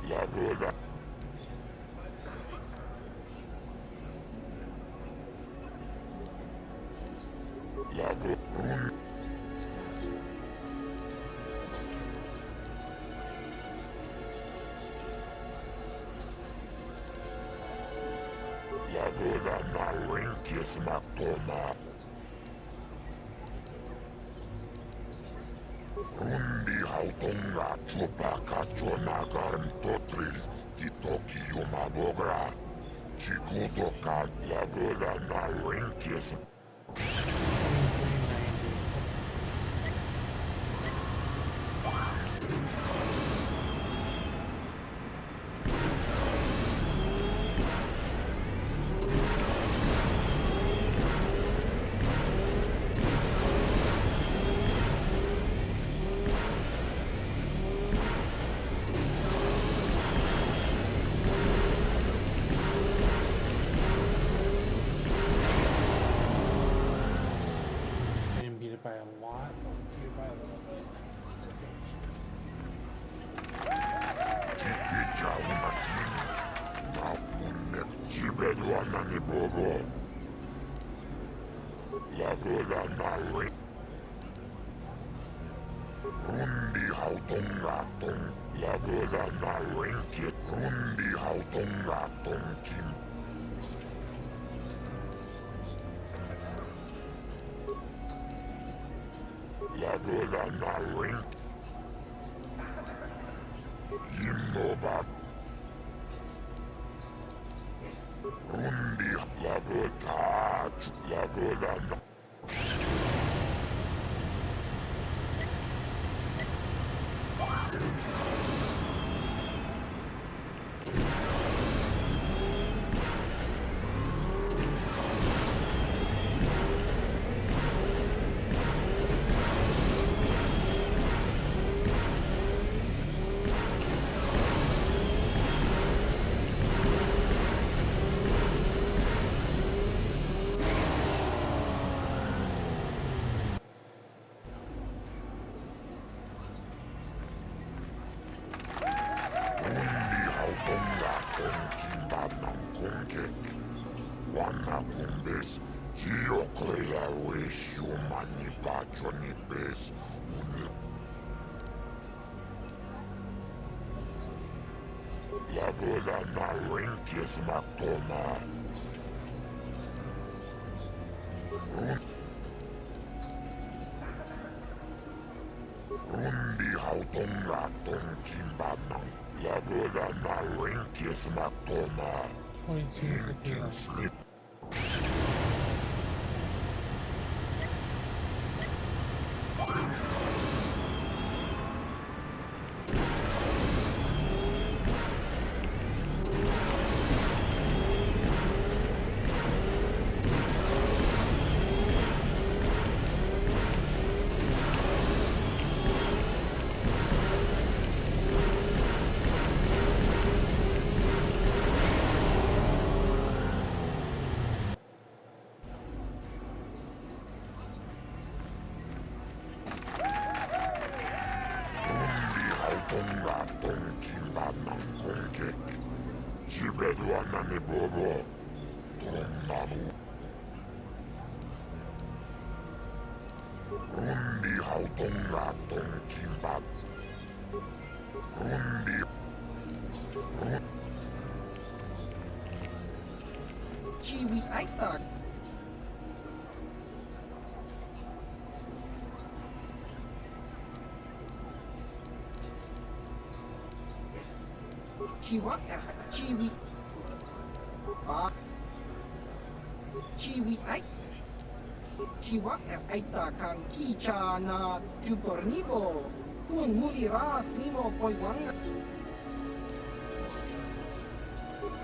Speaker 16: Lagoda. Lagoda. Lagoda na winkis matoma. Rundi hautonga chupa kachonagan totril titoki yumabogra. Chikuto kan lagoda na winkis.
Speaker 3: Didn't beat it by a lot, but beat it by a little bit.
Speaker 8: Nani Bobo. Lagoda Nawi. Rundi Hautong Gatong. Lagoda Nawinki. Rundi Hautong Gatong Kim. Lagoda Nawink. Yinnobat. Rundi Lagoda Lagoda. Lagoda Nawinkis Makoma. Rundi Hautongaton Kimbanang. Lagoda Nawinkis Makoma. Inkin Slip. Nani Bobo. Namu. Rundi Hautongaton Kimbat. Rundi.
Speaker 17: Chiwi Aitak. Chiwa Chiwi. Chiwi Ait. Chiwa Aita Kang Kicha na Jupornivo. Kun muli ras limo poiwanga.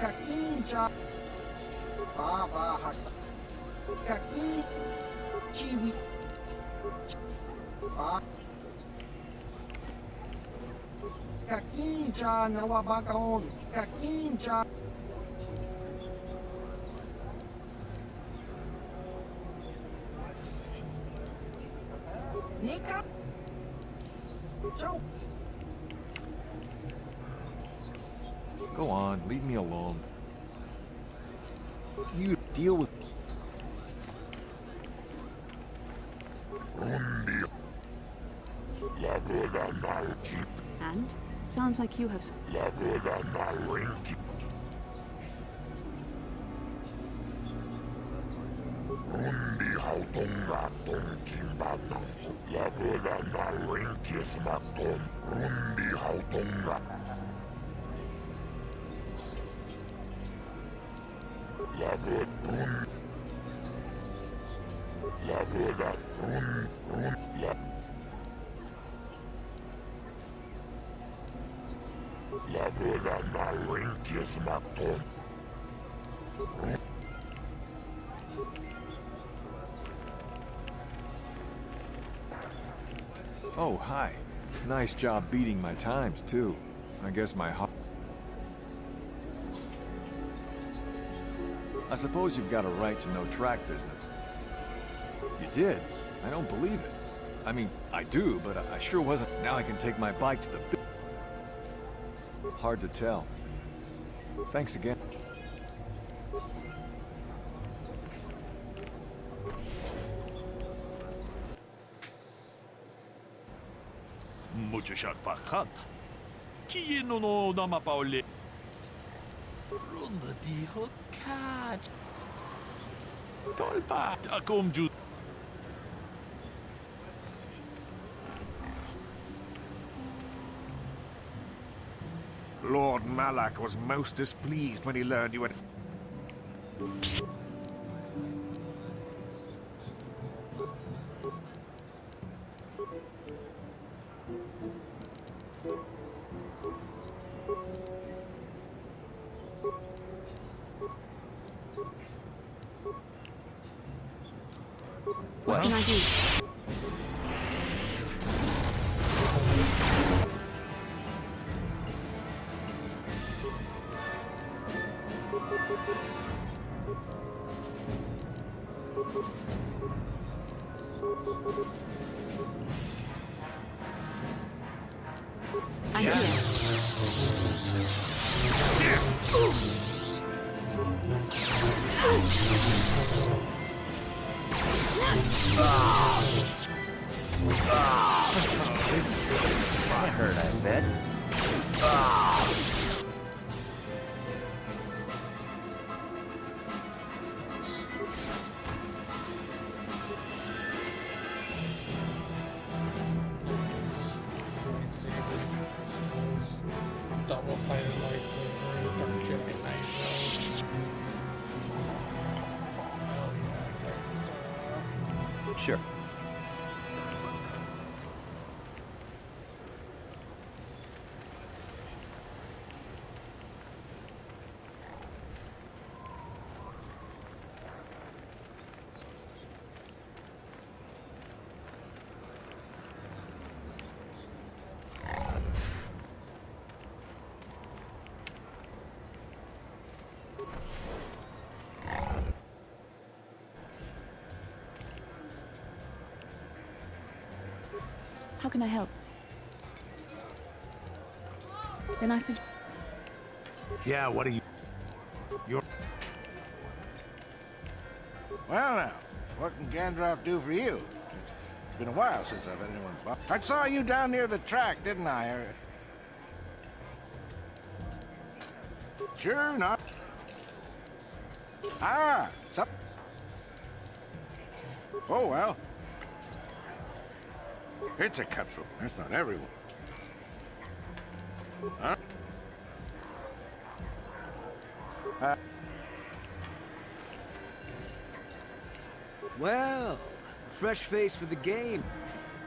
Speaker 17: Kakincha. Baba has. Kakin. Chiwi. Kakincha nawabakaon. Kakincha. Nika? Joe.
Speaker 12: Go on, leave me alone. You deal with...
Speaker 10: And? Sounds like you have...
Speaker 8: Rundi Hautongaton Kimbanang. Lagoda Nawinkis Makon. Rundi Hautonga. Lagoda Lagoda Lagoda Nawinkis Makon.
Speaker 12: Oh, hi. Nice job beating my times, too. I guess my heart... I suppose you've got a right to know track business. You did? I don't believe it. I mean, I do, but I sure wasn't... Now I can take my bike to the... Hard to tell. Thanks again.
Speaker 20: Kat. Kieno no namapauli. Runda di hot Tolpa. Akom ju.
Speaker 6: Lord Malak was most displeased when he learned you had...
Speaker 10: What can I do? I'm here.
Speaker 14: That hurt, I bet.
Speaker 3: Double-sided lightsaber, Dark Jedi Knight. Oh yeah, good stuff.
Speaker 14: Sure.
Speaker 10: How can I help? Then I suggest...
Speaker 4: Yeah, what are you... You're...
Speaker 9: Well now, what can Gandalf do for you? It's been a while since I've had anyone... I saw you down near the track, didn't I? Sure, not... Ah, some... Oh, well. It's a cutthroat. That's not everyone. Huh?
Speaker 15: Well, fresh face for the game.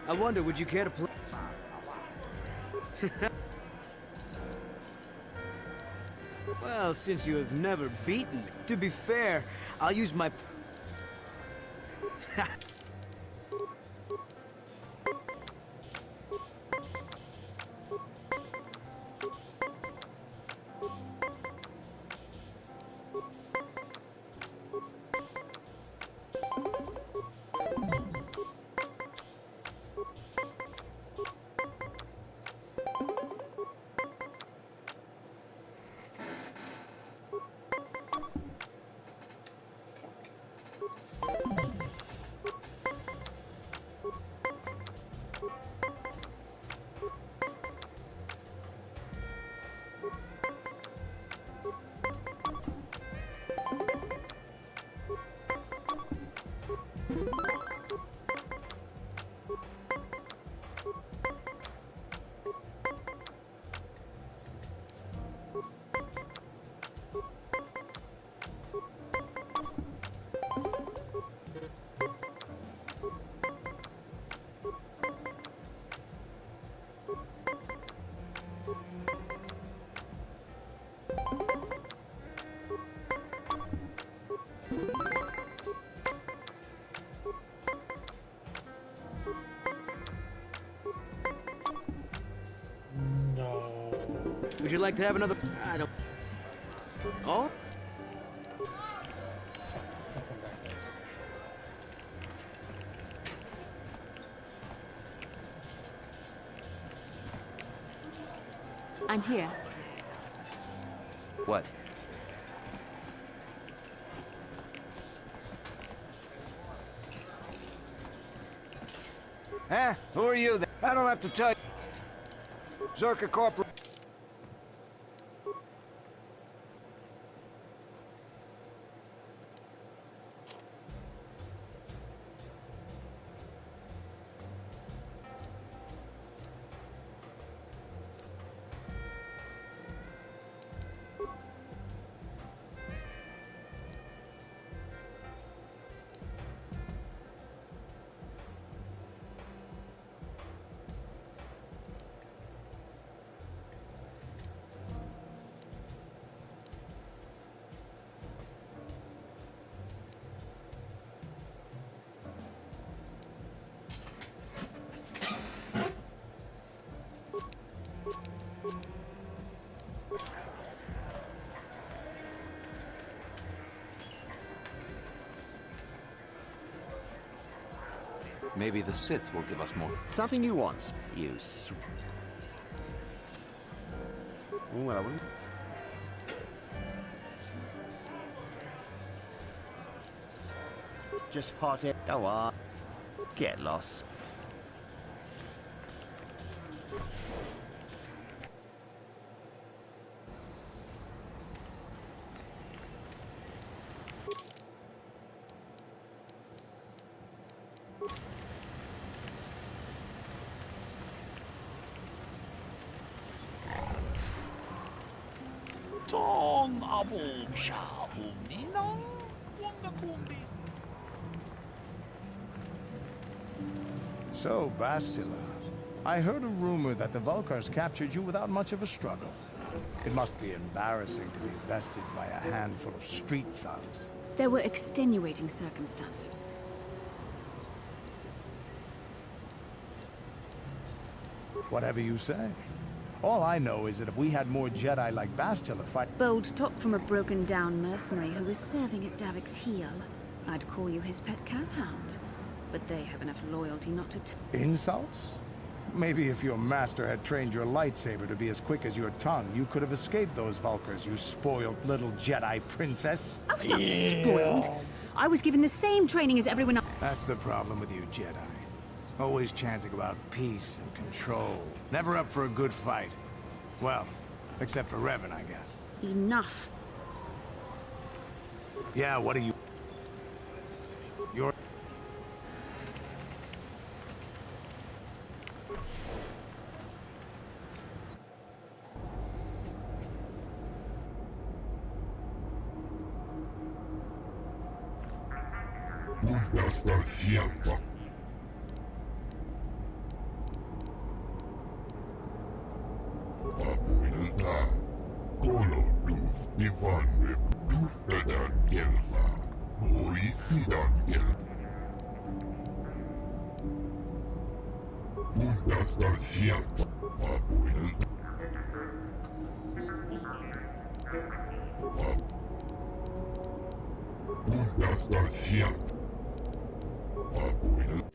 Speaker 15: I wonder, would you care to play? Well, since you have never beaten me, to be fair, I'll use my... Would you like to have another... I don't... Oh?
Speaker 10: I'm here.
Speaker 14: What?
Speaker 15: Huh? Who are you then? I don't have to tell you. Zerka Corporal.
Speaker 12: Maybe the Sith will give us more.
Speaker 19: Something you want, you well, I wouldn't. Just hot air. Go on. Get lost.
Speaker 20: Tong abong shabong ninang wanga kumbi.
Speaker 4: So, Bastila, I heard a rumor that the Vulkars captured you without much of a struggle. It must be embarrassing to be bested by a handful of street thugs.
Speaker 10: There were extenuating circumstances.
Speaker 4: Whatever you say. All I know is that if we had more Jedi like Bastila fight...
Speaker 10: Bold talk from a broken-down mercenary who is serving at Davik's heel. I'd call you his pet Cathound. But they have enough loyalty not to...
Speaker 4: Insults? Maybe if your master had trained your lightsaber to be as quick as your tongue, you could have escaped those Vulkars, you spoiled little Jedi princess.
Speaker 10: I was not spoiled. I was given the same training as everyone else.
Speaker 4: That's the problem with you Jedi. Always chanting about peace and control. Never up for a good fight. Well, except for Revan, I guess.
Speaker 10: Enough.
Speaker 4: Yeah, what are you... You're...
Speaker 8: Papuilta, Kolo Duf Nivanwe, Dufedan Gelfa, Boisidan Gelfa. Bundastar Shelfa, Papuilta. Bundastar Shelfa, Papuilta.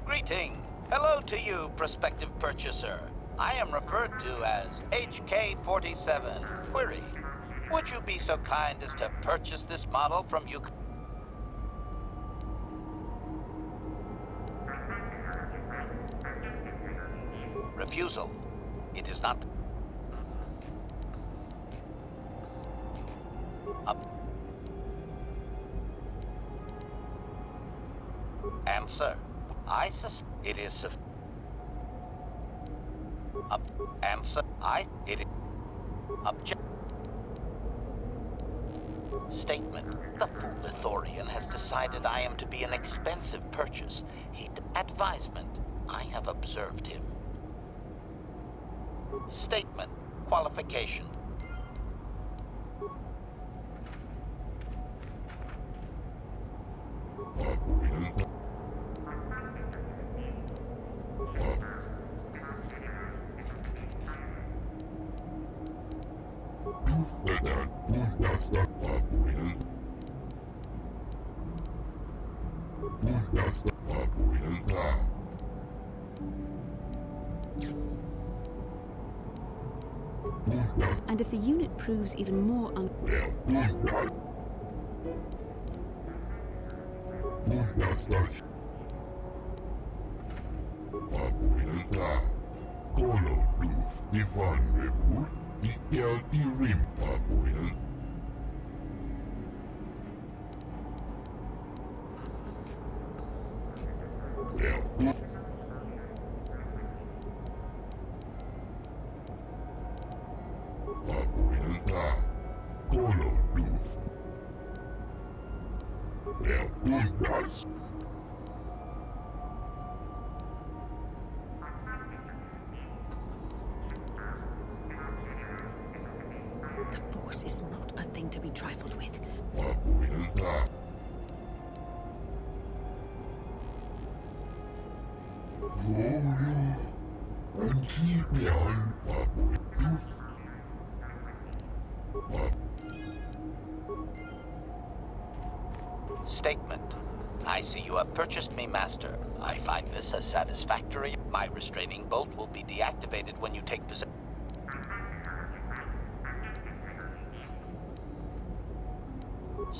Speaker 18: Greeting. Hello to you, prospective purchaser. I am referred to as HK-47. Query. Would you be so kind as to purchase this model from you? Refusal. It is not... Answer. I suspect it is answer. It is object. Statement. The fool Ithorian has decided I am to be an expensive purchase. Advisement. I have observed him. Statement. Qualification.
Speaker 10: And if the unit proves even more The Force is not a thing to be trifled with.
Speaker 18: Statement. I see you have purchased me, Master. I find this as satisfactory. My restraining bolt will be deactivated when you take possession.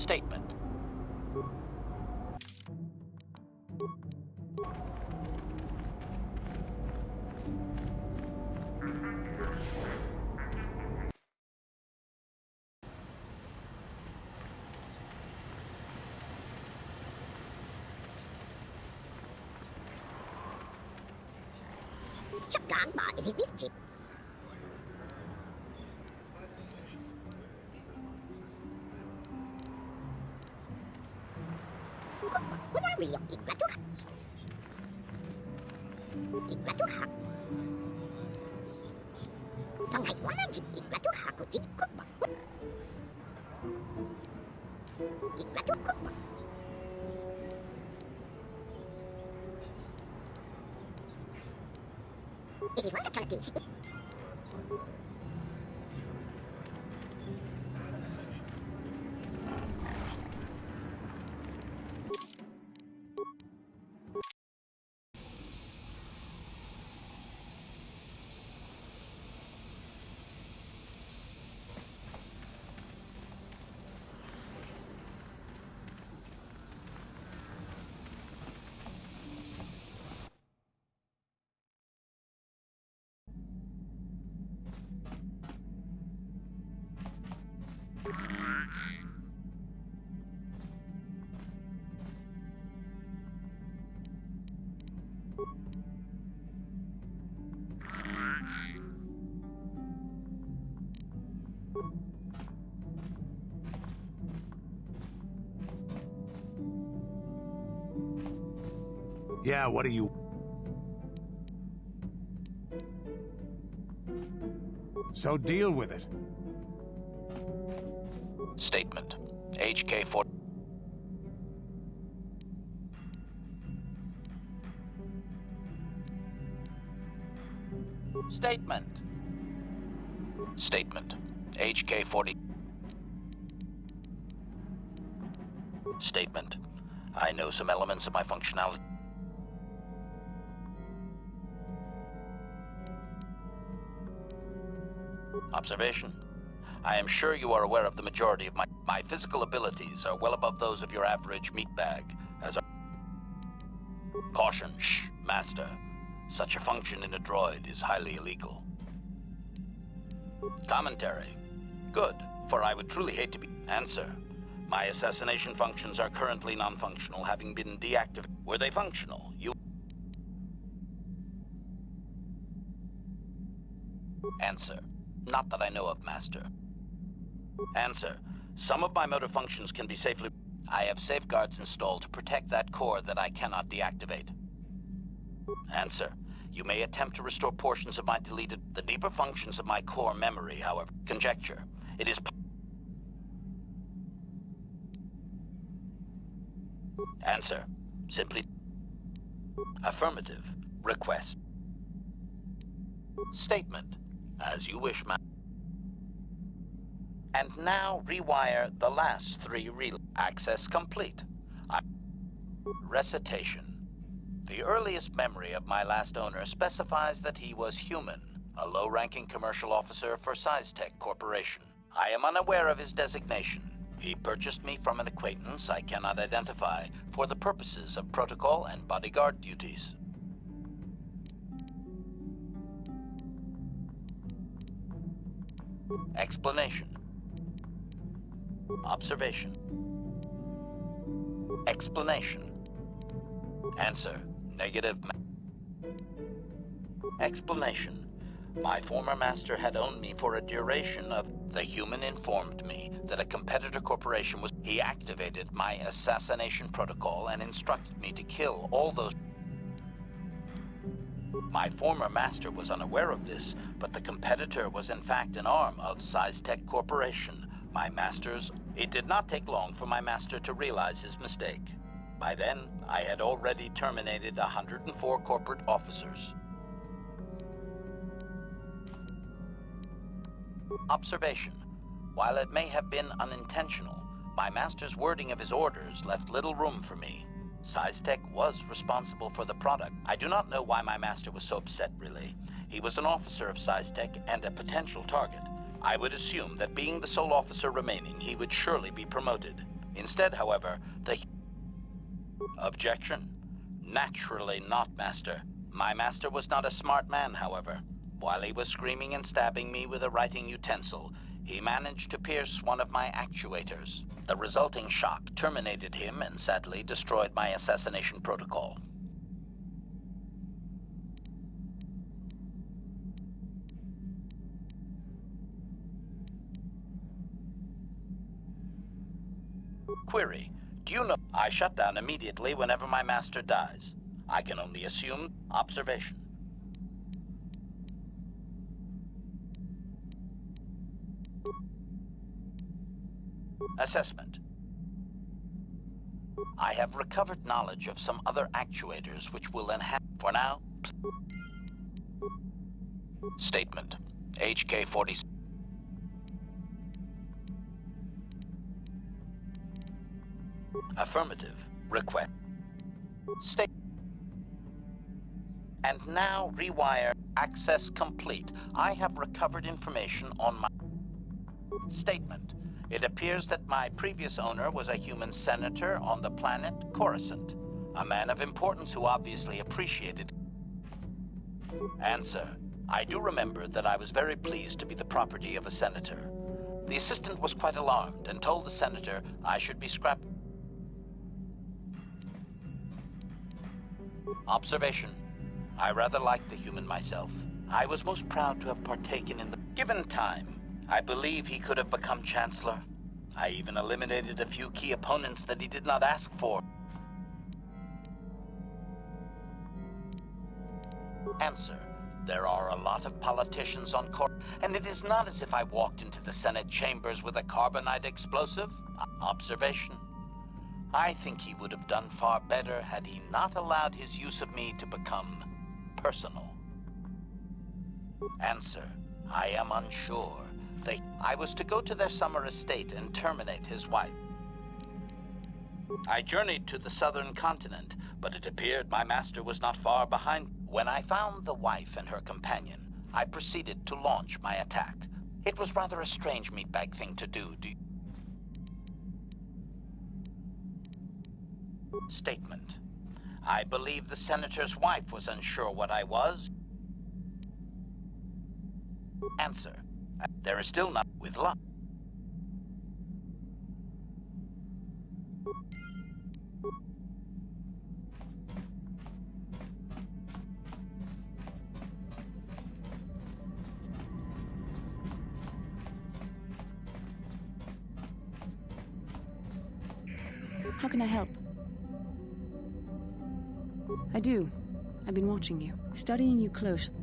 Speaker 18: Statement.
Speaker 11: Is this chip? It is one that can be.
Speaker 4: Yeah, what do you... So deal with it.
Speaker 18: Statement. HK-4... Statement. Statement. HK-40... Statement. I know some elements of my functionality. Observation. I am sure you are aware of the majority of my physical abilities are well above those of your average meatbag. Caution. Shh, Master. Such a function in a droid is highly illegal. Commentary. Good, for I would truly hate to be... Answer. My assassination functions are currently non-functional, having been deactivated. Were they functional? You... Answer. Not that I know of, Master. Answer. Some of my motor functions can be safely... I have safeguards installed to protect that core that I cannot deactivate. Answer. You may attempt to restore portions of my deleted... The deeper functions of my core memory, however... Conjecture. It is... Answer. Simply... Affirmative. Request. Statement. As you wish, ma'am. And now rewire the last 3 relays. Access complete. Recitation. The earliest memory of my last owner specifies that he was human, a low-ranking commercial officer for SciTech Corporation. I am unaware of his designation. He purchased me from an acquaintance I cannot identify for the purposes of protocol and bodyguard duties. Explanation. Observation. Explanation. Answer. Negative. Explanation. My former master had owned me for a duration of... The human informed me that a competitor corporation was... He activated my assassination protocol and instructed me to kill all those... My former master was unaware of this, but the competitor was in fact an arm of SciTech Corporation. My master's... It did not take long for my master to realize his mistake. By then, I had already terminated 104 corporate officers. Observation. While it may have been unintentional, my master's wording of his orders left little room for me. SciTech was responsible for the product. I do not know why my master was so upset, really. He was an officer of SciTech and a potential target. I would assume that being the sole officer remaining, he would surely be promoted. Instead, however, the... Objection. Naturally not, Master. My master was not a smart man, however. While he was screaming and stabbing me with a writing utensil, he managed to pierce one of my actuators. The resulting shock terminated him and sadly destroyed my assassination protocol. Query. Do you know I shut down immediately whenever my master dies? I can only assume. Observation. Assessment. I have recovered knowledge of some other actuators which will enhance... For now... Statement. HK-40... Affirmative. Request. State. And now rewire. Access complete. I have recovered information on my... Statement. It appears that my previous owner was a human senator on the planet Coruscant, a man of importance who obviously appreciated... Answer. I do remember that I was very pleased to be the property of a senator. The assistant was quite alarmed and told the senator I should be scrapped. Observation. I rather liked the human myself. I was most proud to have partaken in the... Given time, I believe he could have become Chancellor. I even eliminated a few key opponents that he did not ask for. Answer. There are a lot of politicians on court, and it is not as if I walked into the Senate chambers with a carbonite explosive. Observation. I think he would have done far better had he not allowed his use of me to become personal. Answer. I am unsure. I was to go to their summer estate and terminate his wife. I journeyed to the southern continent, but it appeared my master was not far behind. When I found the wife and her companion, I proceeded to launch my attack. It was rather a strange meatbag thing to do. Statement. I believe the senator's wife was unsure what I was. Answer. There is still not with luck.
Speaker 10: How can I help? I do. I've been watching you, studying you closely.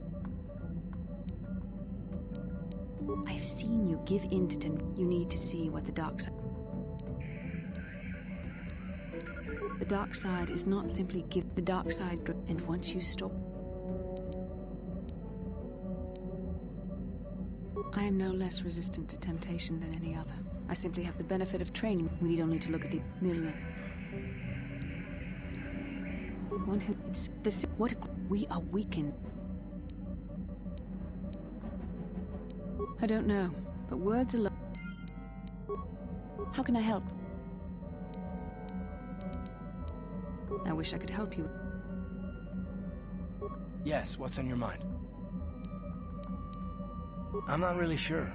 Speaker 10: I've seen you give in to temptation. You need to see what the dark side... The dark side is not simply give the dark side, and once you stop... I am no less resistant to temptation than any other. I simply have the benefit of training. We need only to look at the million. One who... It's the... What... We are weakened. I don't know, but words alone...
Speaker 1: How can I help?
Speaker 10: I wish I could help you.
Speaker 2: Yes, what's on your mind? I'm not really sure.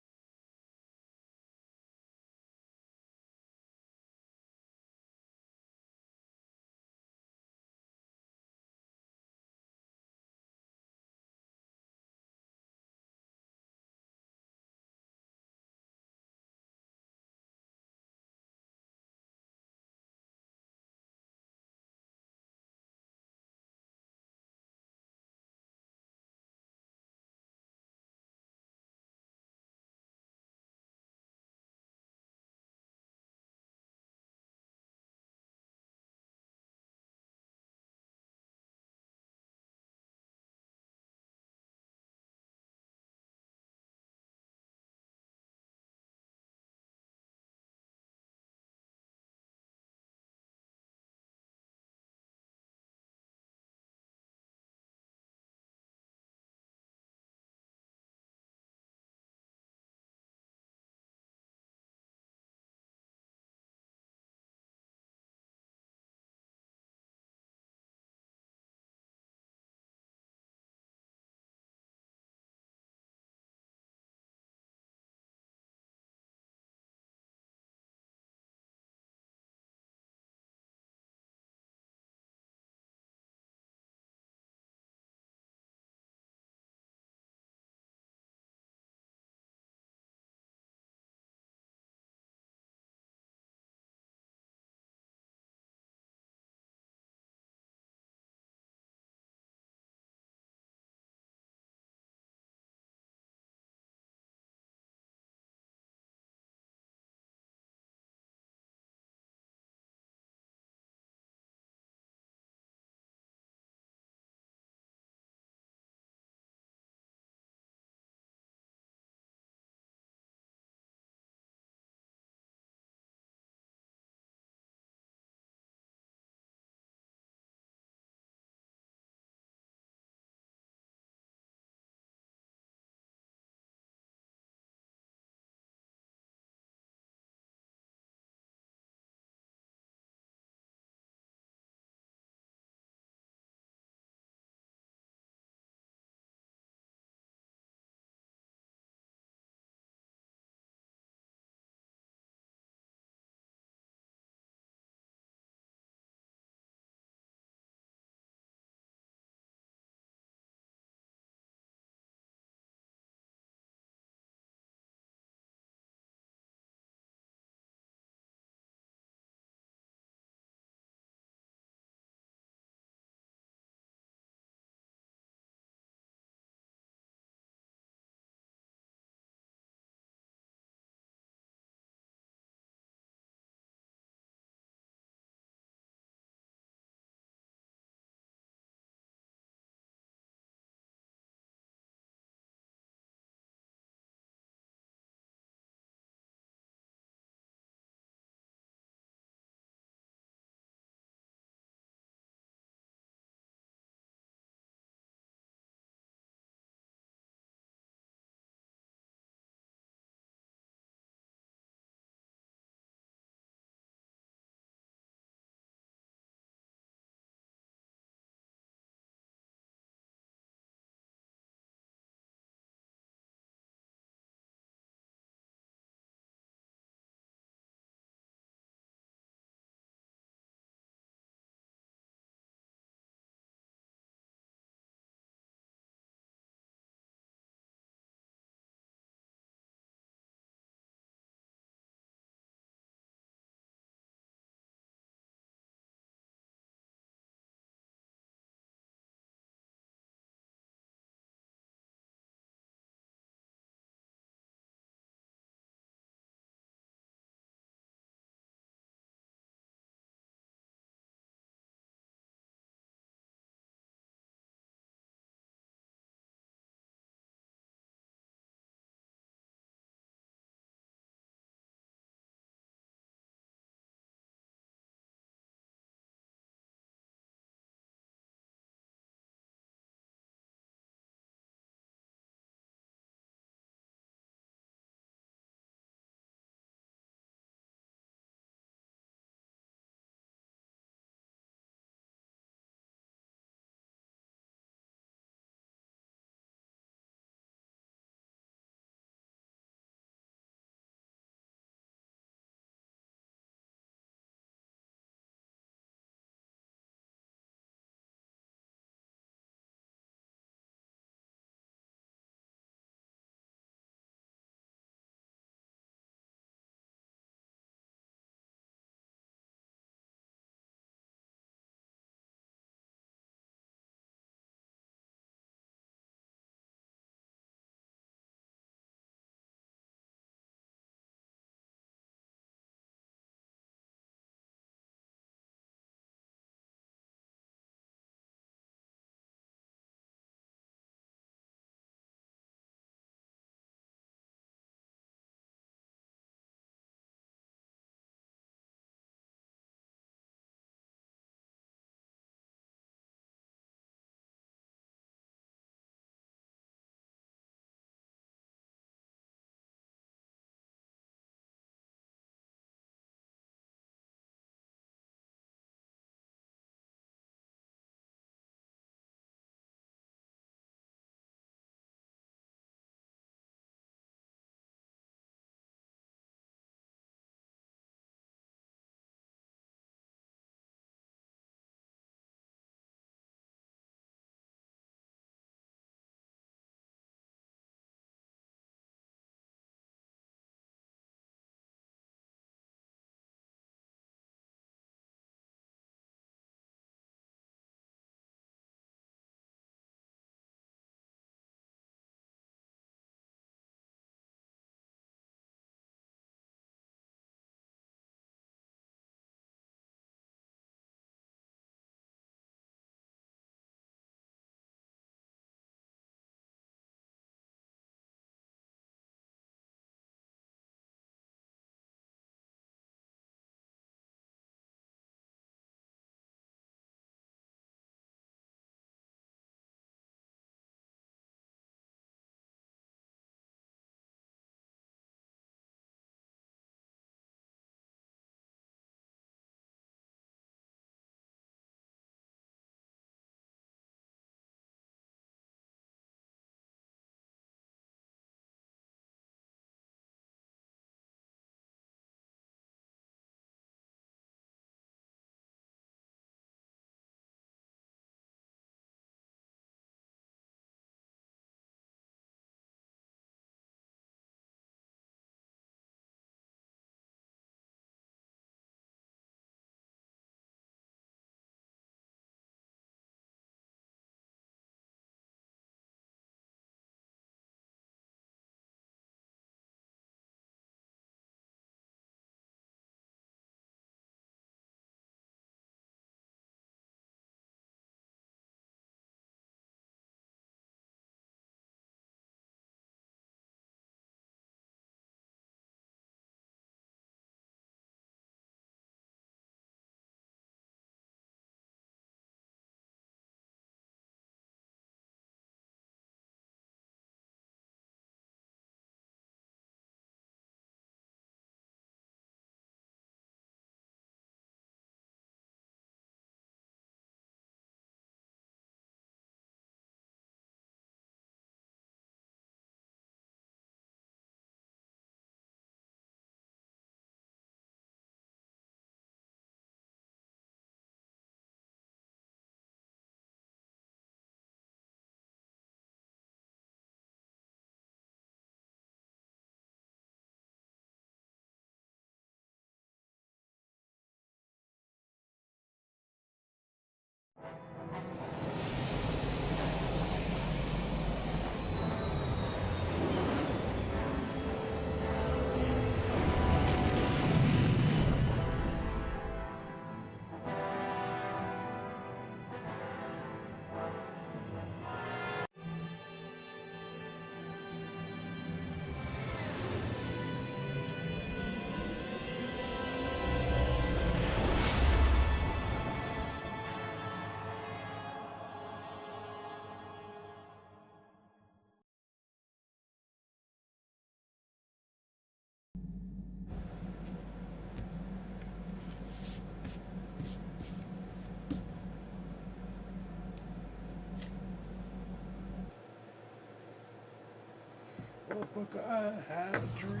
Speaker 3: Motherfucker, I had a dream.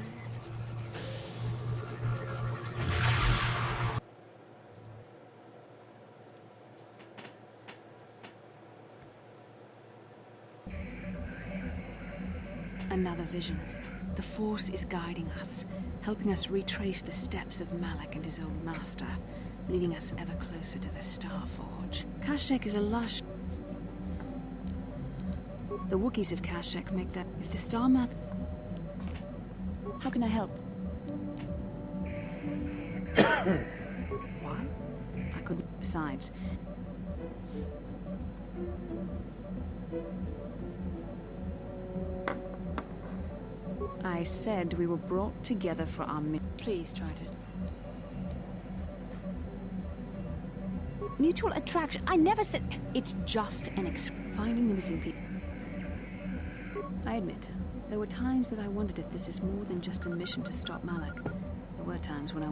Speaker 10: Another vision. The Force is guiding us, helping us retrace the steps of Malak and his old master, leading us ever closer to the Starforge. Kashyyyk is a lush... The Wookiees of Kashyyyk make that... If the star map... How can I help? Why? I couldn't... Besides... I said we were brought together for our Please try to... Mutual attraction. I never said... It's just an finding the missing people. I admit, there were times that I wondered if this is more than just a mission to stop Malak. There were times when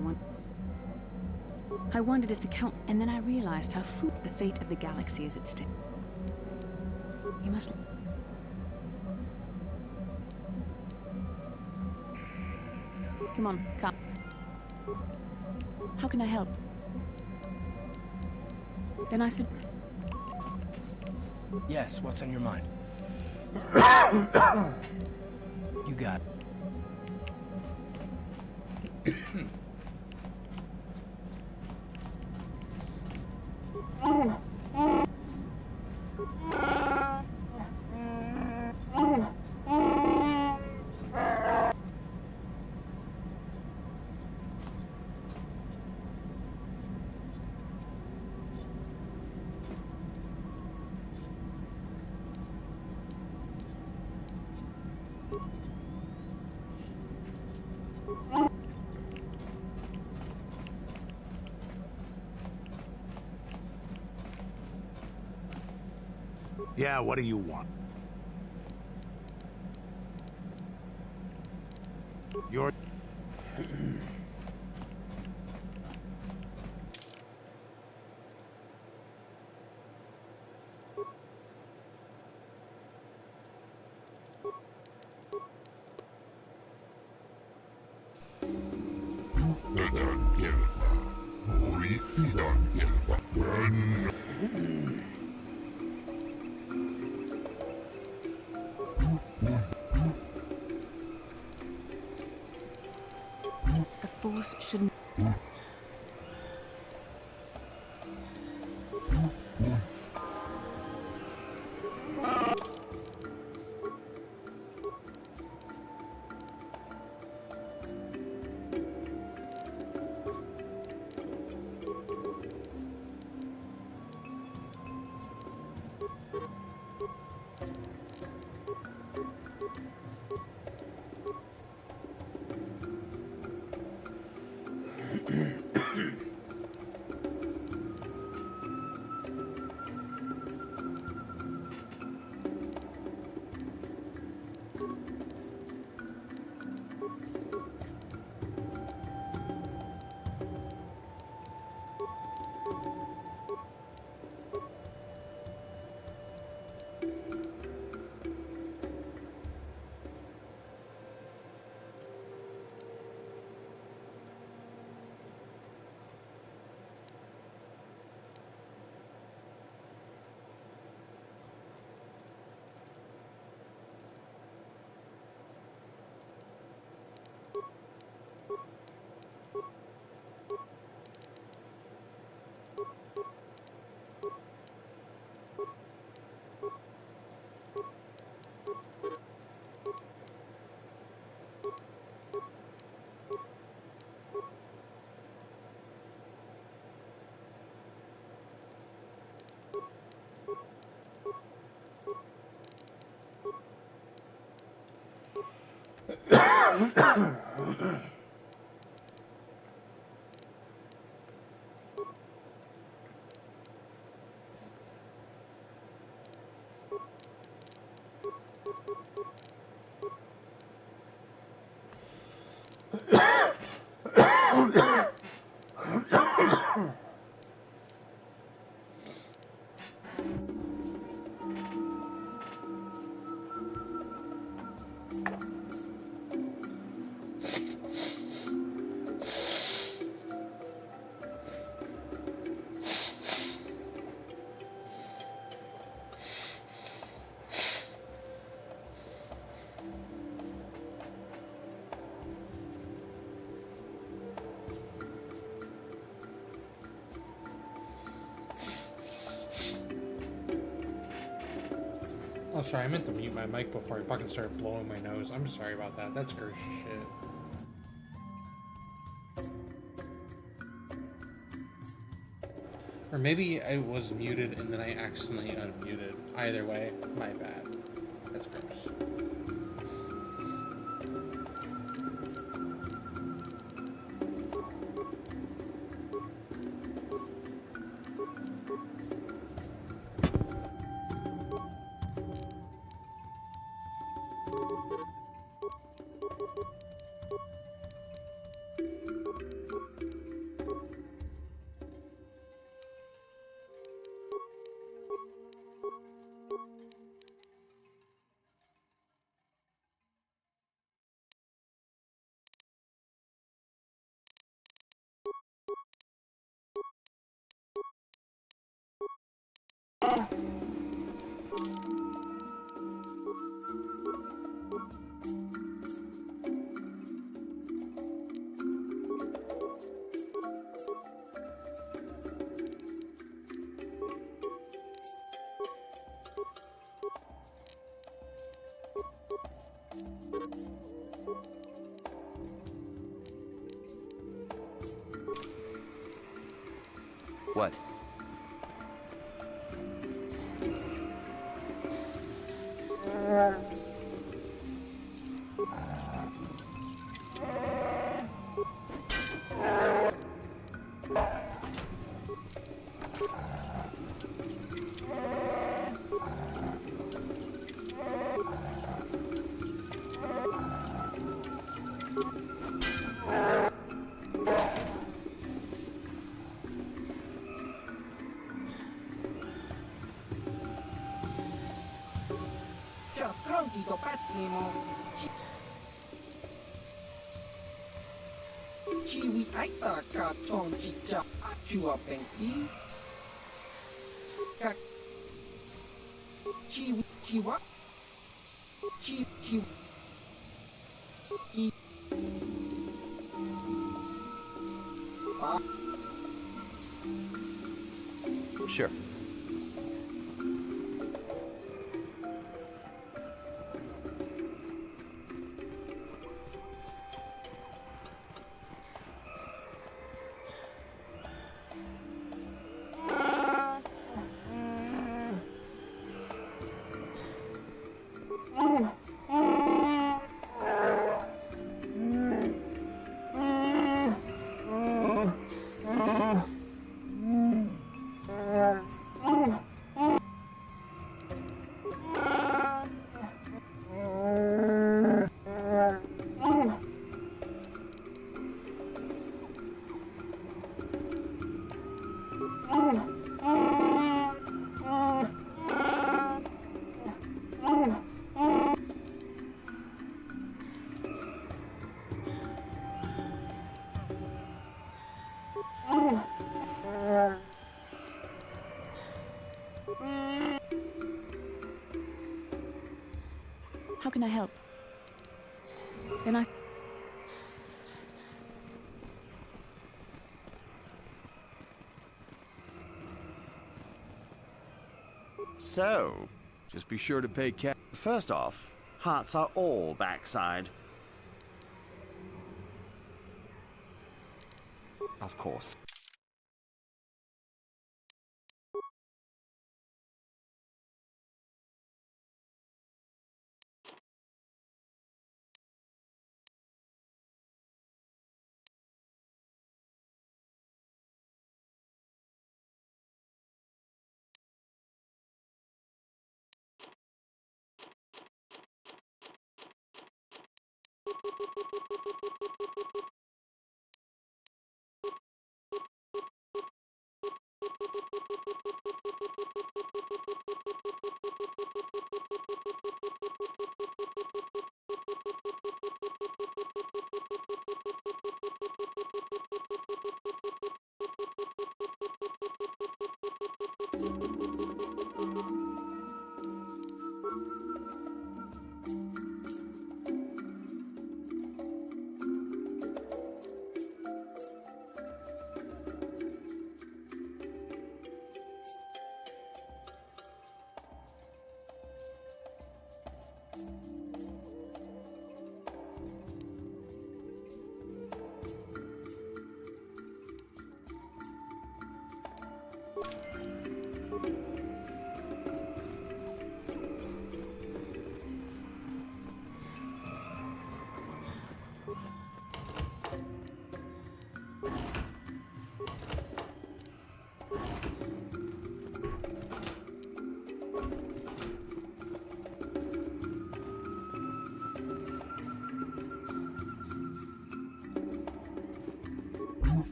Speaker 10: I wondered if the Count... And then I realized how the fate of the galaxy is at stake. You must... Come on, come. How can I help? Then I said...
Speaker 2: Yes, what's on your mind? You got it.
Speaker 4: Yeah, what do you want? You're...
Speaker 10: The Force shouldn't...
Speaker 3: Oh, sorry, I meant to mute my mic before I fucking started blowing my nose. I'm sorry about that. That's gross shit. Or maybe I was muted and then I accidentally unmuted. Either way, my bad. That's gross.
Speaker 14: What?
Speaker 17: Skronki to pacnimo. Chiwi aita ka chong chicha chua penti. Ka chiwa chi
Speaker 14: Sure.
Speaker 10: How can I help? Then I...
Speaker 21: So, just be sure to pay cash. First off, hearts are all backside. Of course.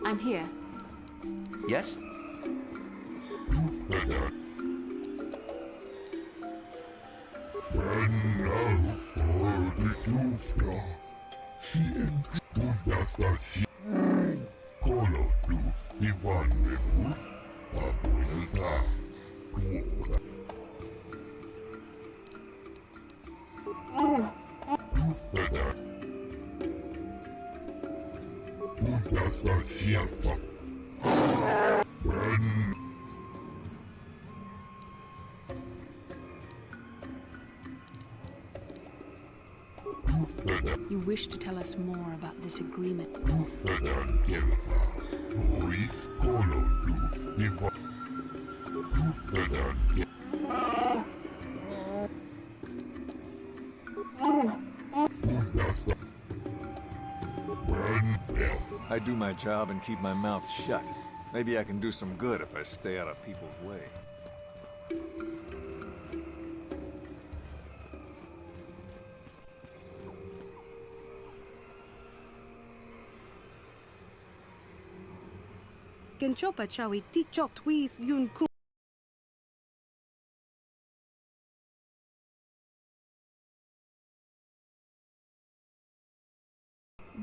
Speaker 10: I'm here.
Speaker 14: Yes?
Speaker 10: You wish to tell us more about this agreement?
Speaker 12: I do my job and keep my mouth shut. Maybe I can do some good if I stay out of people's way.
Speaker 13: Genchopa chawi tikchok twis yun ku.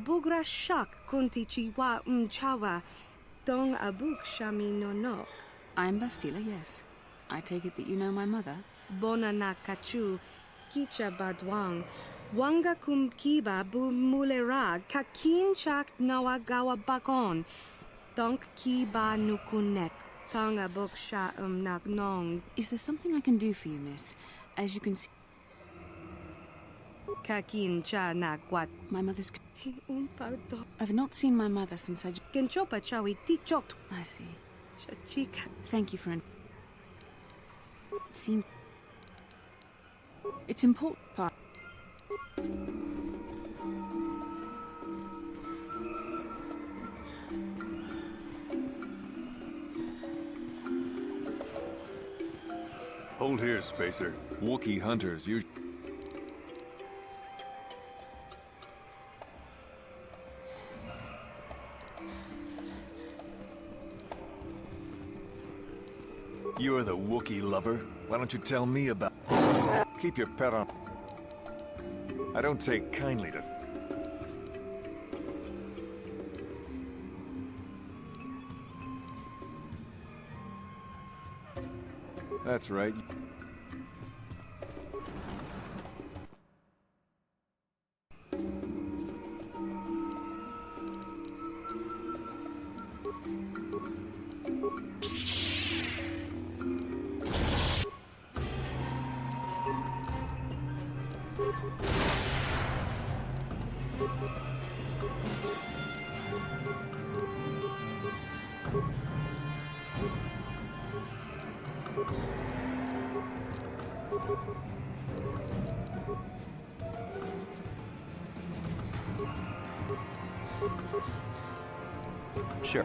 Speaker 13: Bugra shak kunti chiwa chawa dong abuk shami nonok.
Speaker 10: I'm Bastila, yes. I take it that you know my mother?
Speaker 13: Bona na kachu kicha badwang. Wanga kum kiba bu mulera kakin chak nawagawa bakon. Donk kiba nukunek. Tanga buk sha nong.
Speaker 10: Is there something I can do for you, miss? As you can see...
Speaker 13: Kakin cha nagwat.
Speaker 10: My mother's...
Speaker 13: Ting umpado.
Speaker 10: I've not seen my mother since I...
Speaker 13: Genchopa chawi tikchok.
Speaker 10: I see.
Speaker 13: Shachika.
Speaker 10: Thank you for... It seems... It's important part...
Speaker 12: Hold here, Spacer. Wookiee hunters usually... You're the Wookiee lover. Why don't you tell me about... Keep your pet on... I don't take kindly to... That's right.
Speaker 14: Sure.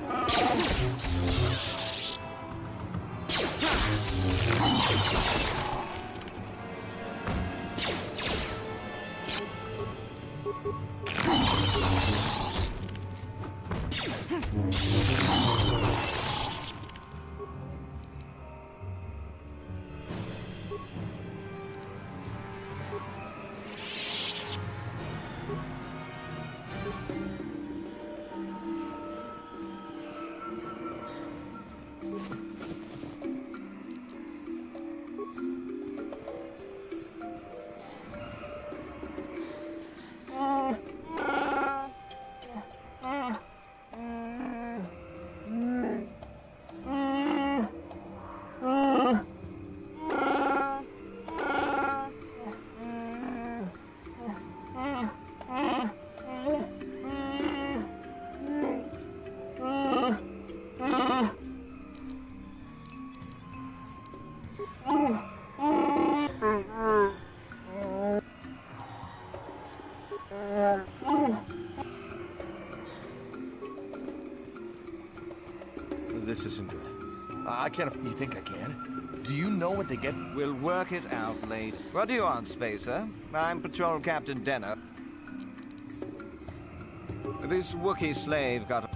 Speaker 21: This isn't good. I can't... You think I can? Do you know what they get?
Speaker 19: We'll work it out later. What do you want, Spacer? I'm Patrol Captain Denner. This Wookiee slave got...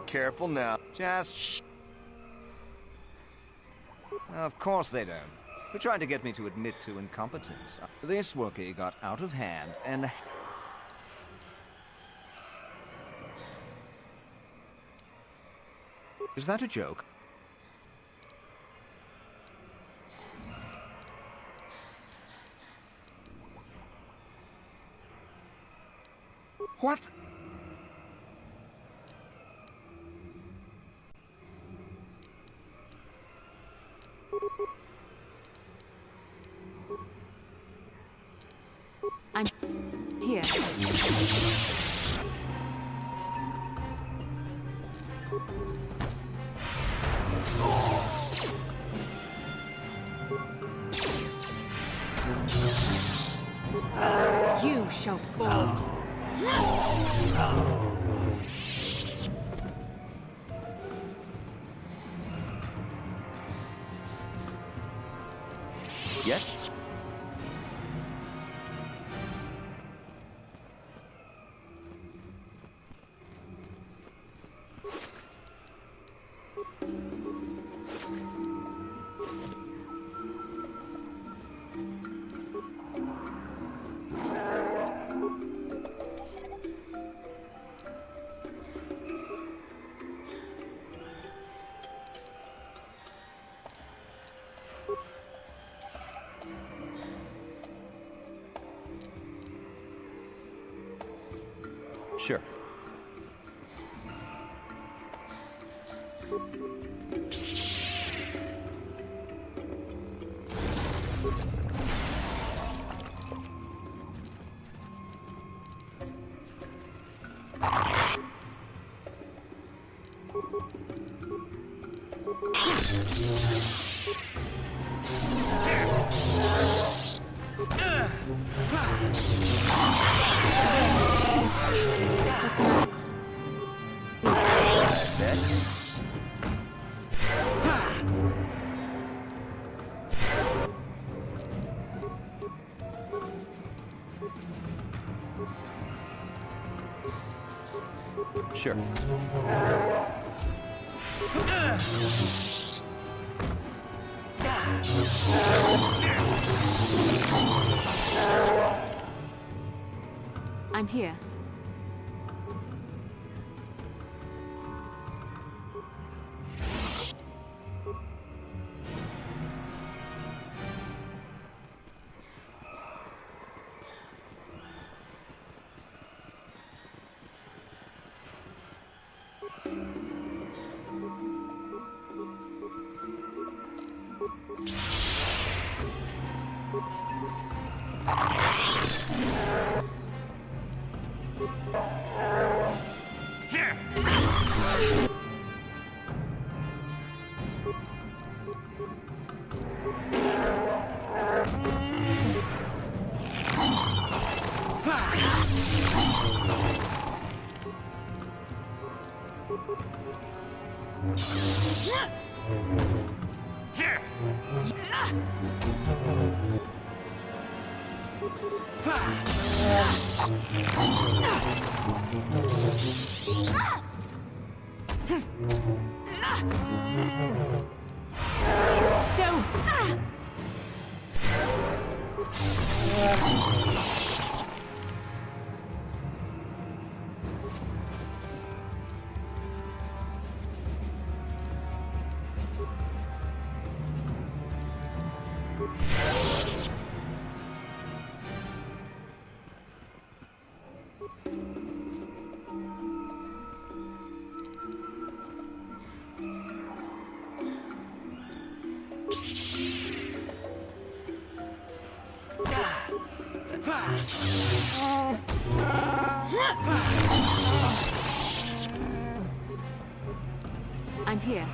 Speaker 21: Careful now.
Speaker 19: Just... Of course they don't. They're trying to get me to admit to incompetence. This Wookiee got out of hand and... Is that a joke?
Speaker 21: What?
Speaker 10: I'm here. You shall fall.
Speaker 14: Yes? Sure. Sure.
Speaker 10: I'm here. I'm here.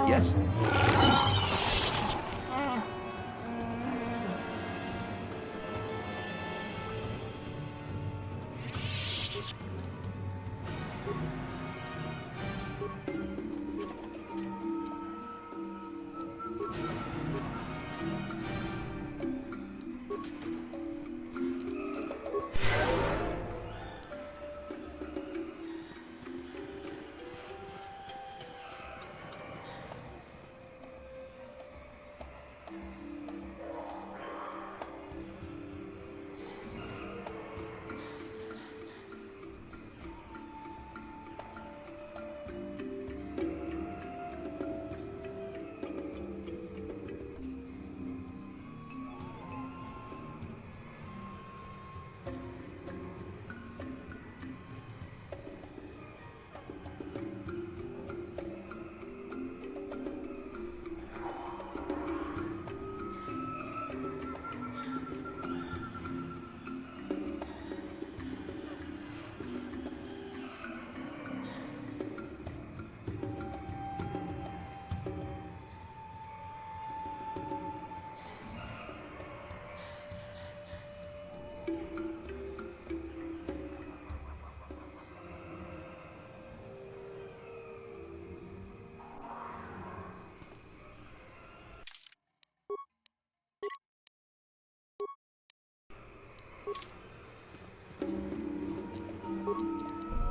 Speaker 14: Yes.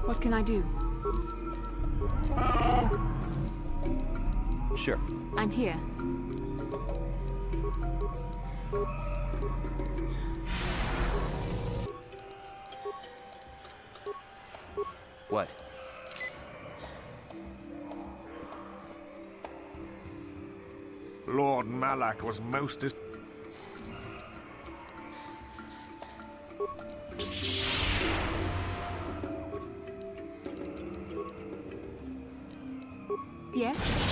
Speaker 10: What can I do?
Speaker 14: Sure.
Speaker 10: I'm here.
Speaker 14: What?
Speaker 6: Lord Malak was most as...
Speaker 10: Yes?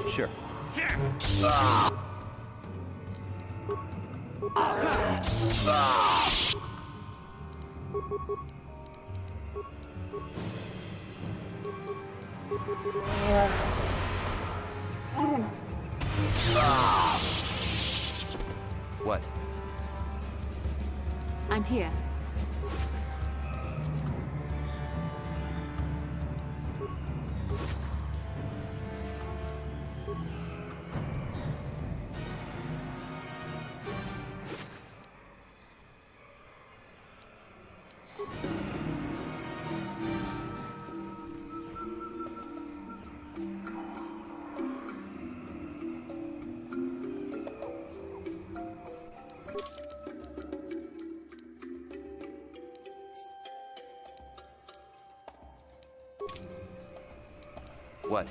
Speaker 14: Sure. What?
Speaker 10: I'm here.
Speaker 14: What?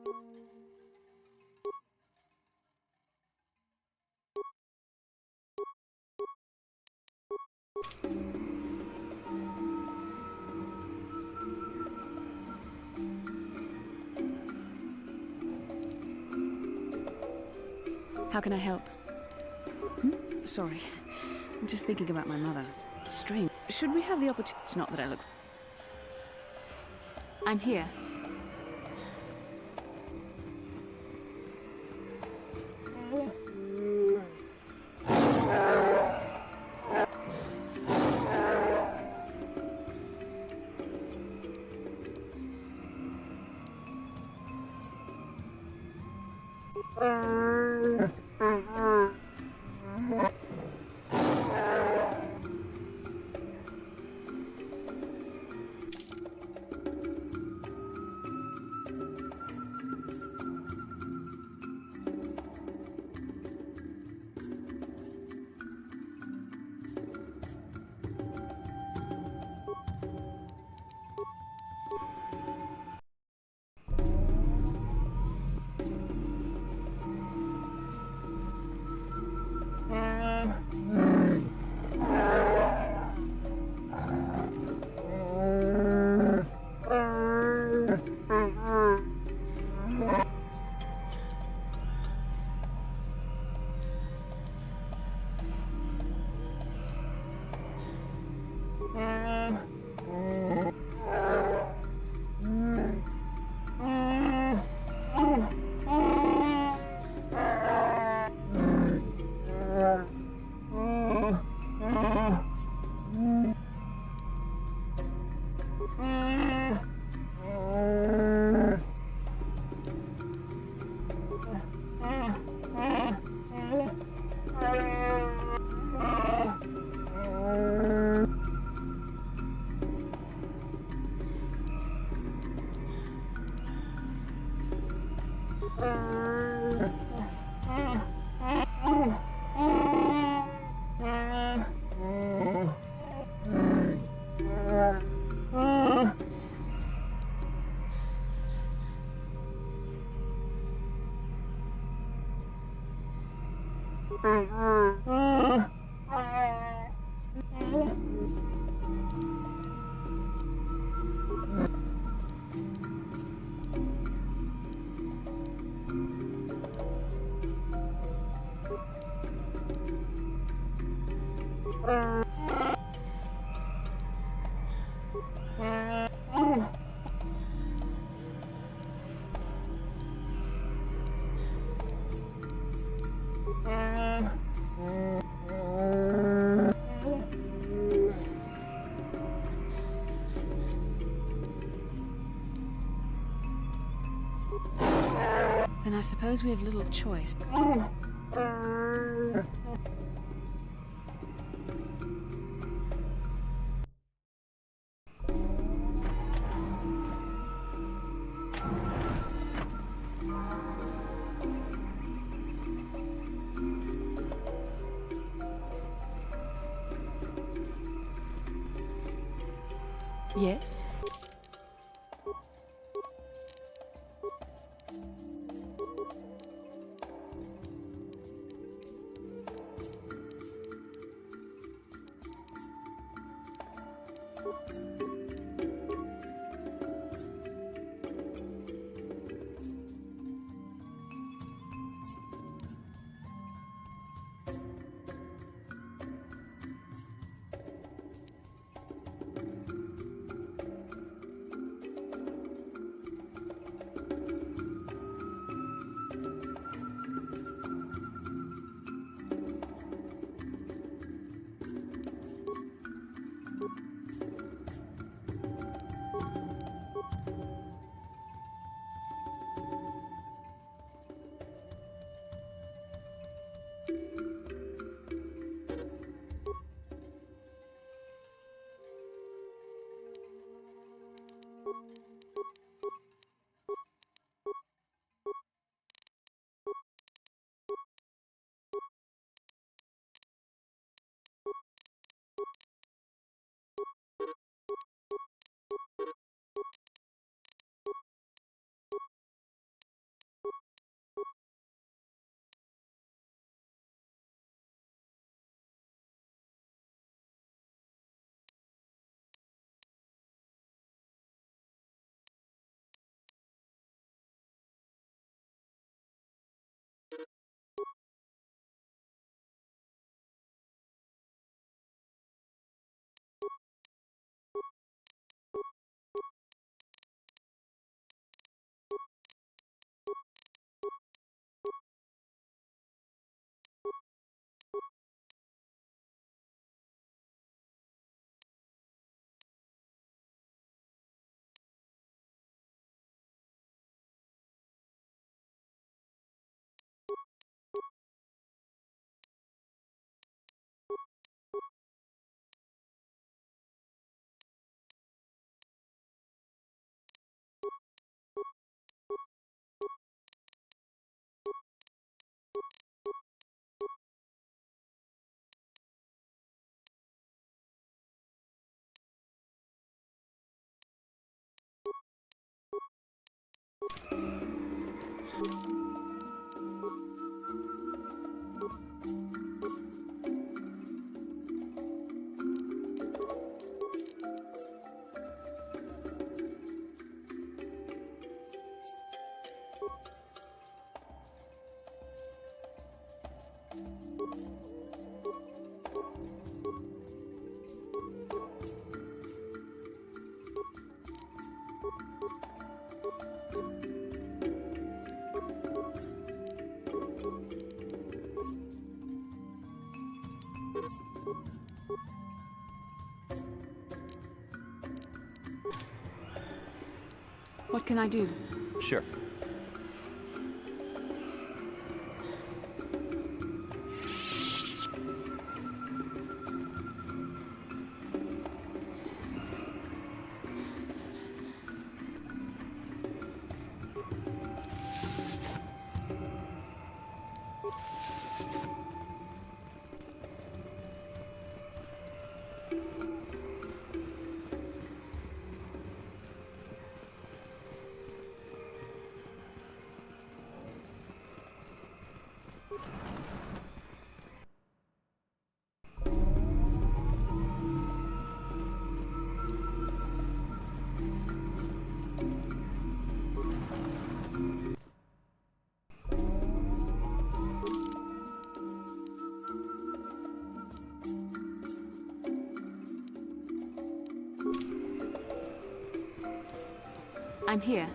Speaker 10: How can I help? Sorry. I'm just thinking about my mother. Strange. Should we have the opportunity? It's not that I look... I'm here. Then I suppose we have little choice. Yes? What can I do?
Speaker 14: Sure.
Speaker 10: I'm here.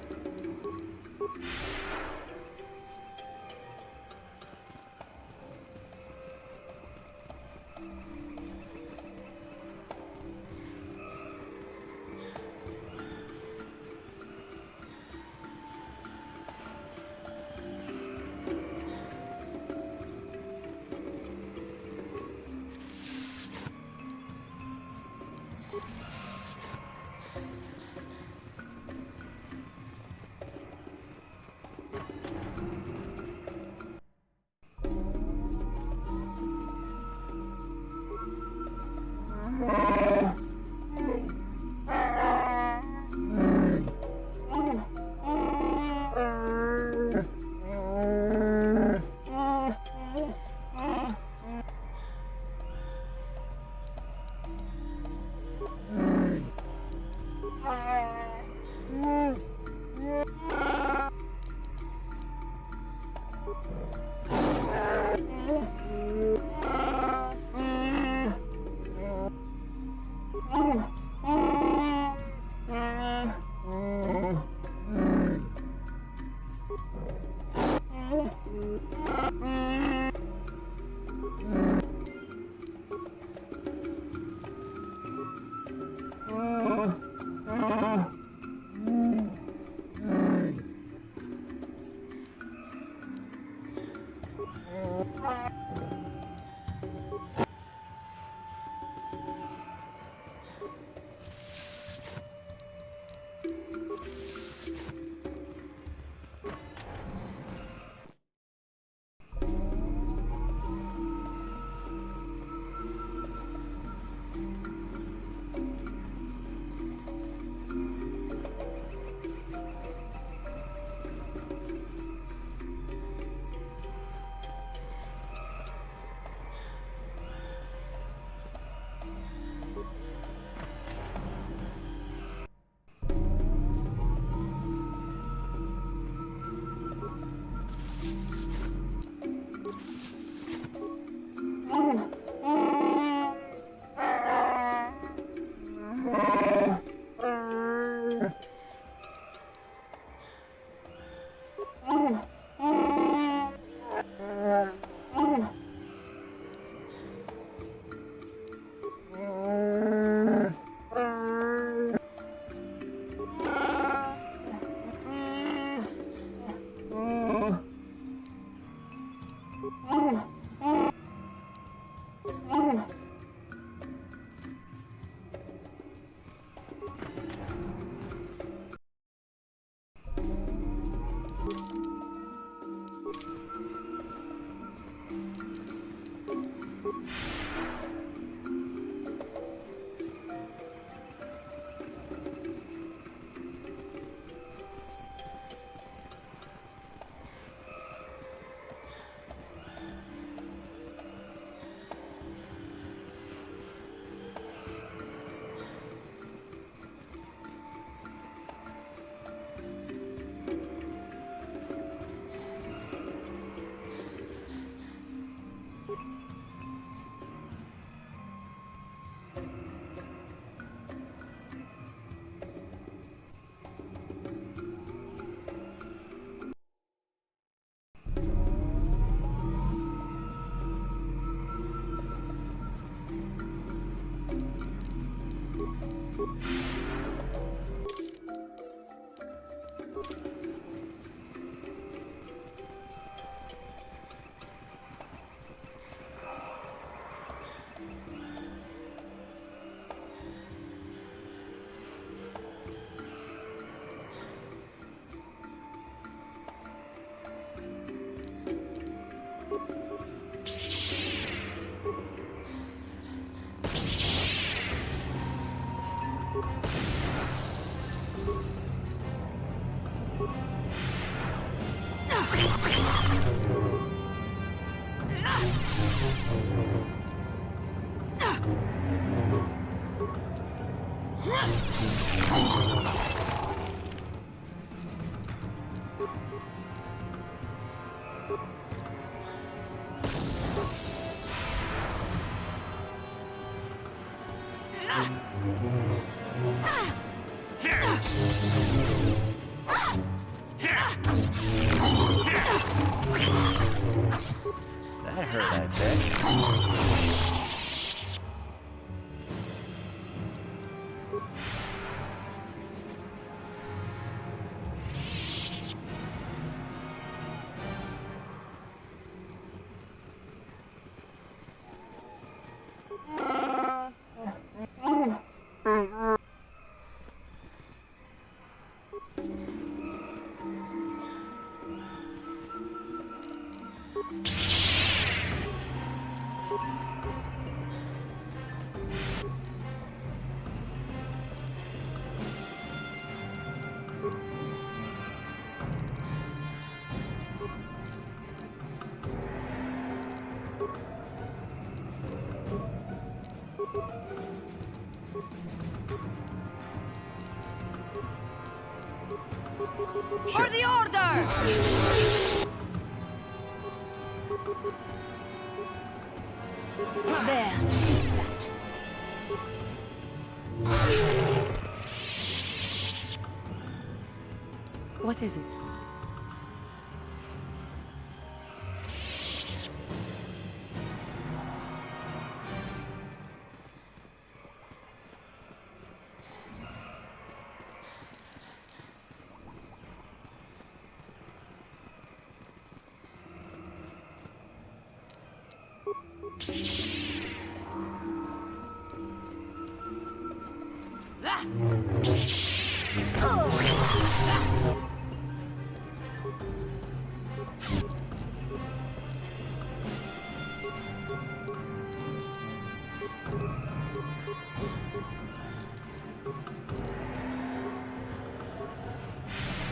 Speaker 14: That hurt, I bet.
Speaker 7: For the order! There.
Speaker 1: What is it?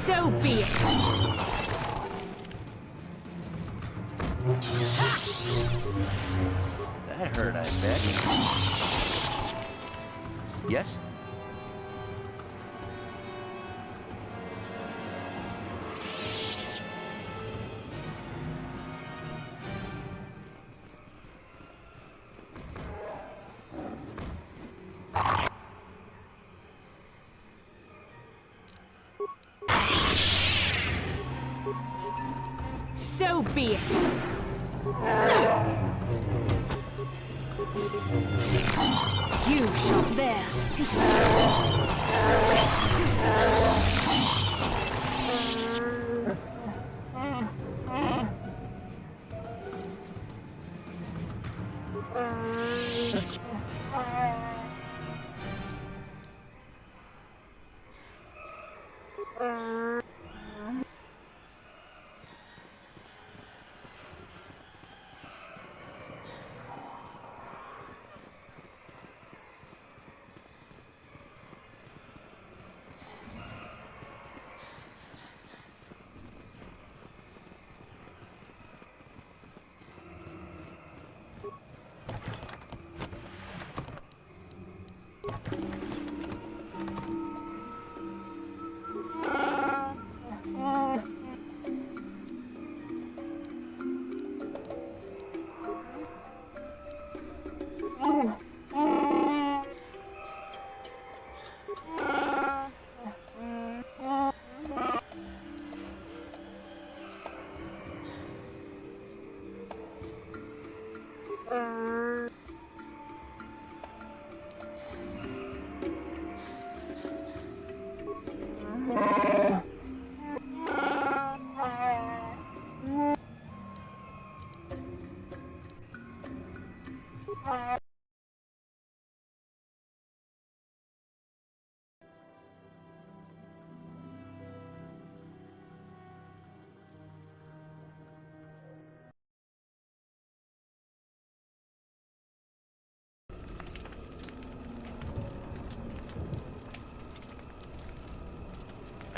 Speaker 10: So be it.
Speaker 14: That hurt, I bet. Yes?
Speaker 10: So be it. You shall there.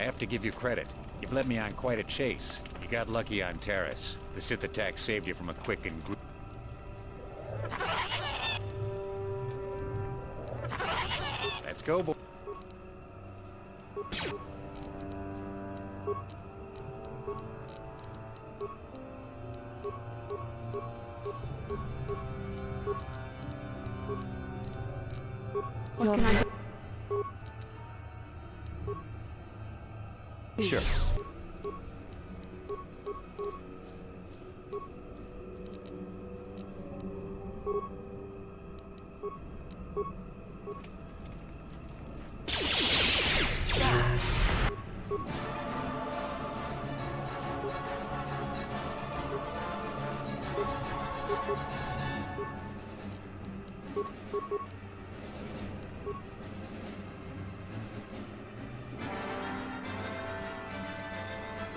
Speaker 5: I have to give you credit. You've led me on quite a chase. You got lucky on Terrace. The Sith attack saved you from a quick and Let's go, boy.
Speaker 10: What can I do?
Speaker 14: Sure.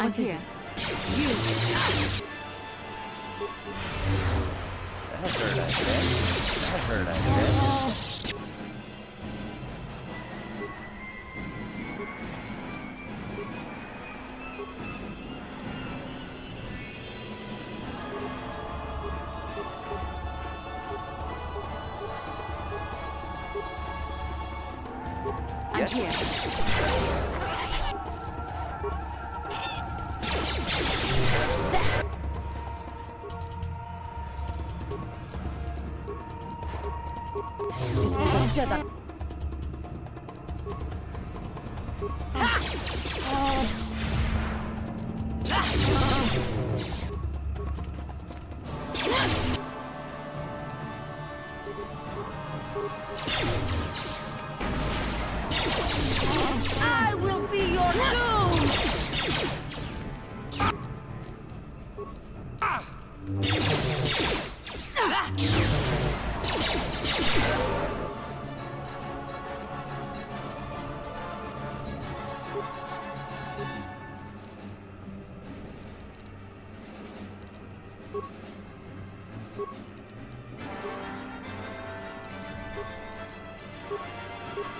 Speaker 10: I'm here. You.
Speaker 14: That hurt, I bet. That hurt, I bet.
Speaker 10: I'm here.
Speaker 1: Jedi.
Speaker 11: I will be your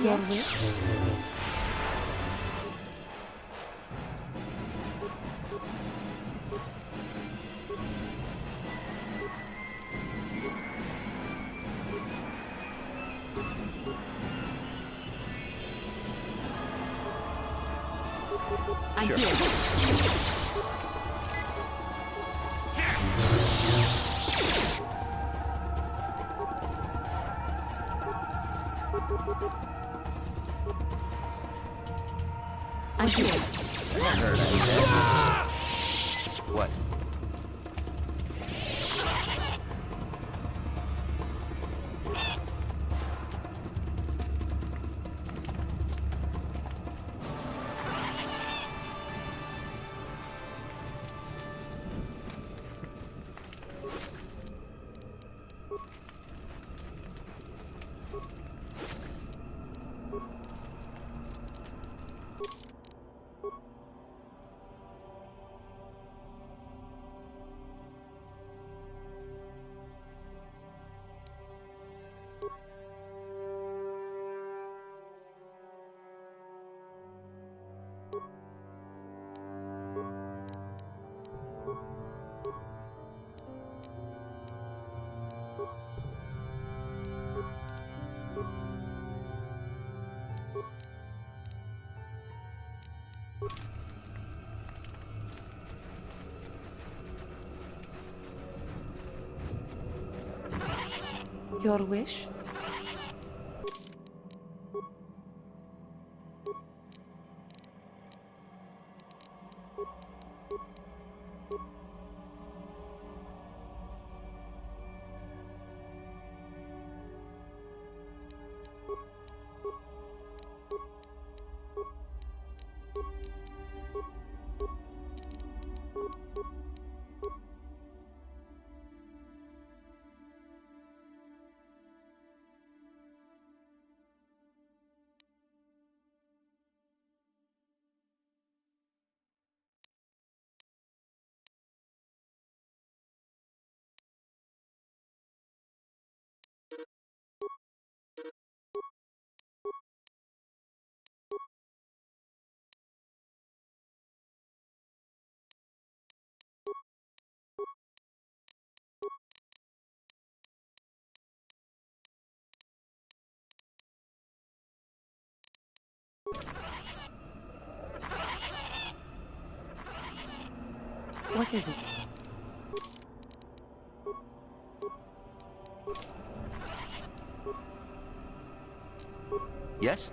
Speaker 1: Your wish?
Speaker 10: I'm
Speaker 14: Sure.
Speaker 10: here.
Speaker 1: I'm here.
Speaker 14: That hurt, I bet. What?
Speaker 1: Your wish? What is it?
Speaker 14: Yes?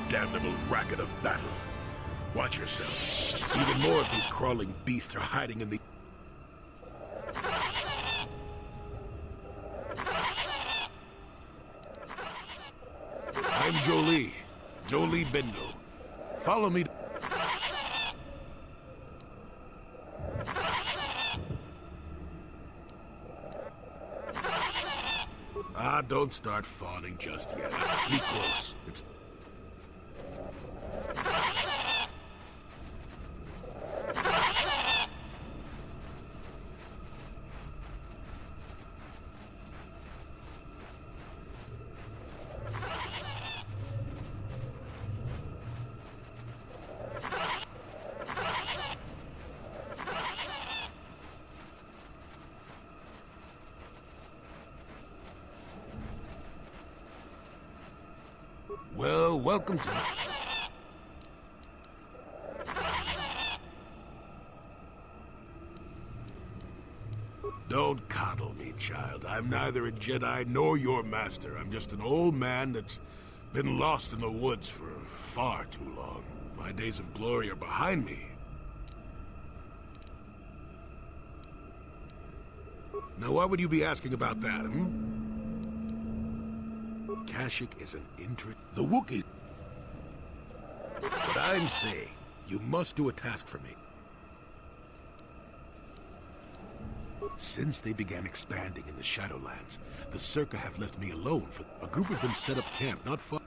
Speaker 20: Damnable racket of battle. Watch yourself. Even more of these crawling beasts are hiding in the... I'm Jolie. Jolie Bendo. Follow me. Don't start fawning just yet. Keep close. It's... Well, welcome to... Don't coddle me, child. I'm neither a Jedi nor your master. I'm just an old man that's been lost in the woods for far too long. My days of glory are behind me. Now, why would you be asking about that, Kashyyyk is an the Wookiee. But I'm saying, you must do a task for me. Since they began expanding in the Shadowlands, the Circa have left me alone for a group of them set up camp not far.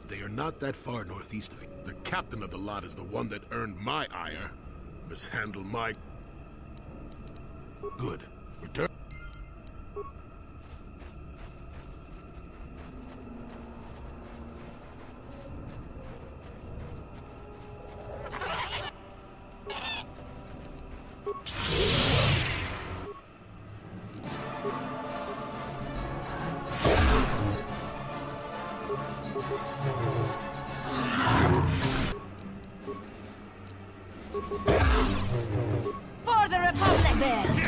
Speaker 20: They are not that far northeast of it. The captain of the lot is the one that earned my ire. Mishandle my... Good. Return.
Speaker 7: For the Republic! There!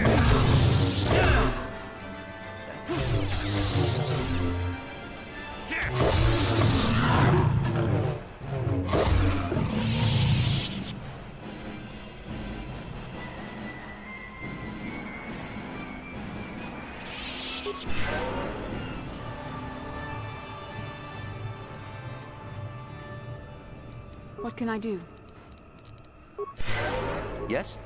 Speaker 10: What can I do?
Speaker 14: Yes?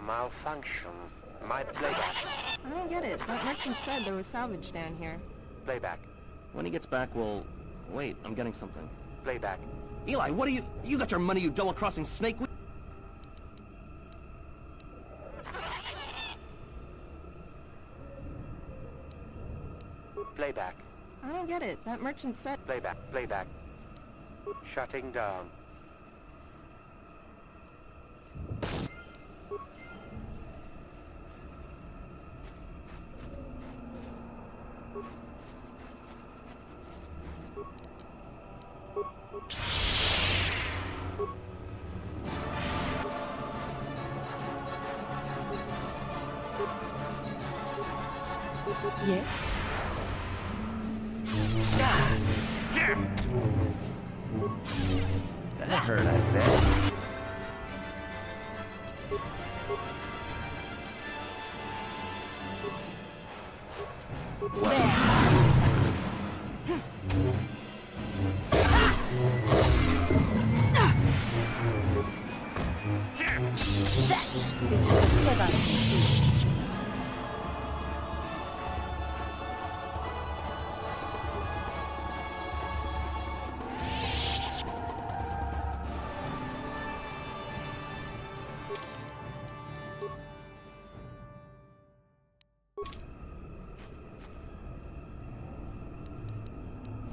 Speaker 16: Malfunction. My playback.
Speaker 13: I don't get it. That merchant said there was salvage down here.
Speaker 16: Playback.
Speaker 22: When he gets back, we'll... Wait, I'm getting something.
Speaker 16: Playback.
Speaker 22: Eli, what are you... You got your money, you double-crossing snake?
Speaker 16: Playback.
Speaker 13: I don't get it. That merchant said...
Speaker 16: Playback. Playback. Shutting down.
Speaker 1: Yes?
Speaker 14: That hurt, I bet.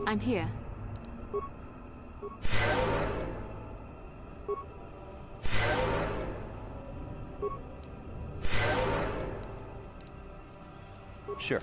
Speaker 10: I'm here.
Speaker 14: Sure.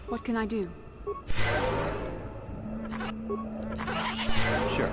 Speaker 10: What can I do?
Speaker 14: Sure.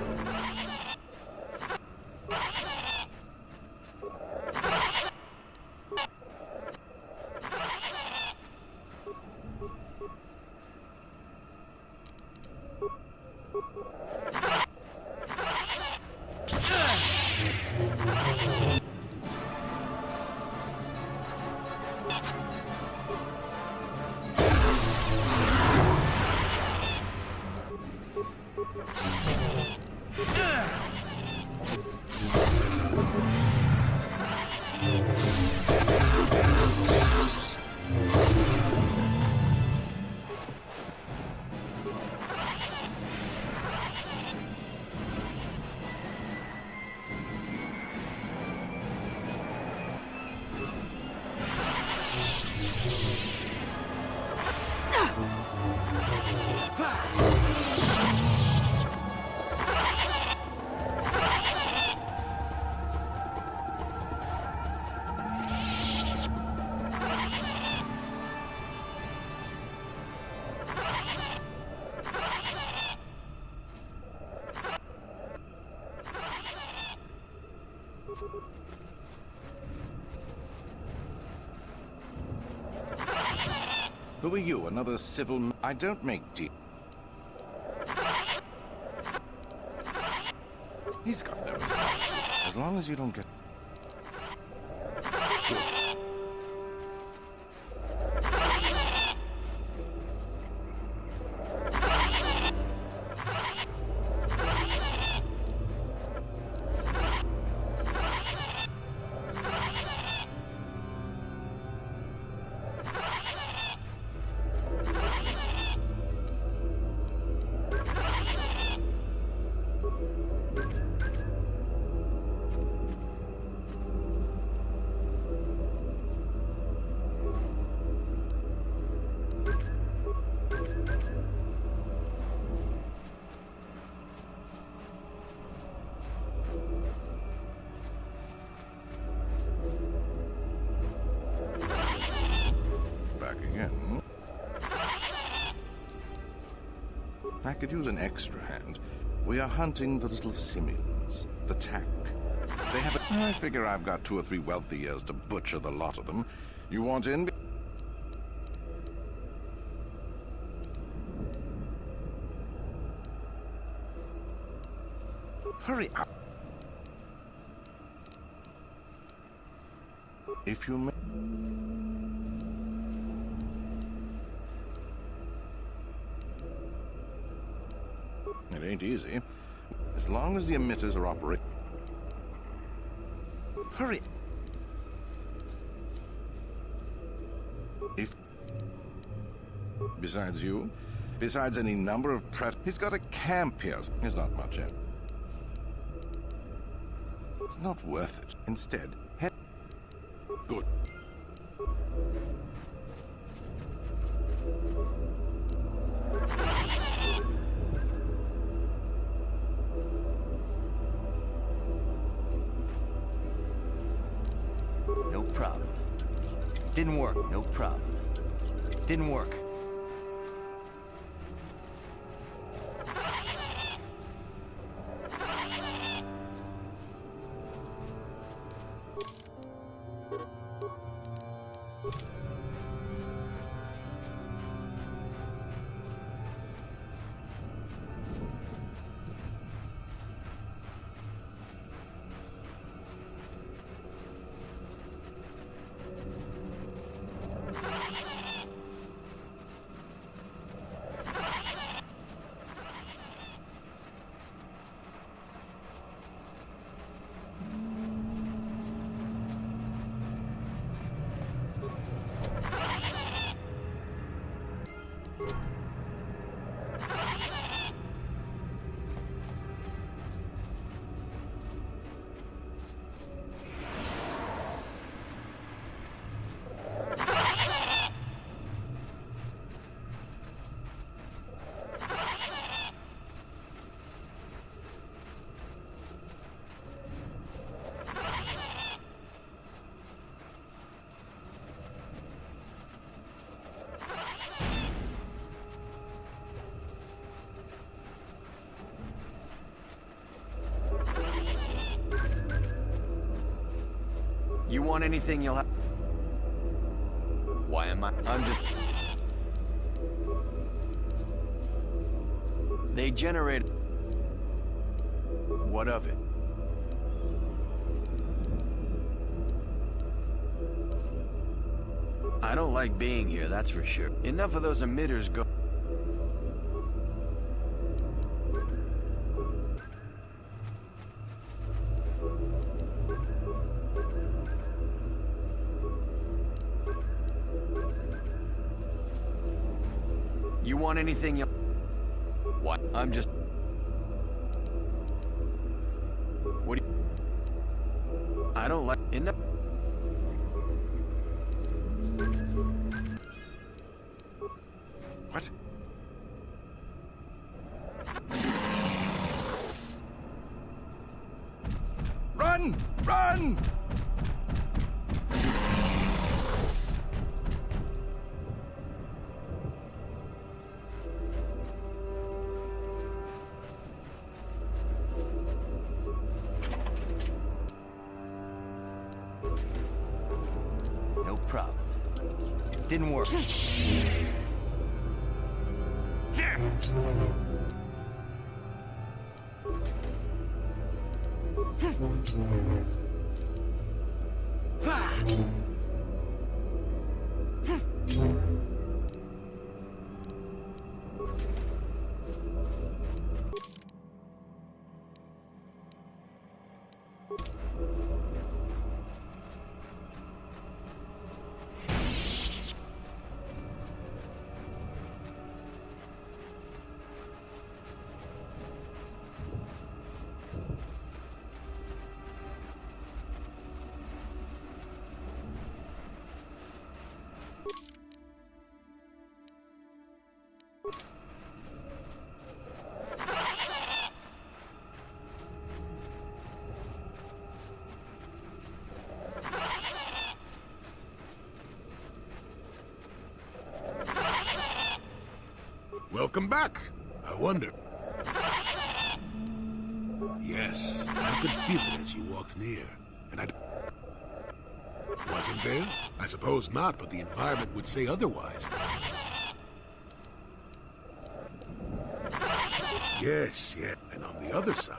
Speaker 9: Who are you, another civil... I don't make deal. He's got no authority, as long as you don't get... Good. again. I could use an extra hand. We are hunting the little simians, the tack. They have a... I figure I've got 2 or 3 wealthy years to butcher the lot of them. You want in? Hurry up. If you may... It ain't easy. As long as the emitters are operating... Hurry! If... Besides you, besides any number of he's got a camp here. There's not much in. It's not worth it. Instead, head... Good.
Speaker 14: No problem. Didn't work. No problem. Didn't work.
Speaker 19: You want anything, you'll have... Why am I... I'm just... They generate... What of it? I don't like being here, that's for sure. Enough of those emitters go... You want anything you... What? I'm just... What do you... I don't like... Enough...
Speaker 9: What? Run! Run!
Speaker 14: No problem. Didn't work.
Speaker 20: Welcome back. I wonder. Yes, I could feel it as you walked near. And I... Wasn't there? I suppose not, but the environment would say otherwise. Yes, yes. And on the other side...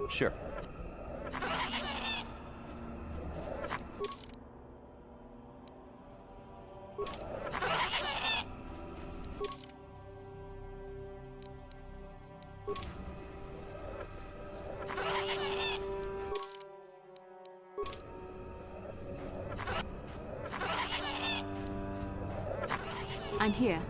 Speaker 14: Sure.
Speaker 10: I'm here.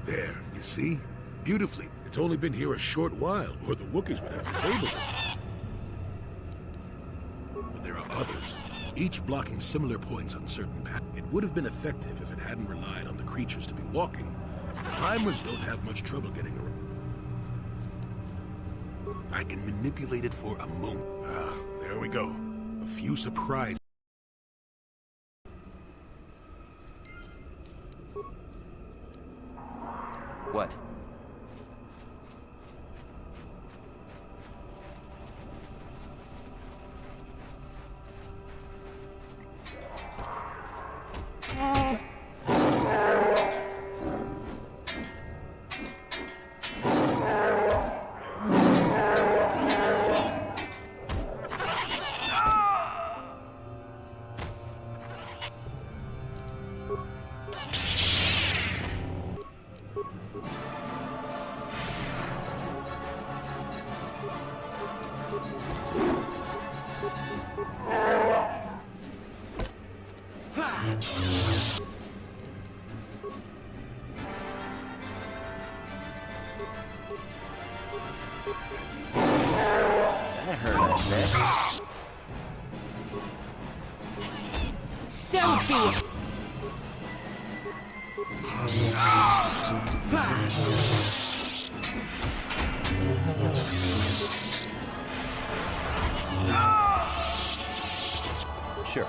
Speaker 20: There, you see? Beautifully. It's only been here a short while, or the Wookiees would have disabled it. But there are others, each blocking similar points on certain paths. It would have been effective if it hadn't relied on the creatures to be walking. Climbers don't have much trouble getting around. I can manipulate it for a moment. Ah, there we go. A few surprises.
Speaker 14: What? That hurt, I bet.
Speaker 10: So be it!
Speaker 14: Sure.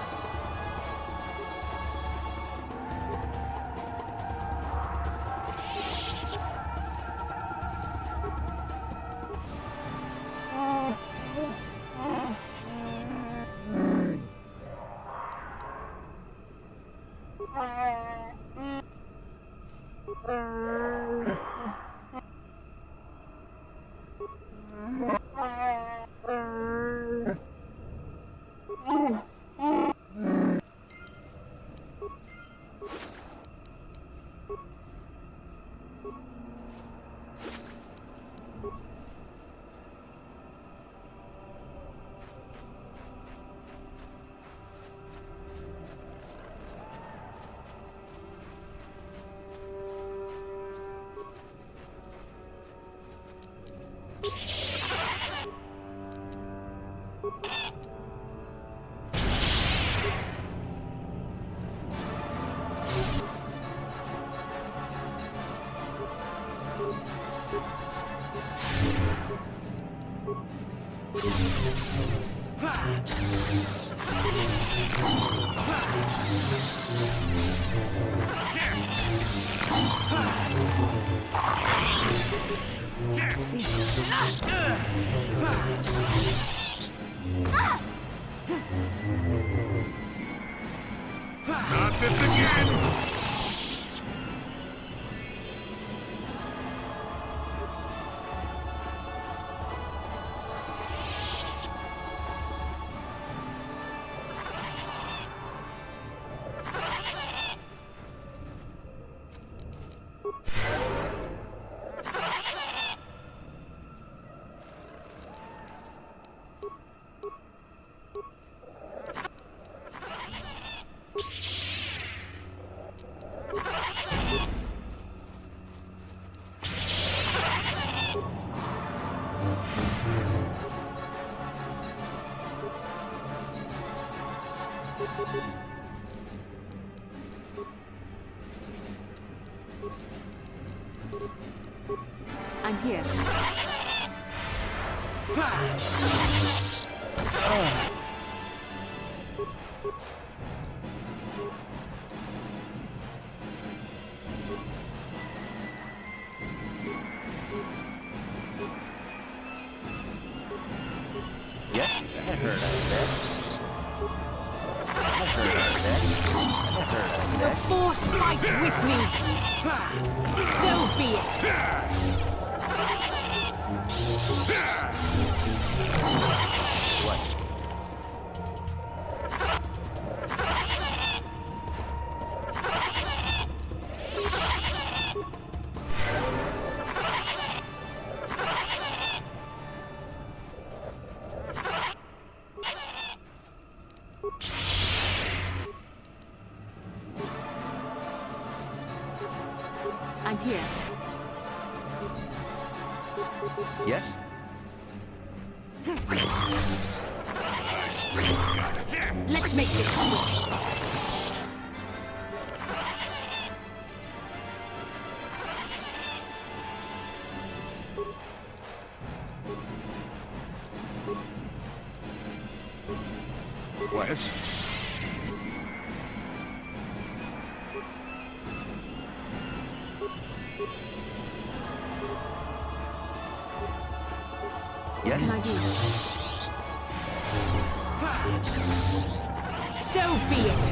Speaker 20: Not this again!
Speaker 10: I'm here.
Speaker 14: Yes, that hurt, I bet. That hurt, I bet. That hurt, I bet.
Speaker 10: The Force fights with me! So be it!
Speaker 14: What?
Speaker 10: I'm here.
Speaker 14: Yes?
Speaker 10: Let's make this quick.
Speaker 14: What? Yes?
Speaker 10: What can I do? So be it!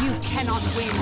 Speaker 10: You cannot win!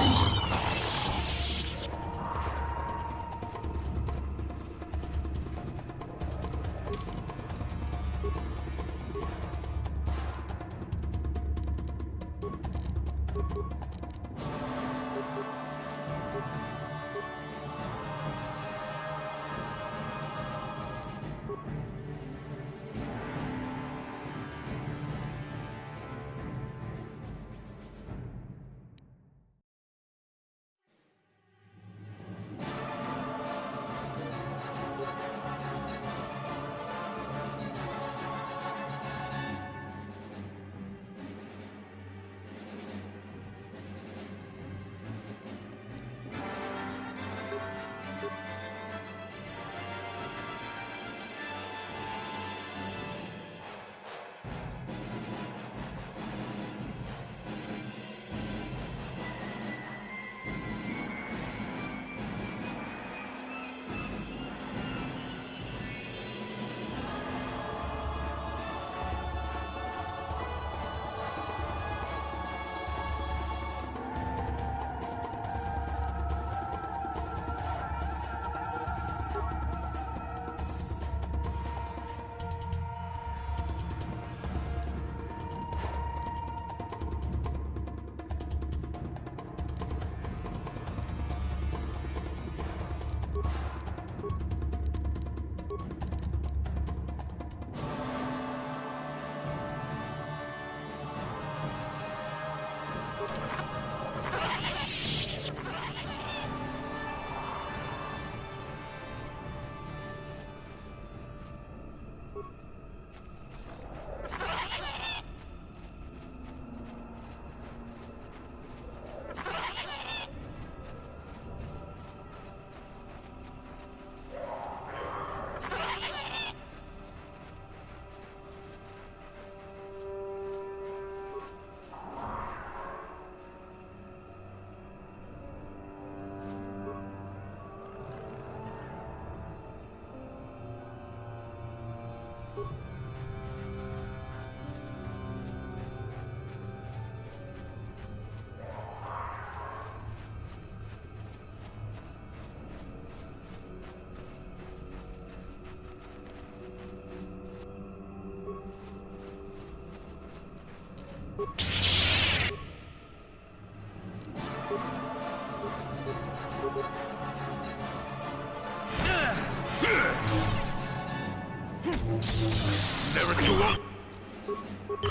Speaker 20: Never too old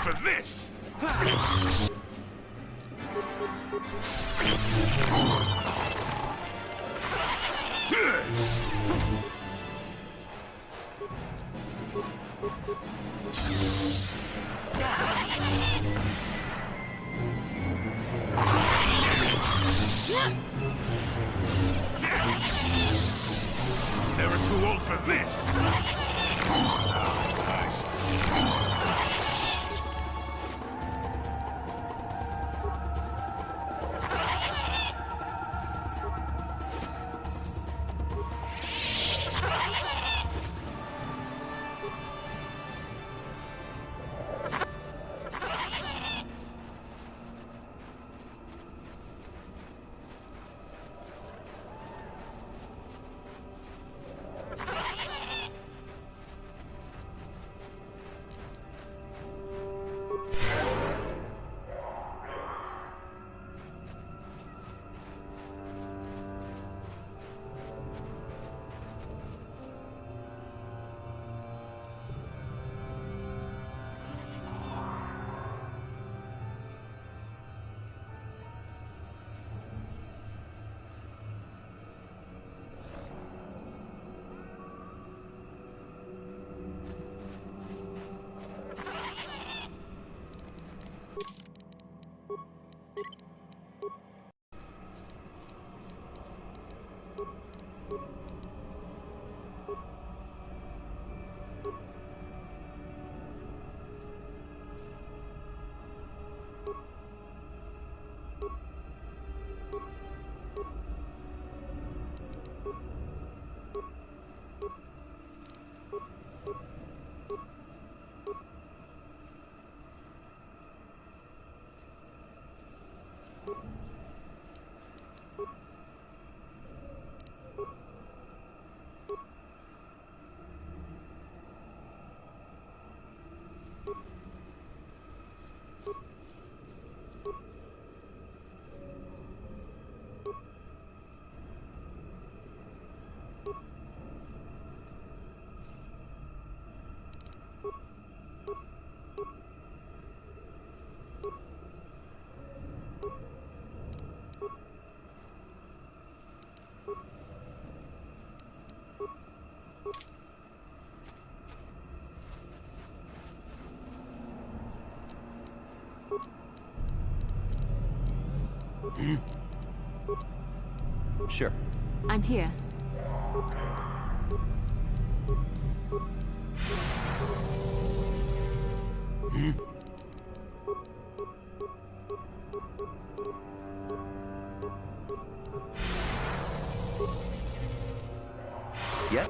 Speaker 20: for this! Never too old for this!
Speaker 14: Sure.
Speaker 10: I'm here.
Speaker 14: Yep.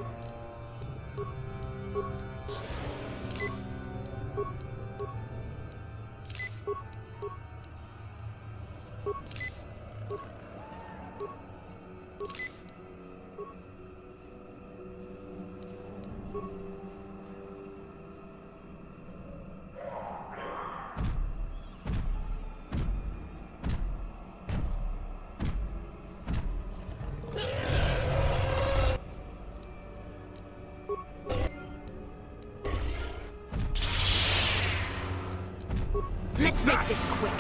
Speaker 10: Let's make this quick.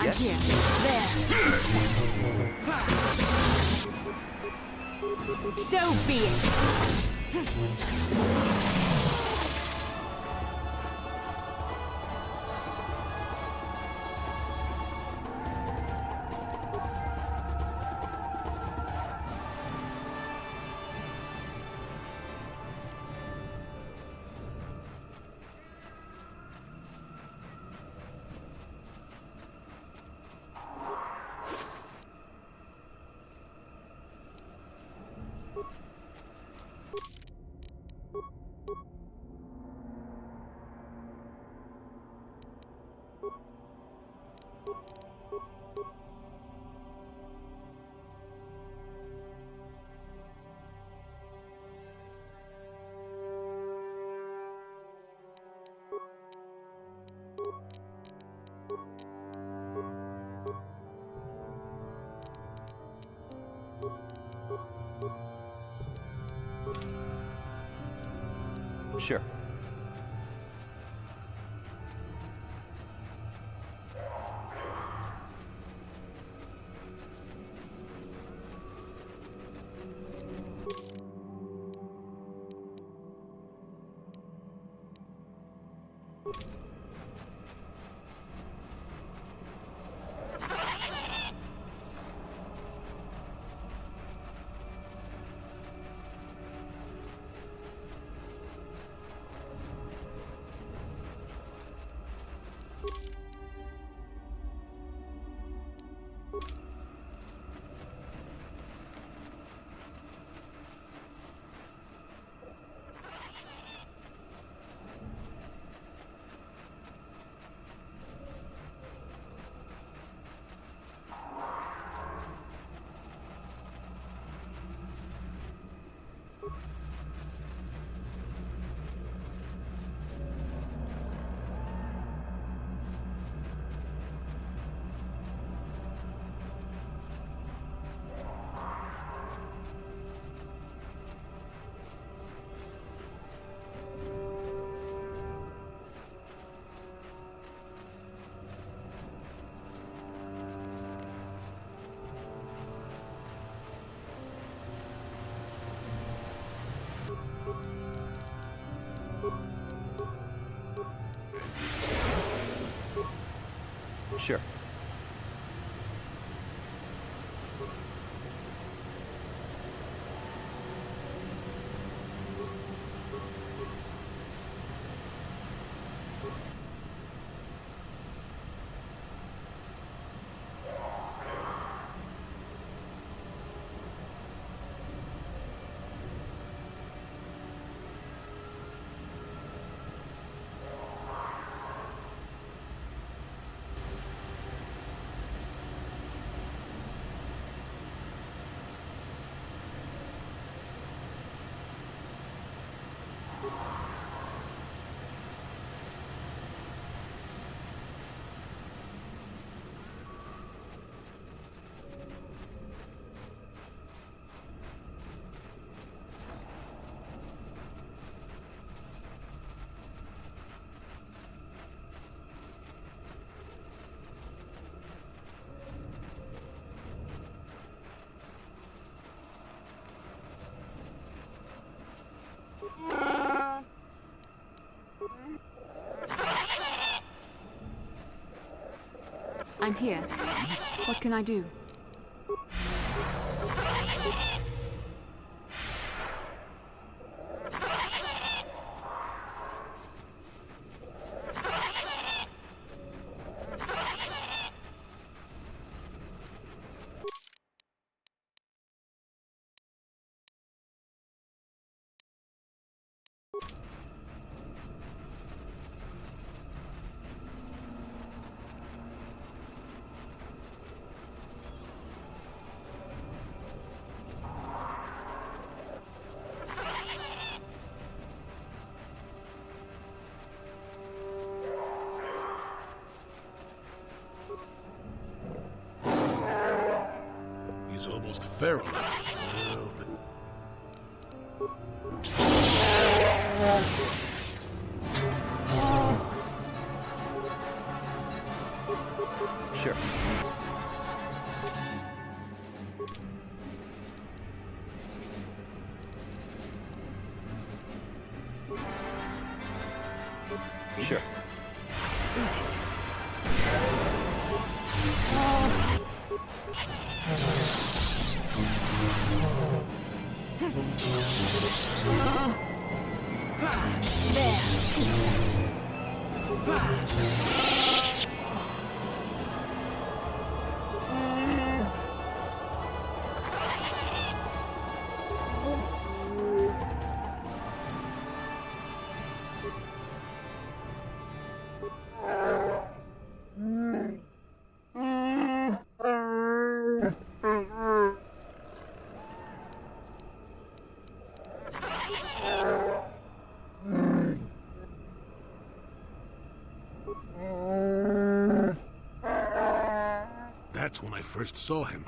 Speaker 10: I'm here. There. So be it.
Speaker 14: Sure. Sure.
Speaker 10: I'm here. What can I do?
Speaker 20: He's almost feral. Well,
Speaker 14: Sure. Sure.
Speaker 20: that's when I first saw him.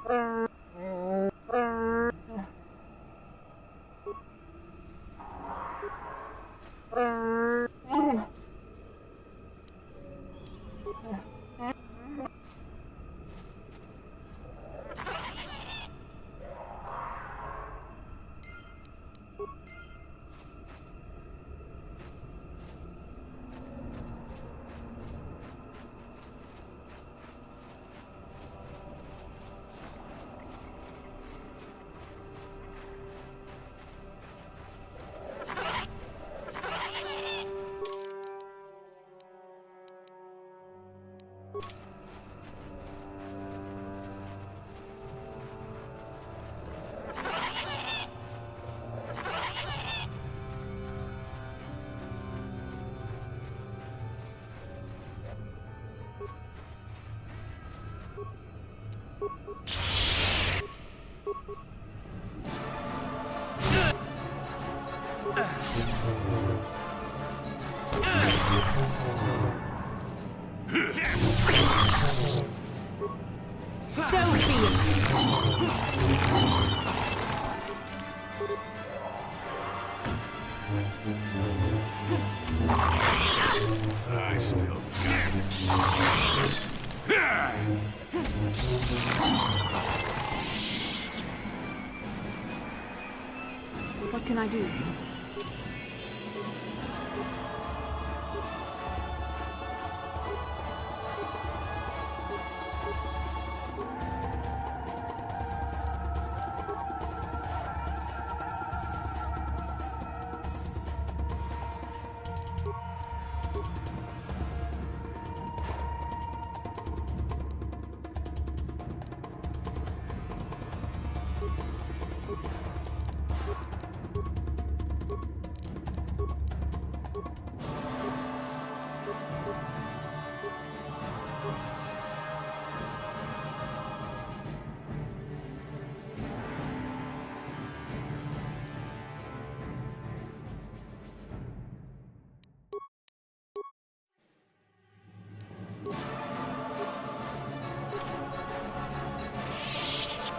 Speaker 20: I still got
Speaker 10: What can I do?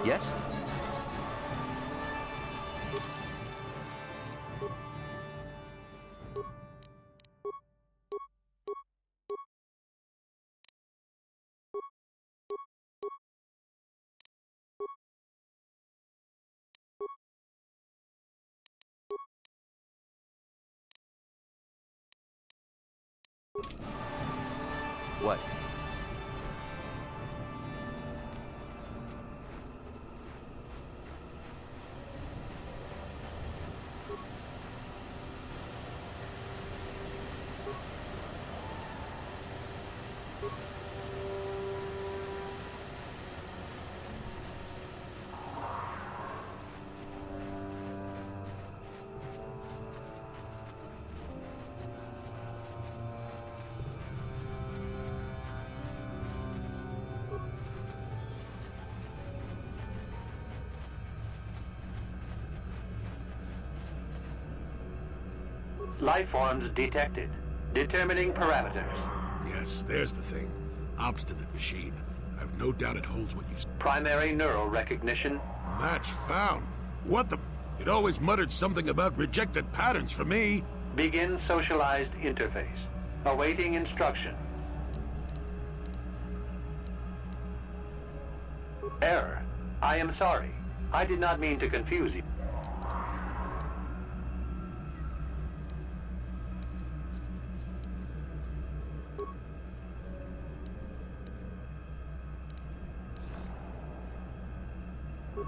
Speaker 14: Yes? What?
Speaker 16: Life forms detected. Determining parameters.
Speaker 20: Yes, there's the thing. Obstinate machine. I've no doubt it holds what you...
Speaker 16: Primary neural recognition.
Speaker 20: Match found. What the... It always muttered something about rejected patterns for me.
Speaker 16: Begin socialized interface. Awaiting instruction. Error. I am sorry. I did not mean to confuse you.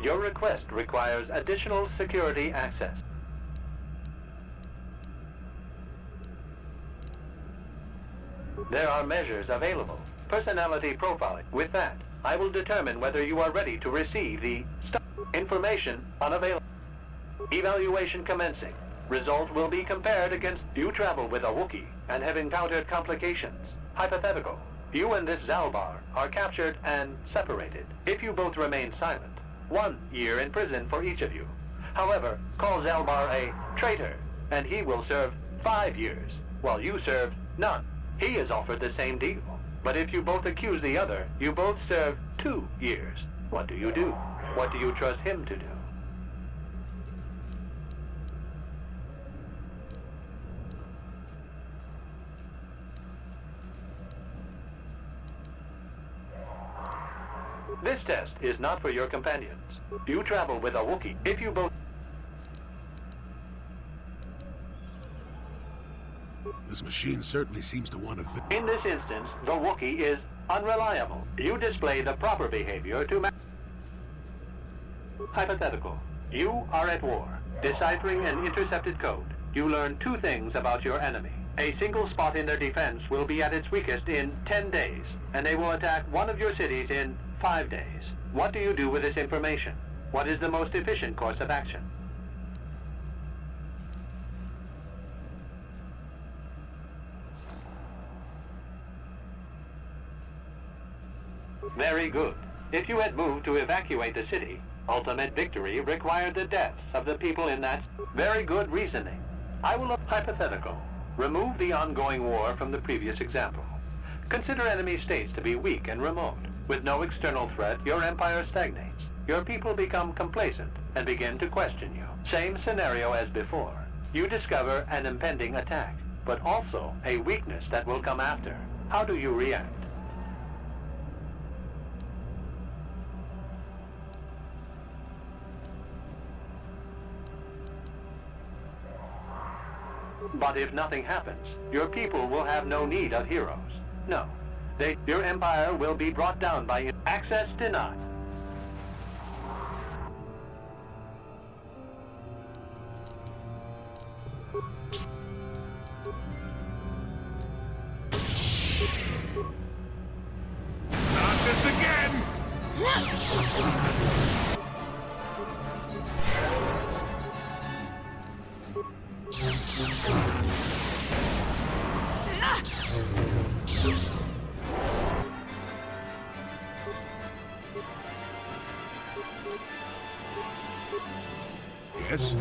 Speaker 16: Your request requires additional security access. There are measures available. Personality profiling. With that, I will determine whether you are ready to receive the information unavailable. Evaluation commencing. Result will be compared against you travel with a Wookiee and have encountered complications. Hypothetical. You and this Zalbar are captured and separated. If you both remain silent, 1 year in prison for each of you. However, call Zalbar a traitor, and he will serve 5 years, while you serve none. He is offered the same deal. But if you both accuse the other, you both serve 2 years. What do you do? What do you trust him to do? This test is not for your companions. You travel with a Wookiee. If you both...
Speaker 20: This machine certainly seems to want to...
Speaker 16: In this instance, the Wookiee is unreliable. You display the proper behavior to... Hypothetical. You are at war, deciphering an intercepted code. You learn two things about your enemy. A single spot in their defense will be at its weakest in 10 days, and they will attack one of your cities in 5 days. What do you do with this information? What is the most efficient course of action? Very good. If you had moved to evacuate the city, ultimate victory required the deaths of the people in that... Very good reasoning. I will look hypothetical. Remove the ongoing war from the previous example. Consider enemy states to be weak and remote. With no external threat, your empire stagnates. Your people become complacent and begin to question you. Same scenario as before. You discover an impending attack, but also a weakness that will come after. How do you react? But if nothing happens, your people will have no need of heroes. No. Your empire will be brought down by access denied.
Speaker 20: Not this again! Yes?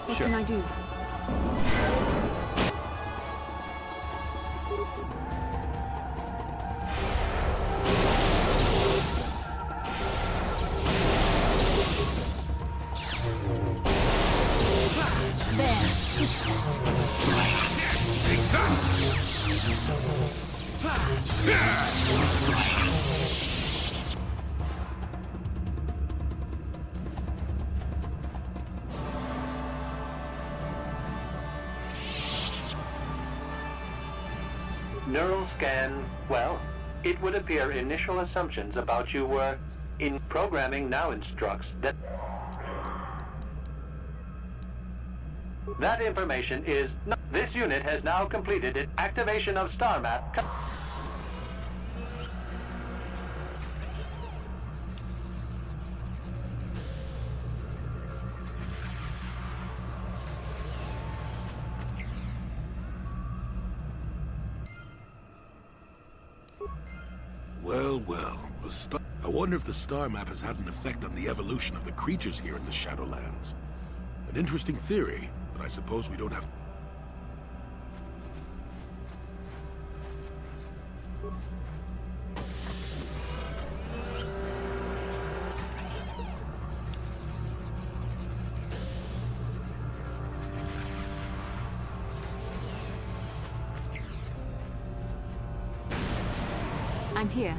Speaker 10: What can I do?
Speaker 16: Neural scan, well, it would appear initial assumptions about you were in programming now instructs that that information is not. This unit has now completed its activation of star map.
Speaker 20: Well. I wonder if the star map has had an effect on the evolution of the creatures here in the Shadowlands. An interesting theory, but I suppose we don't have...
Speaker 10: I'm here.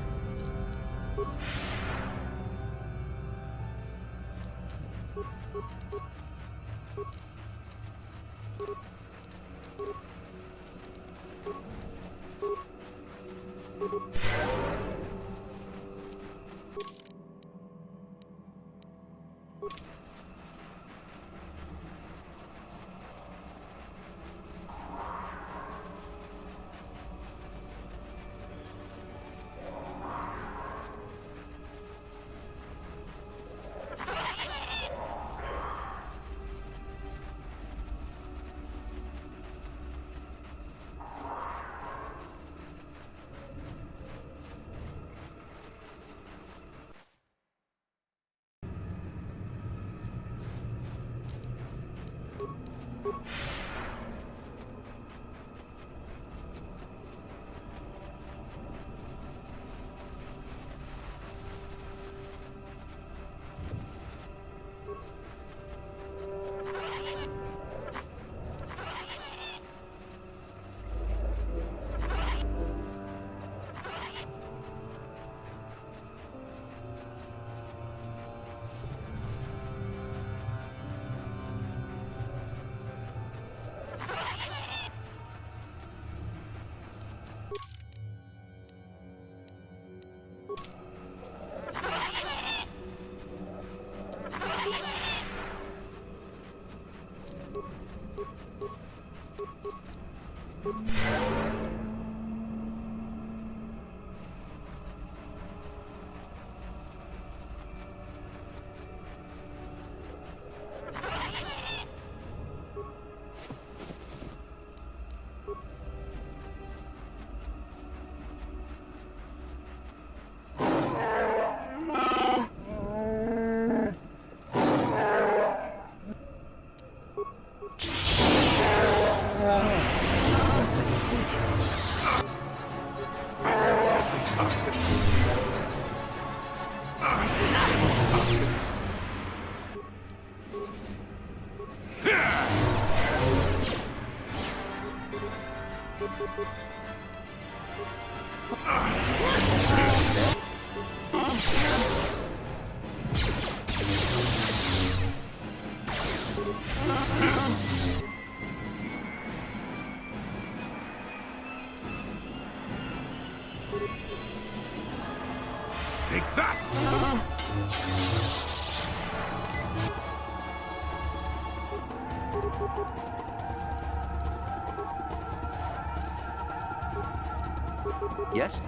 Speaker 14: Yes?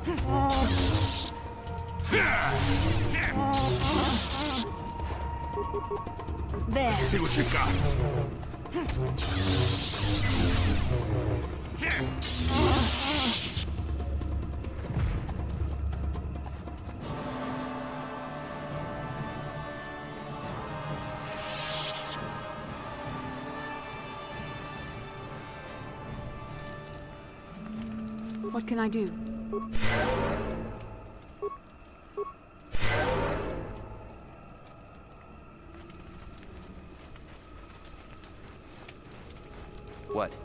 Speaker 7: There.
Speaker 20: See what you got.
Speaker 10: What can I do?
Speaker 14: What?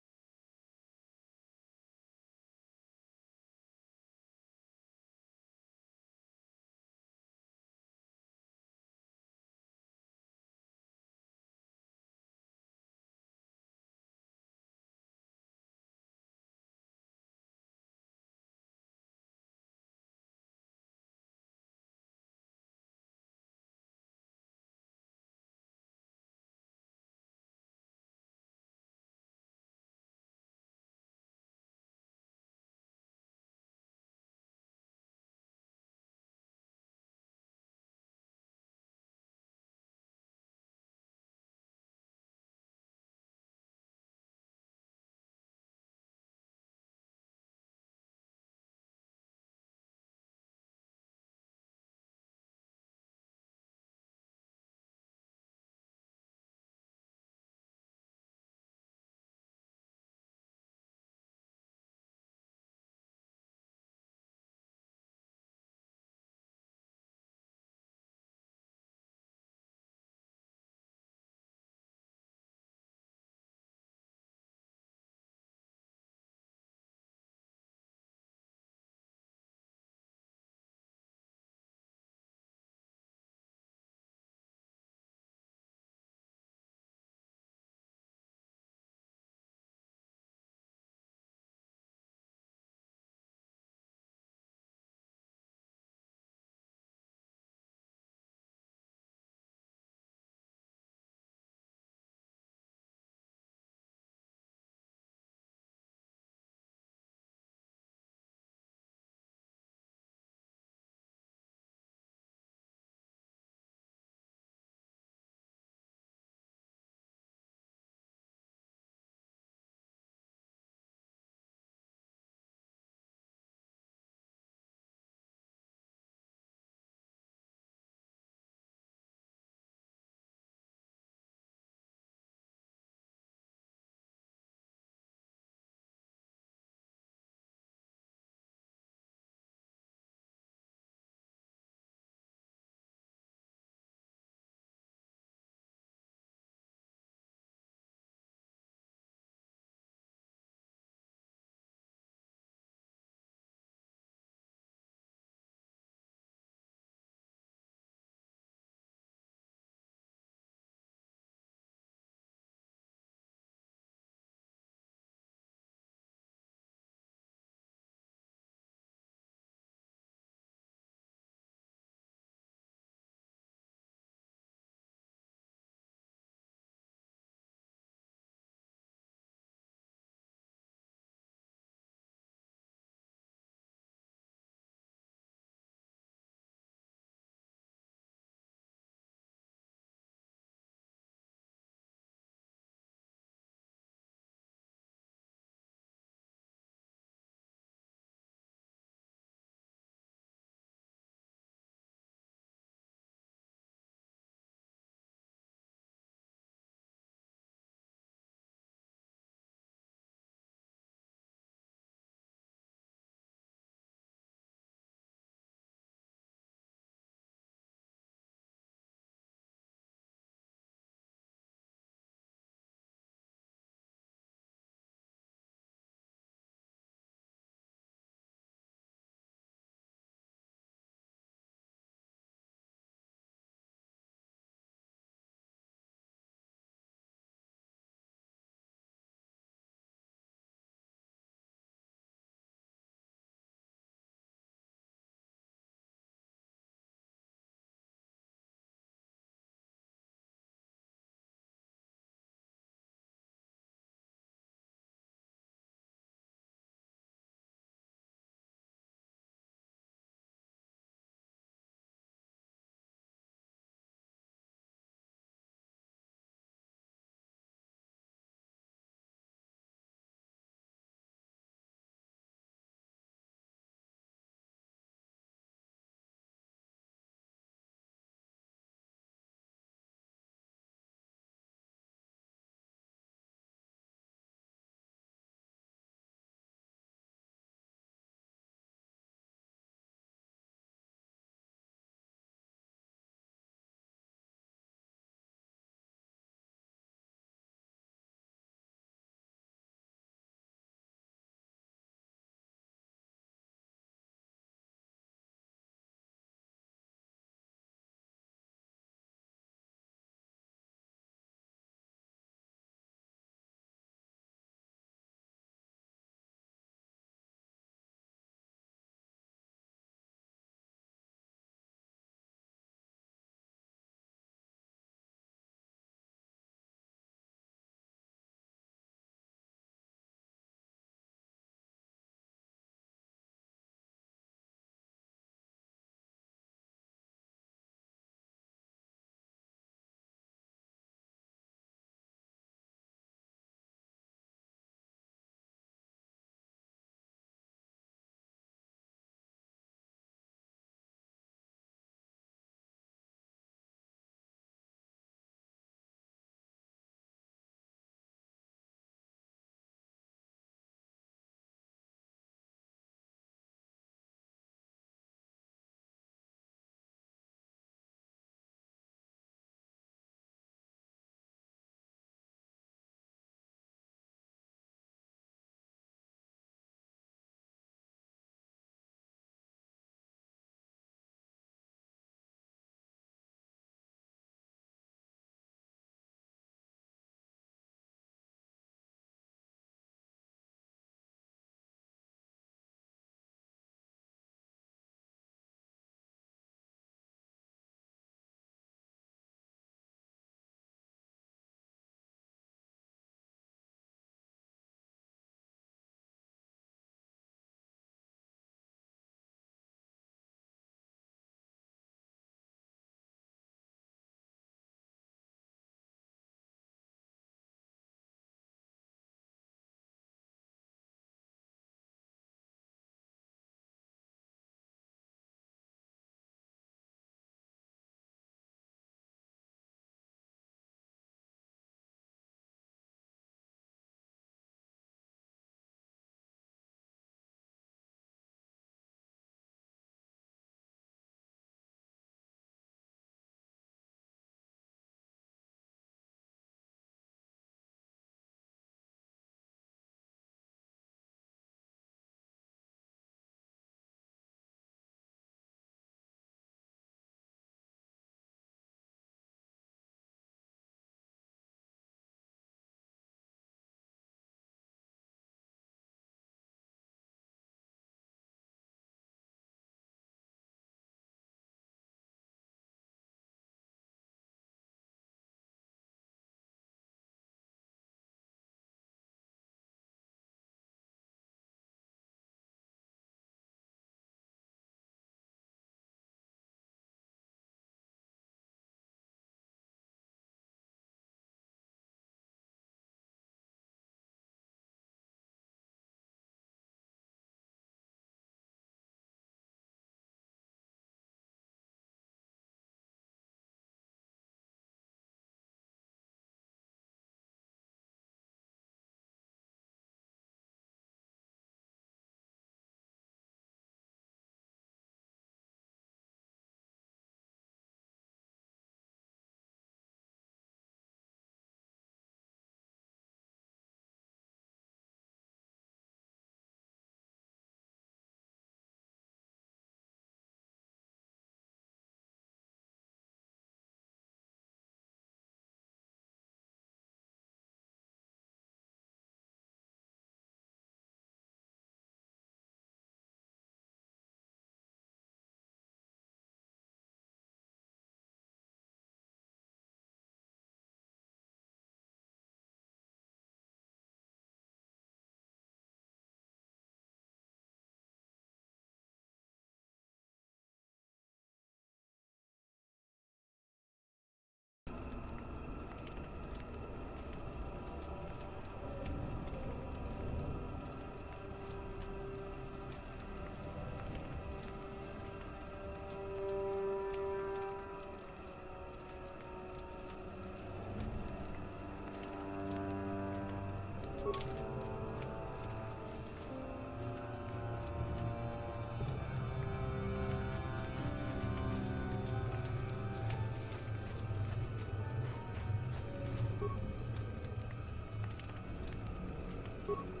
Speaker 10: What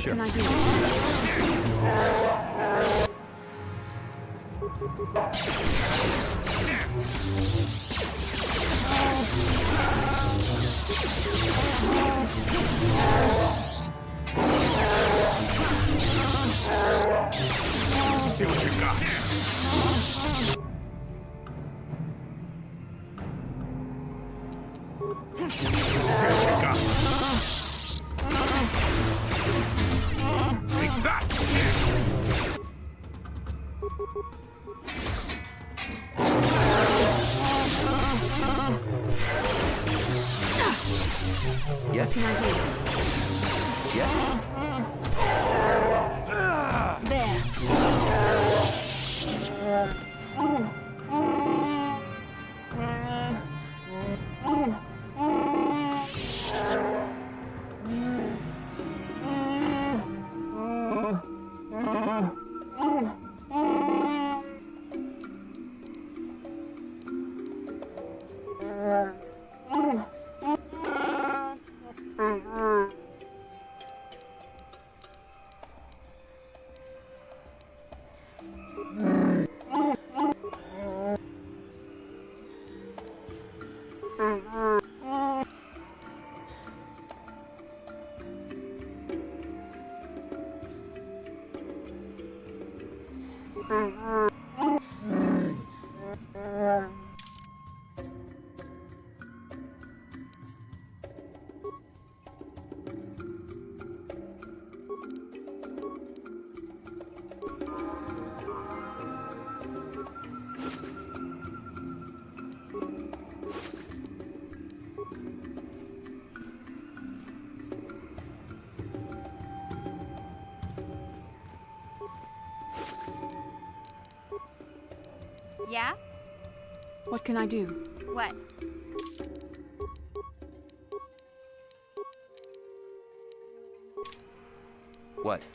Speaker 12: Sure.
Speaker 10: can I
Speaker 20: See what you got. See what you got. Take that!
Speaker 14: Yes.
Speaker 10: What can I do?
Speaker 14: Yes.
Speaker 7: Yeah?
Speaker 10: What can I do?
Speaker 7: What?
Speaker 14: What?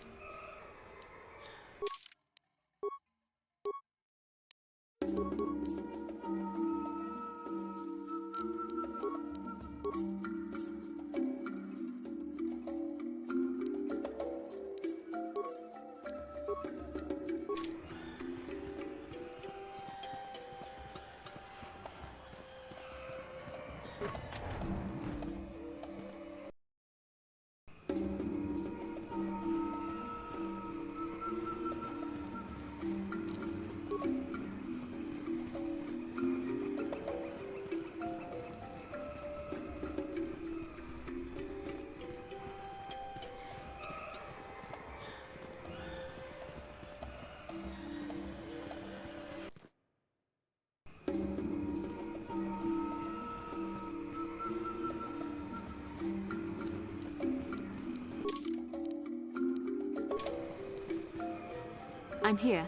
Speaker 10: I'm here.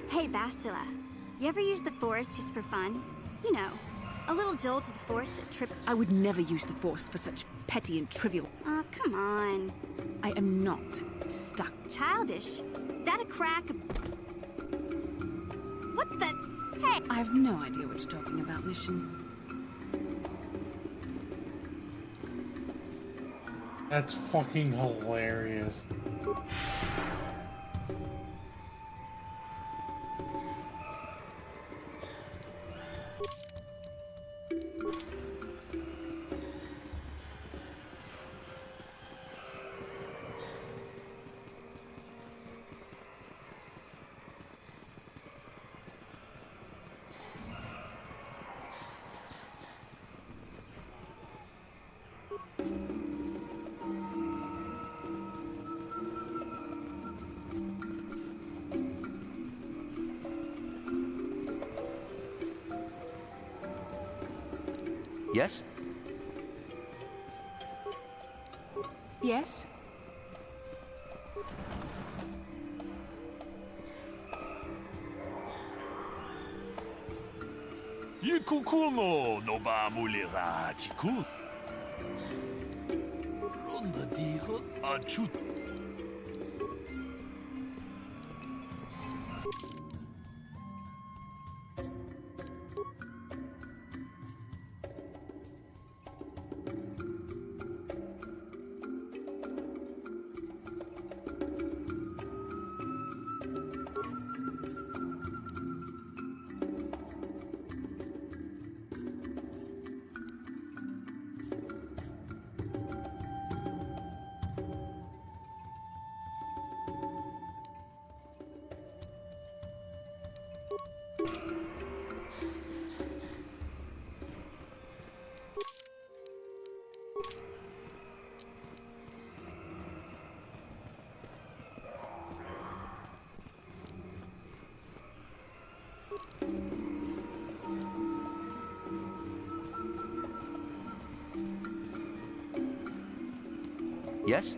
Speaker 8: Hey, Bastila. You ever use the Force just for fun? You know, a little jolt to the Force to trip...
Speaker 10: I would never use the Force for such petty and trivial...
Speaker 8: Oh, come on.
Speaker 10: I am not stuck.
Speaker 8: Childish? Is that a crack? What the... Hey!
Speaker 10: I have no idea what you're talking about, Mission.
Speaker 3: That's fucking hilarious.
Speaker 14: Yes?
Speaker 10: Yes?
Speaker 15: Yikukumo no ba mulera chiku. Ronda dijo achut.
Speaker 14: Yes?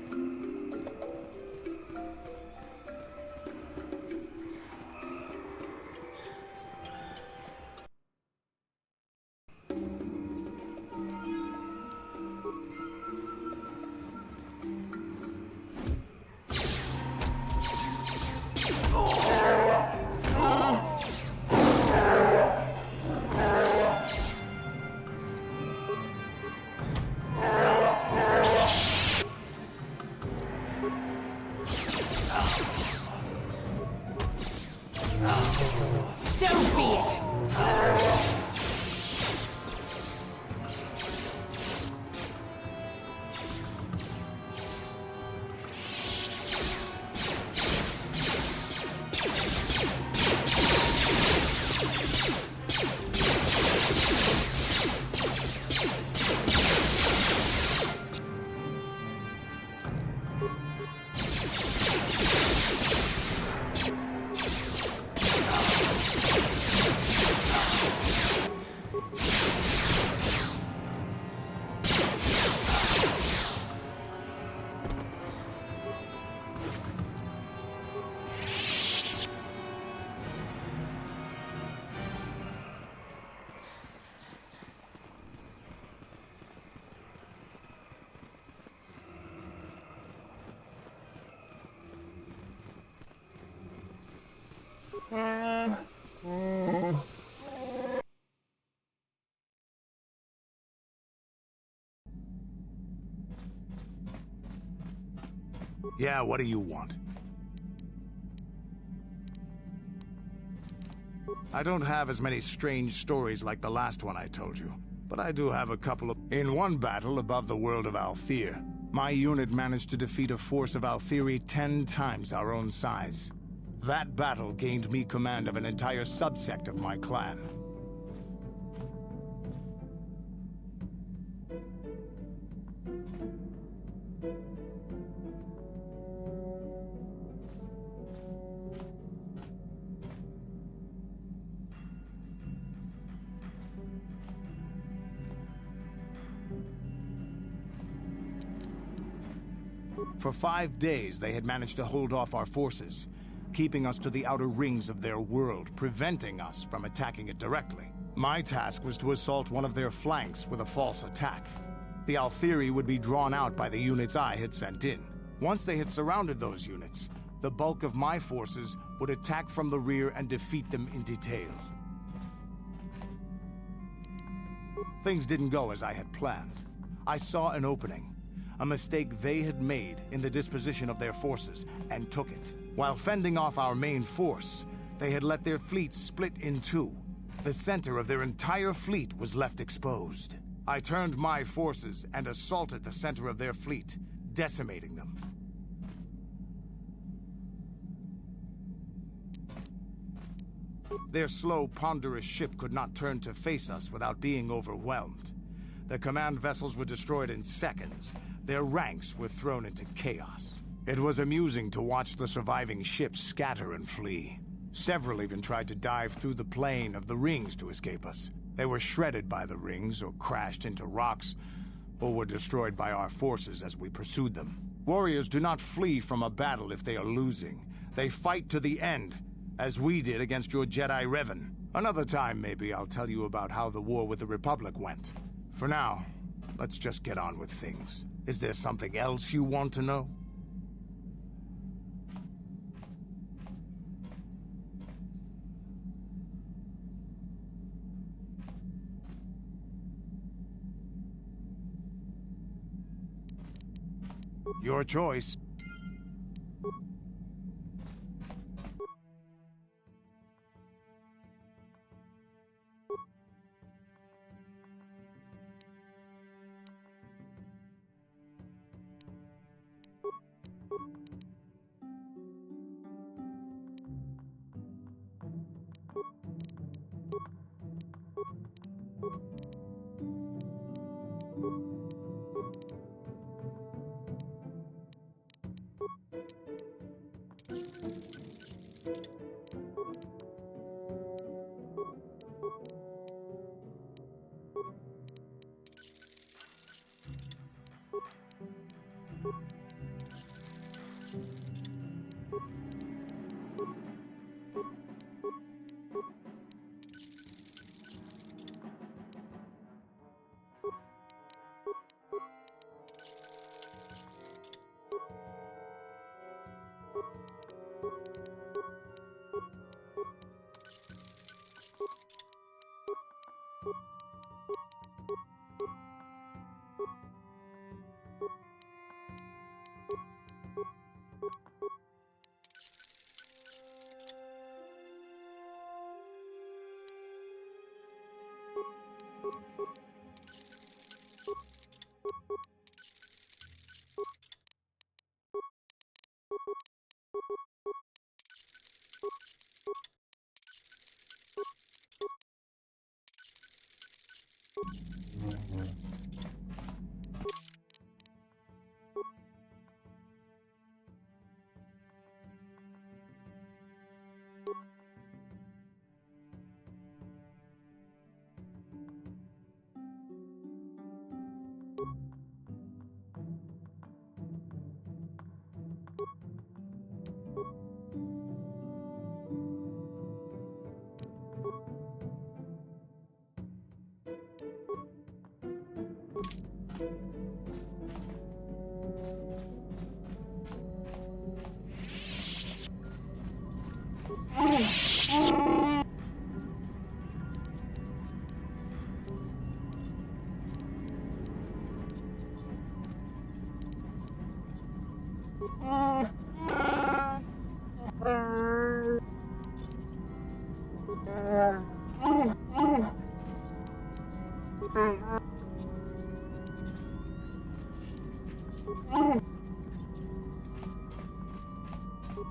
Speaker 10: So be it!
Speaker 4: Yeah, what do you want? I don't have as many strange stories like the last one I told you, but I do have a couple of... In one battle above the world of Althir, my unit managed to defeat a force of Althiri 10 times our own size. That battle gained me command of an entire subsect of my clan. For 5 days, they had managed to hold off our forces, keeping us to the outer rings of their world, preventing us from attacking it directly. My task was to assault one of their flanks with a false attack. The Althiri would be drawn out by the units I had sent in. Once they had surrounded those units, the bulk of my forces would attack from the rear and defeat them in detail. Things didn't go as I had planned. I saw an opening, a mistake they had made in the disposition of their forces, and took it. While fending off our main force, they had let their fleet split in two. The center of their entire fleet was left exposed. I turned my forces and assaulted the center of their fleet, decimating them. Their slow, ponderous ship could not turn to face us without being overwhelmed. The command vessels were destroyed in seconds. Their ranks were thrown into chaos. It was amusing to watch the surviving ships scatter and flee. Several even tried to dive through the plane of the rings to escape us. They were shredded by the rings, or crashed into rocks, or were destroyed by our forces as we pursued them. Warriors do not flee from a battle if they are losing. They fight to the end, as we did against your Jedi Revan. Another time, maybe, I'll tell you about how the war with the Republic went. For now, let's just get on with things. Is there something else you want to know? Your choice.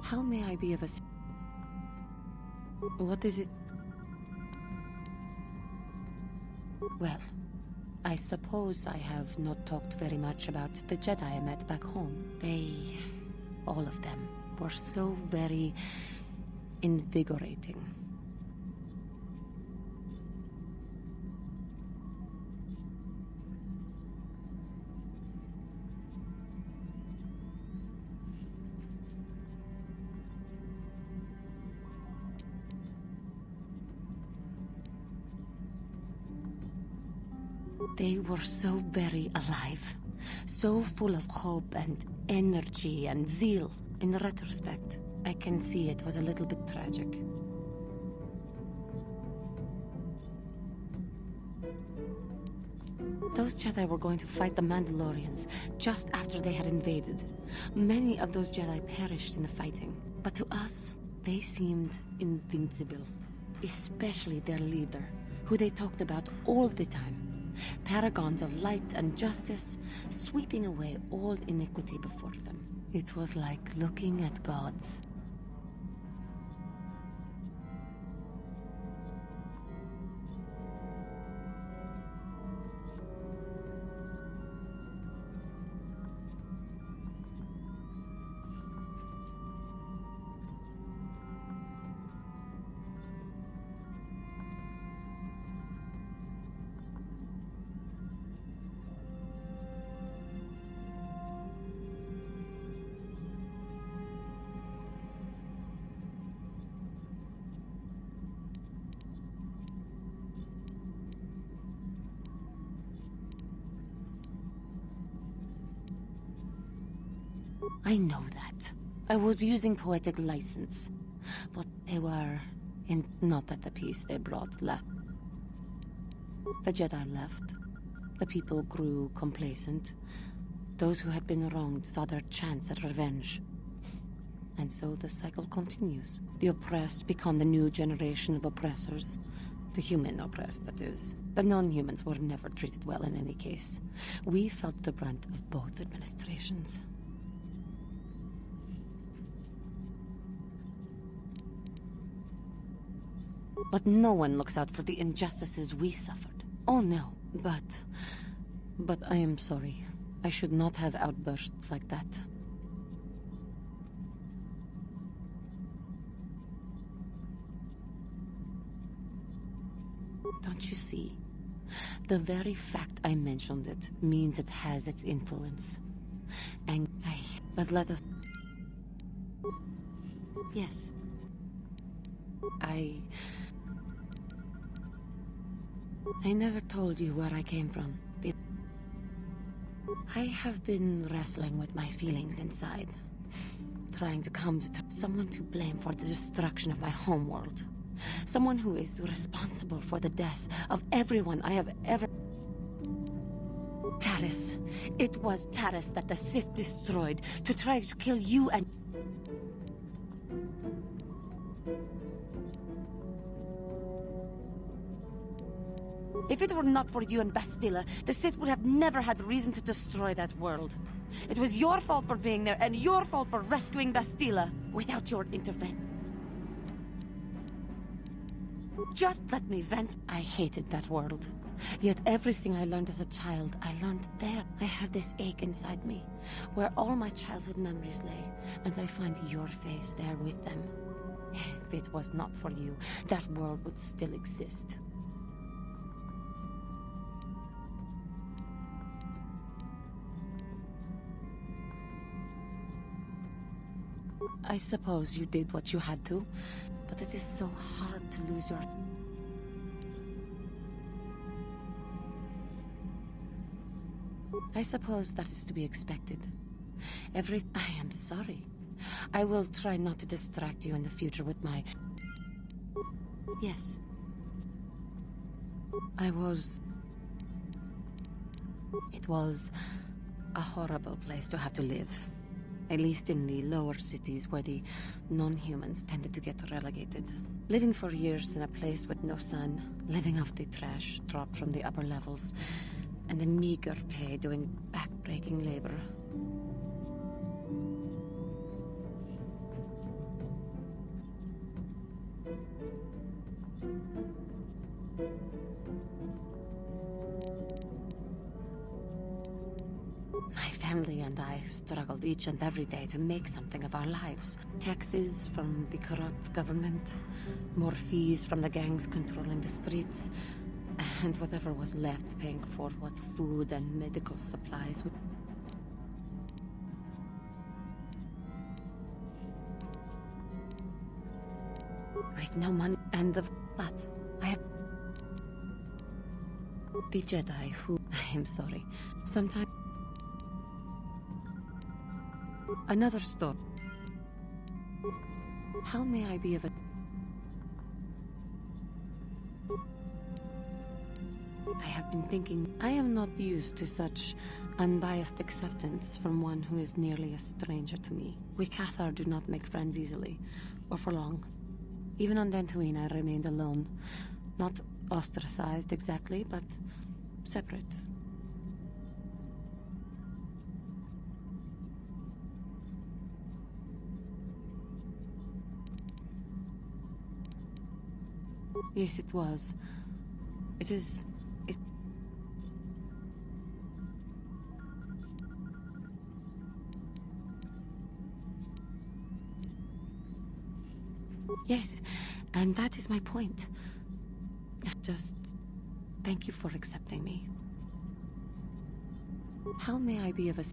Speaker 1: How may I be of What is it? Well, I suppose I have not talked very much about the Jedi I met back home. All of them, were so very invigorating. They were so very alive, so full of hope and energy and zeal. In retrospect, I can see it was a little bit tragic. Those Jedi were going to fight the Mandalorians just after they had invaded. Many of those Jedi perished in the fighting, but to us, they seemed invincible. Especially their leader, who they talked about all the time. Paragons of light and justice, sweeping away all iniquity before them. It was like looking at gods. I know that. I was using poetic license. But they were not at the peace they brought last. The Jedi left. The people grew complacent. Those who had been wronged saw their chance at revenge. And so the cycle continues. The oppressed become the new generation of oppressors. The human oppressed, that is. The non-humans were never treated well in any case. We felt the brunt of both administrations. But no one looks out for the injustices we suffered. Oh no, but I am sorry. I should not have outbursts like that. Don't you see? The very fact I mentioned it means it has its influence. But let us... Yes. I never told you where I came from. I have been wrestling with my feelings inside. Trying to come to someone to blame for the destruction of my homeworld. Someone who is responsible for the death of everyone I have ever... Taris. It was Taris that the Sith destroyed to try to kill you and... If it were not for you and Bastila, the Sith would have never had reason to destroy that world. It was your fault for being there, and your fault for rescuing Bastila. Without your intervention... Just let me vent. I hated that world. Yet everything I learned as a child, I learned there. I have this ache inside me, where all my childhood memories lay, and I find your face there with them. If it was not for you, that world would still exist. I suppose you did what you had to, but it is so hard to lose your... I suppose that is to be expected. I am sorry. I will try not to distract you in the future with my... Yes. It was a horrible place to have to live. At least in the lower cities where the non-humans tended to get relegated. Living for years in a place with no sun, living off the trash dropped from the upper levels, and the meager pay doing back-breaking labor. My family and I struggled each and every day to make something of our lives. Taxes from the corrupt government, more fees from the gangs controlling the streets, and whatever was left paying for what food and medical supplies would... With no money and but The Jedi who... I am sorry. Sometimes... Another story. How may I be of a... I have been thinking, I am not used to such unbiased acceptance from one who is nearly a stranger to me. We Cathar do not make friends easily, or for long. Even on Dantooine I remained alone. Not ostracized exactly, but separate. Yes, it was. It is... Yes, and that is my point. Just thank you for accepting me. How may I be of a...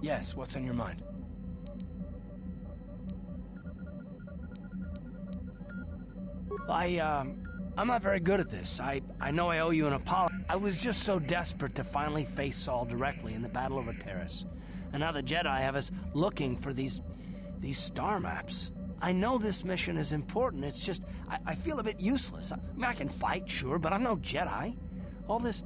Speaker 2: Yes, what's on your mind? I'm not very good at this. I know I owe you an apology. I was just so desperate to finally face Saul directly in the Battle over Terrace. And now the Jedi have us looking for these star maps. I know this mission is important, it's just, I feel a bit useless. I mean, I can fight, sure, but I'm no Jedi. All this...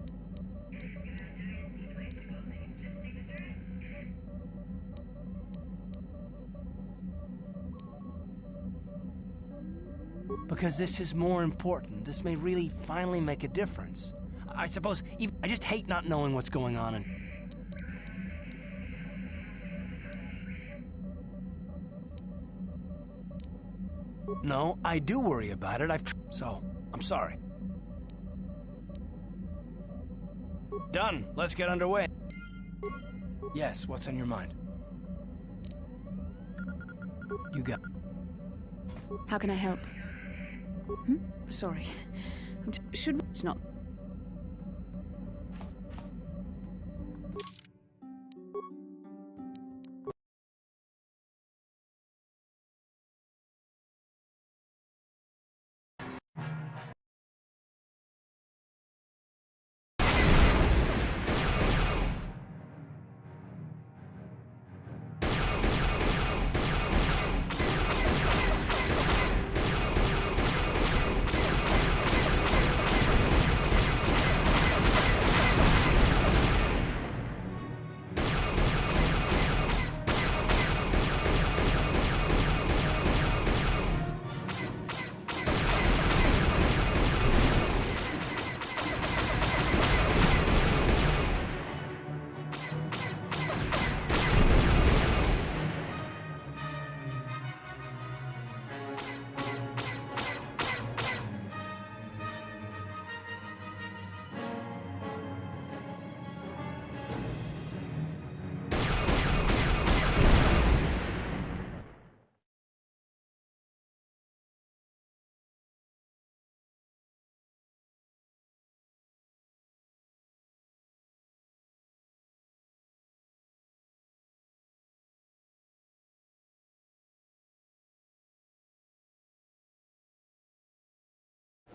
Speaker 2: Because this is more important. This may really finally make a difference. I suppose, I just hate not knowing what's going on and... No, I do worry about it. So, I'm sorry. Done. Let's get underway. Yes, what's on your mind? You got...
Speaker 10: How can I help? Sorry. Should... It's not...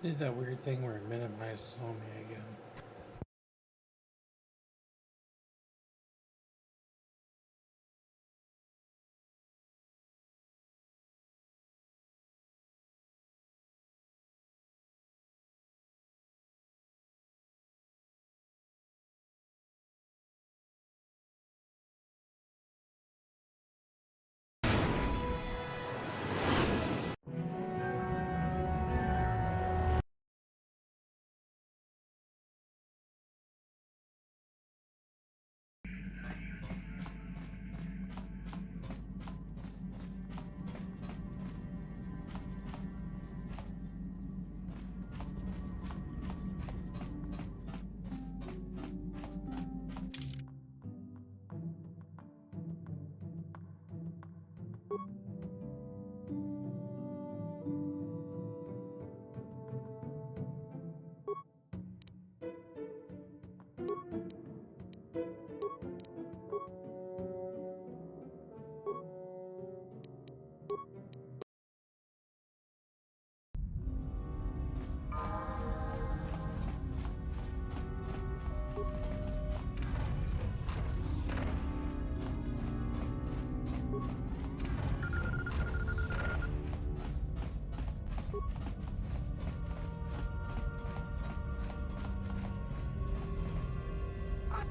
Speaker 3: Did that weird thing where it minimizes on me again.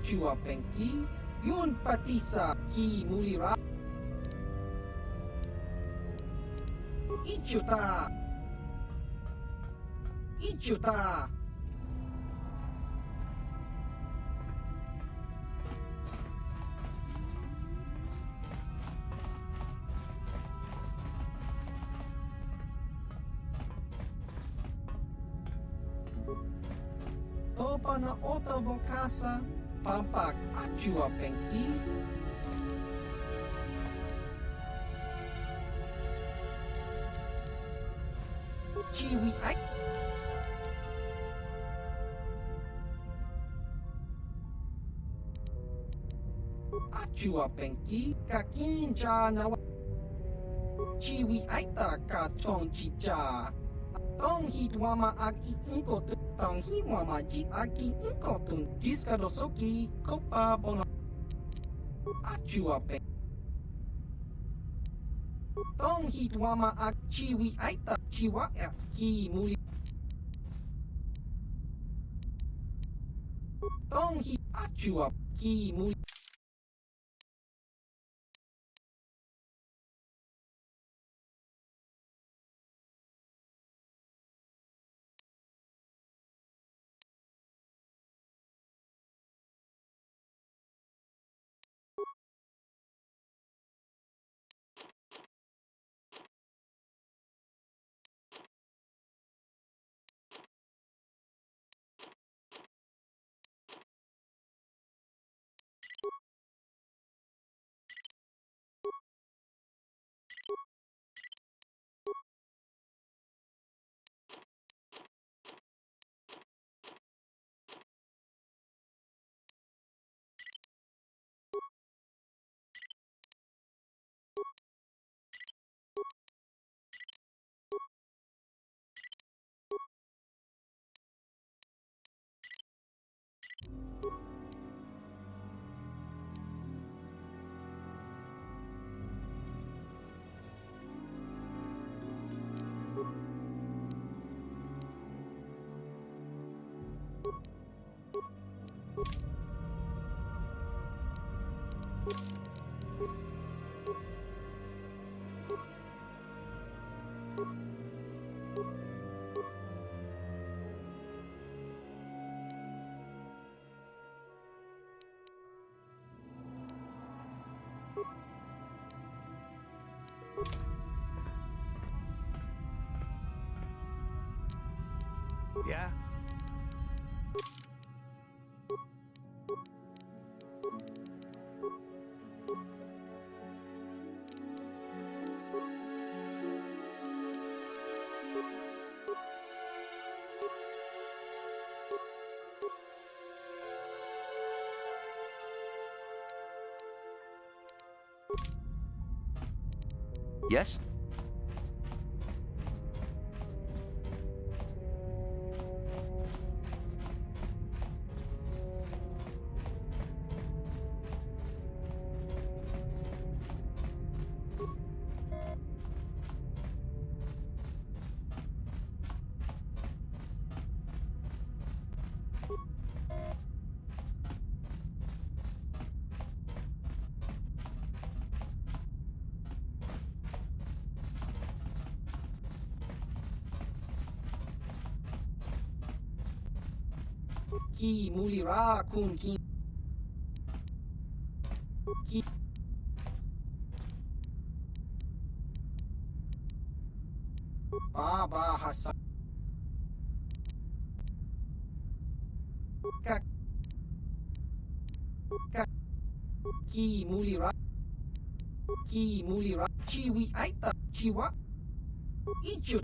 Speaker 17: Achua Pengti, Yun Patisa Ki Mulira. Ichuta! Ichuta! Topa na ota vokasa, pampak achua pengti. Chiwi ai. Achua pengti, kakinja nawa. Chiwi aita ka chong chicha. Tong hitwama ag iinkotu. Tong hitwama jit agi inkotun. Diskadosoki kopa bono. Achua peng. Tong hitwama ag chiwi aita chiwa ki muli. Tong hit achua ki muli.
Speaker 4: Yeah?
Speaker 14: Yes?
Speaker 17: Ki mulira kun ki. Ki. Baba Hassan. Ka. Ka. Ki mulira. Ki mulira. Chiwi aita. Chiwa. Ichut.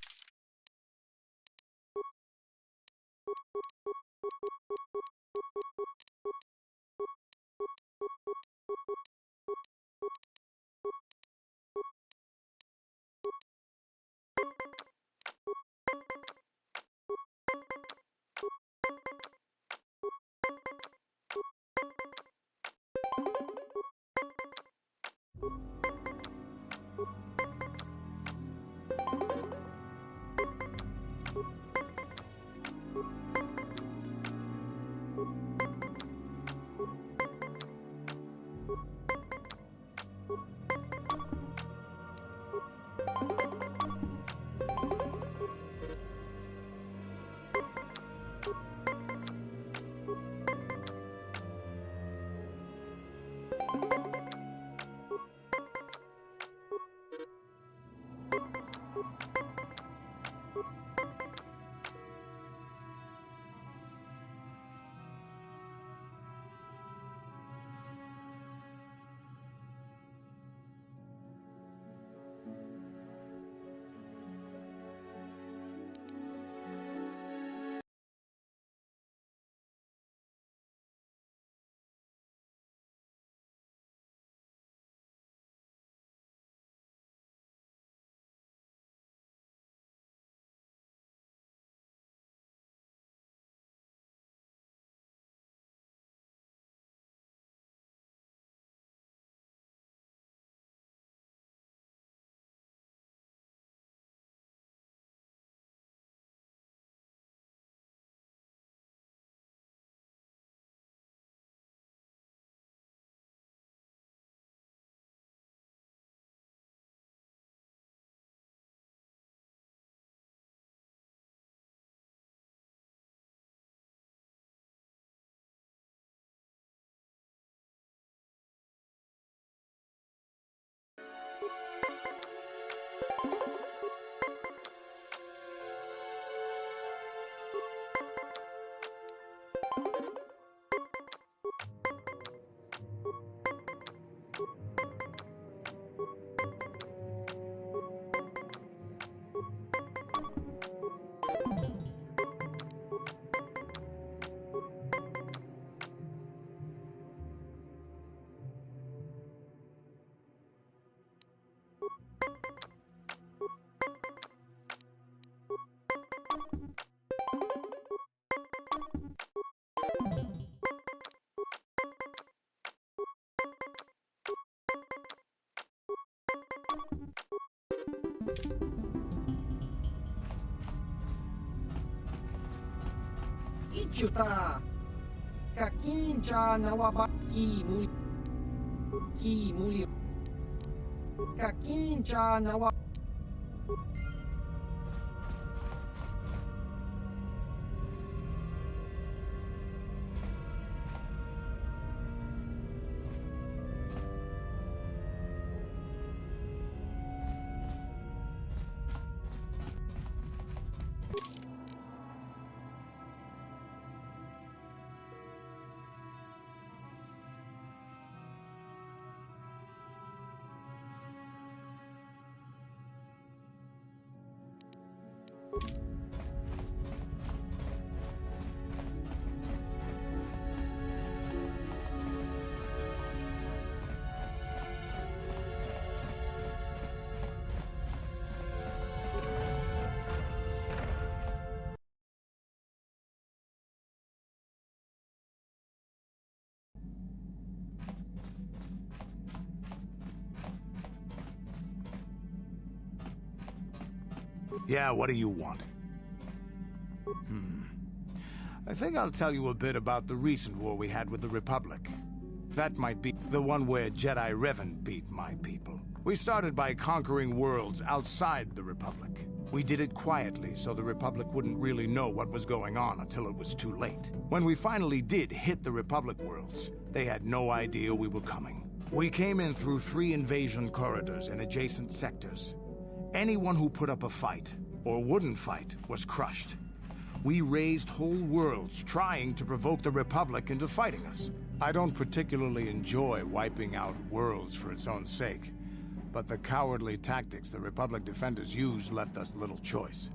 Speaker 17: Ichuta. Kakincha nawabaki muli. Kakincha nawa.
Speaker 4: Yeah, what do you want? I think I'll tell you a bit about the recent war we had with the Republic. That might be the one where Jedi Revan beat my people. We started by conquering worlds outside the Republic. We did it quietly so the Republic wouldn't really know what was going on until it was too late. When we finally did hit the Republic worlds, they had no idea we were coming. We came in through 3 invasion corridors in adjacent sectors. Anyone who put up a fight, or wouldn't fight, was crushed. We razed whole worlds trying to provoke the Republic into fighting us. I don't particularly enjoy wiping out worlds for its own sake, but the cowardly tactics the Republic defenders used left us little choice.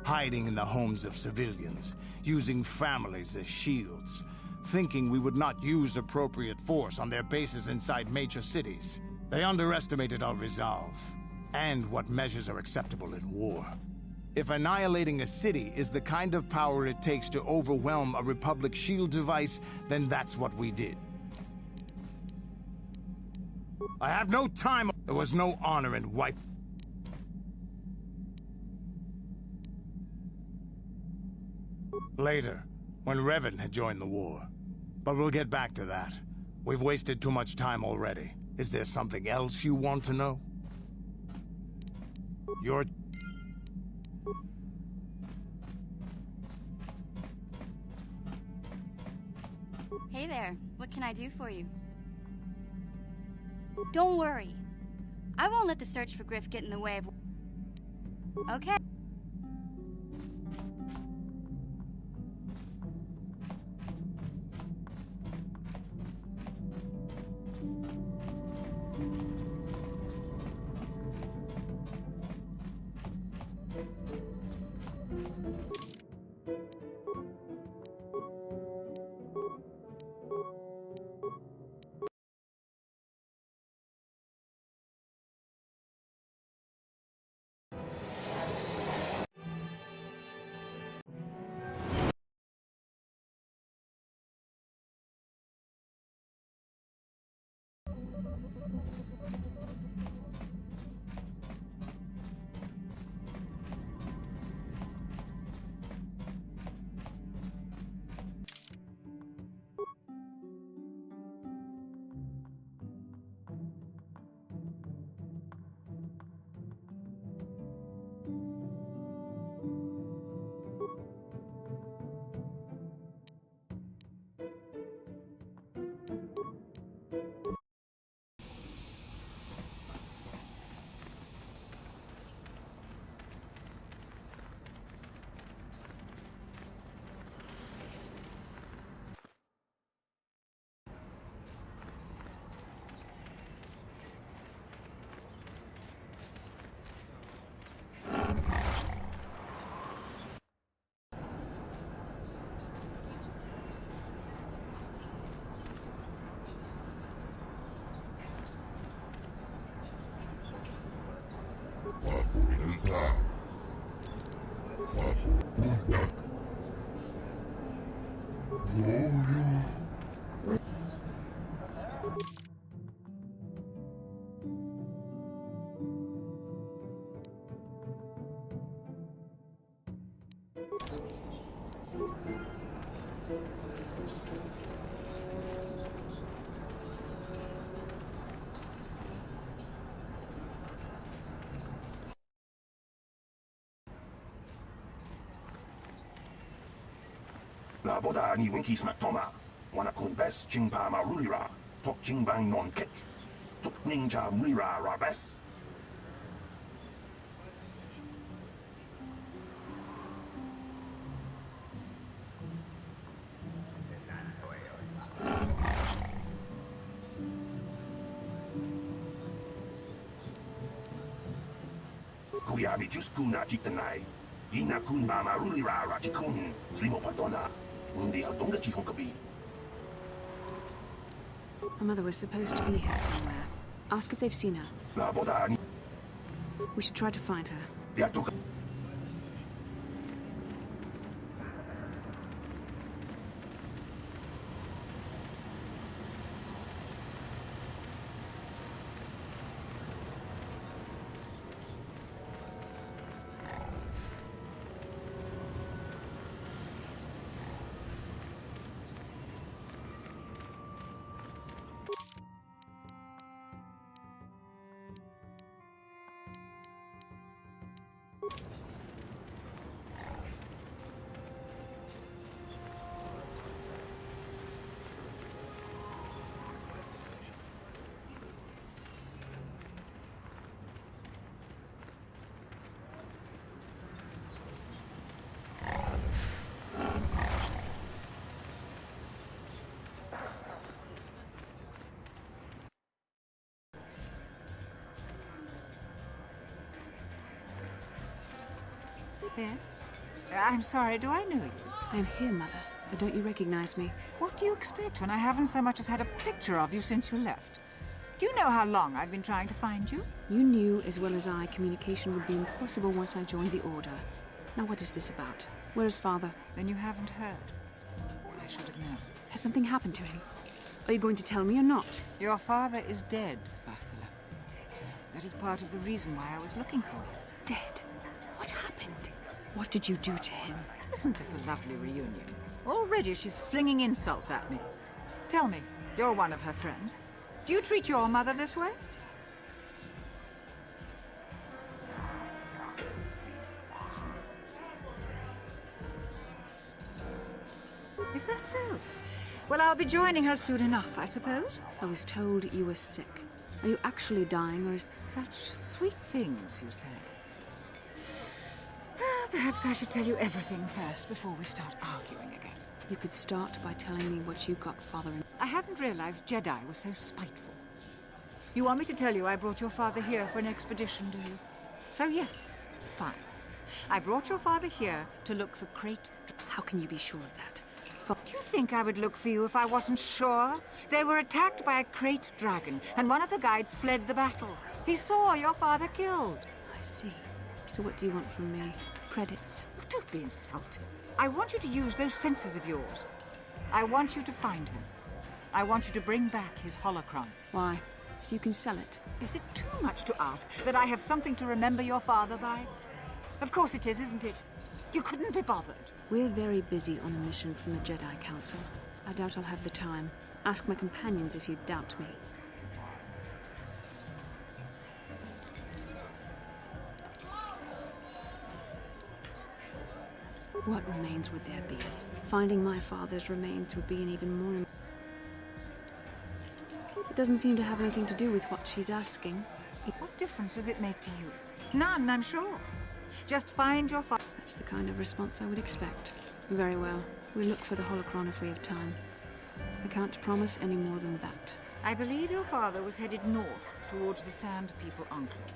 Speaker 4: Hiding in the homes of civilians, using families as shields, thinking we would not use appropriate force on their bases inside major cities. They underestimated our resolve, and what measures are acceptable in war. If annihilating a city is the kind of power it takes to overwhelm a Republic shield device, then that's what we did. I have no time. There was no honor in wipe. Later, when Revan had joined the war. But we'll get back to that. We've wasted too much time already. Is there something else you want to know? You're...
Speaker 8: Hey there, what can I do for you? Don't worry. I won't let the search for Griff get in the way of... Okay.
Speaker 15: Gloria
Speaker 18: Naboda ni winki smak toma. Wana kun bes jingpa ma rulira. Tok jingbang non kek. Tok ninja mulira rabes. Kuyabi juskuna jitanai. Ina kun ba ma rulira rachikun. Slimo patona. Undi hatonga chihonkabi.
Speaker 10: Her mother was supposed to be here somewhere. Ask if they've seen her. We should try to find her.
Speaker 21: Beth? I'm sorry, do I know you?
Speaker 10: I'm here, Mother. But don't you recognize me?
Speaker 21: What do you expect when I haven't so much as had a picture of you since you left? Do you know how long I've been trying to find you?
Speaker 10: You knew as well as I communication would be impossible once I joined the Order. Now what is this about? Where is Father?
Speaker 21: Then you haven't heard. I should have known.
Speaker 10: Has something happened to him? Are you going to tell me or not?
Speaker 21: Your father is dead, Bastila. That is part of the reason why I was looking for you.
Speaker 10: Dead? What happened? What did you do to him?
Speaker 21: Isn't this a lovely reunion? Already she's flinging insults at me. Tell me, you're one of her friends. Do you treat your mother this way? Is that so? Well, I'll be joining her soon enough, I suppose.
Speaker 10: I was told you were sick. Are you actually dying, or is...
Speaker 21: Such sweet things, you say. Perhaps I should tell you everything first before we start arguing again.
Speaker 10: You could start by telling me what you got Father in...
Speaker 21: I hadn't realized Jedi was so spiteful. You want me to tell you I brought your father here for an expedition, do you? So yes, fine. I brought your father here to look for Crate...
Speaker 10: How can you be sure of that?
Speaker 21: Do you think I would look for you if I wasn't sure? They were attacked by a Crate dragon, and one of the guides fled the battle. He saw your father killed.
Speaker 10: I see. So what do you want from me? Credits?
Speaker 21: Don't be insulting. I want you to use those senses of yours. I want you to find him. I want you to bring back his holocron.
Speaker 10: Why? So you can sell it?
Speaker 21: Is it too much to ask that I have something to remember your father by? Of course it is, isn't it? You couldn't be bothered.
Speaker 10: We're very busy on a mission from the Jedi Council. I doubt I'll have the time. Ask my companions if you doubt me. What remains would there be? Finding my father's remains would be an even more... It doesn't seem to have anything to do with what she's asking.
Speaker 21: What difference does it make to you? None, I'm sure. Just find your father.
Speaker 10: That's the kind of response I would expect. Very well. We'll look for the holocron if we have time. I can't promise any more than that.
Speaker 21: I believe your father was headed north towards the Sand People Enclave.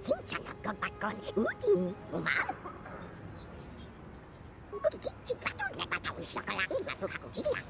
Speaker 11: Kinchana gobakon uti umar. Ukiki chikratu nepata wishokola ibratu hakuchidia.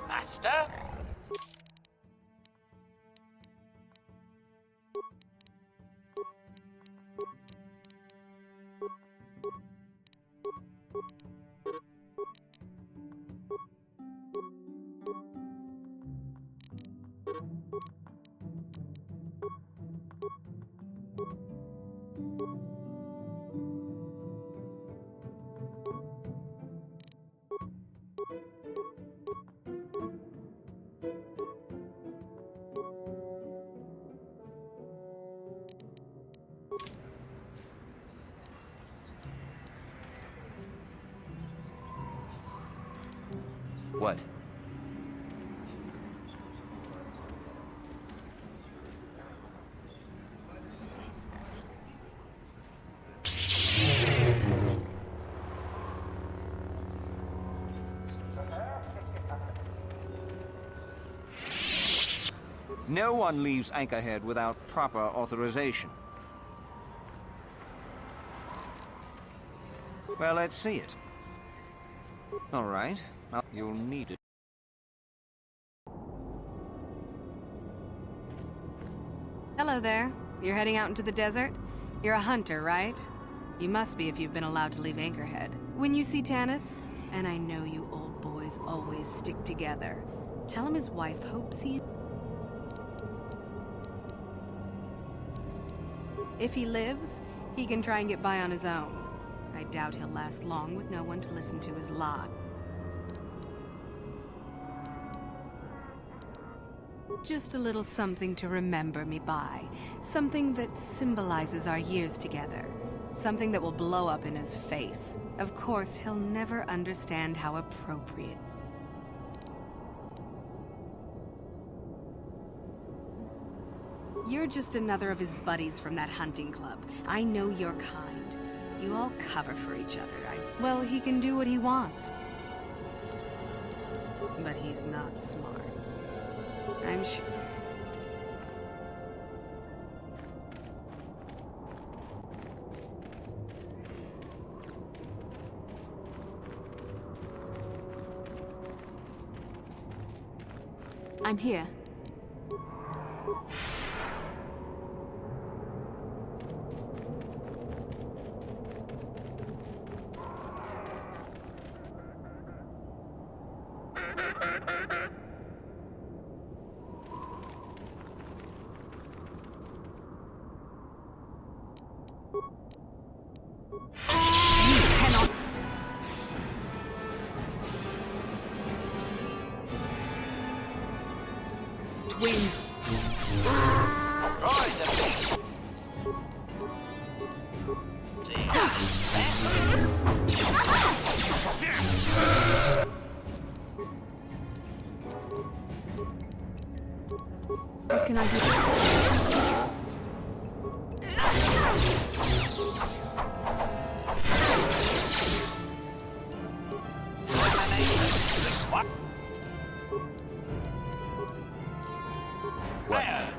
Speaker 2: Master?
Speaker 14: What?
Speaker 5: No one leaves Anchorhead without proper authorization. Well, let's see it. All right. You'll need it.
Speaker 13: Hello there. You're heading out into the desert? You're a hunter, right? You must be if you've been allowed to leave Anchorhead. When you see Tanis, and I know you old boys always stick together, tell him his wife hopes he... If he lives, he can try and get by on his own. I doubt he'll last long with no one to listen to his lie. Just a little something to remember me by. Something that symbolizes our years together. Something that will blow up in his face. Of course, he'll never understand how appropriate. You're just another of his buddies from that hunting club. I know your kind. You all cover for each other. Well, he can do what he wants. But he's not smart. I'm sure...
Speaker 10: I'm here.
Speaker 21: Win.
Speaker 10: What can I do?
Speaker 15: What? Where?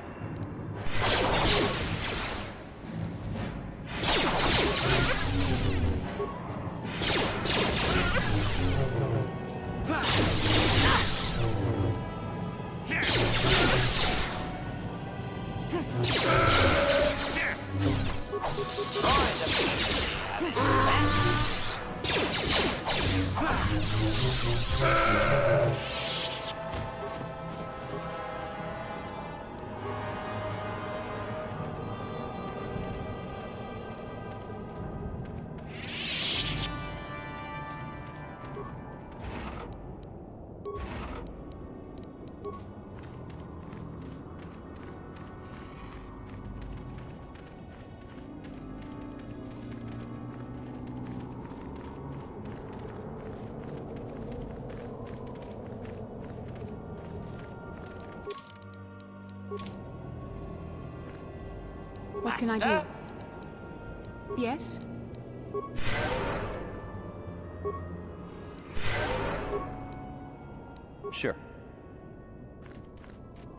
Speaker 10: What can I do? Yes?
Speaker 14: Sure.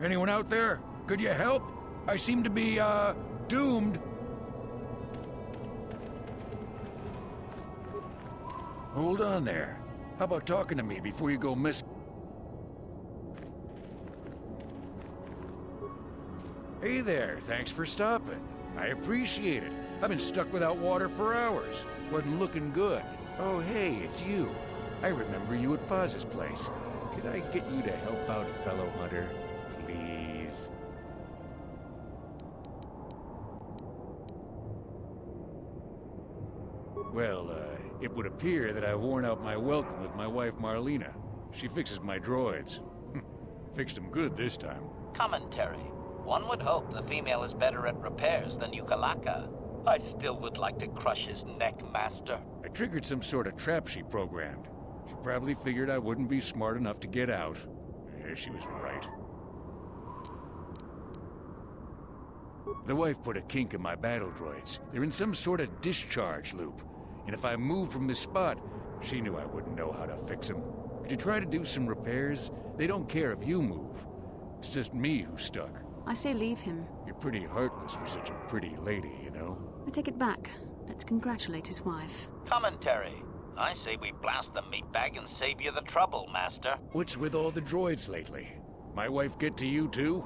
Speaker 6: Anyone out there? Could you help? I seem to be, doomed. Hold on there. How about talking to me before you go missing? Hey there, thanks for stopping. I appreciate it. I've been stuck without water for hours. Wasn't looking good. Oh, hey, it's you. I remember you at Foz's place. Could I get you to help out a fellow hunter, please? Well, it would appear that I've worn out my welcome with my wife Marlena. She fixes my droids. Fixed them good this time.
Speaker 22: Commentary. One would hope the female is better at repairs than Yukalaka. I still would like to crush his neck, Master.
Speaker 6: I triggered some sort of trap she programmed. She probably figured I wouldn't be smart enough to get out. Yeah, she was right. The wife put a kink in my battle droids. They're in some sort of discharge loop. And if I moved from this spot, she knew I wouldn't know how to fix them. Could you try to do some repairs? They don't care if you move. It's just me who's stuck.
Speaker 10: I say leave him.
Speaker 6: You're pretty heartless for such a pretty lady, you know?
Speaker 10: I take it back. Let's congratulate his wife.
Speaker 22: Commentary. I say we blast the meatbag and save you the trouble, Master.
Speaker 6: What's with all the droids lately? My wife get to you too?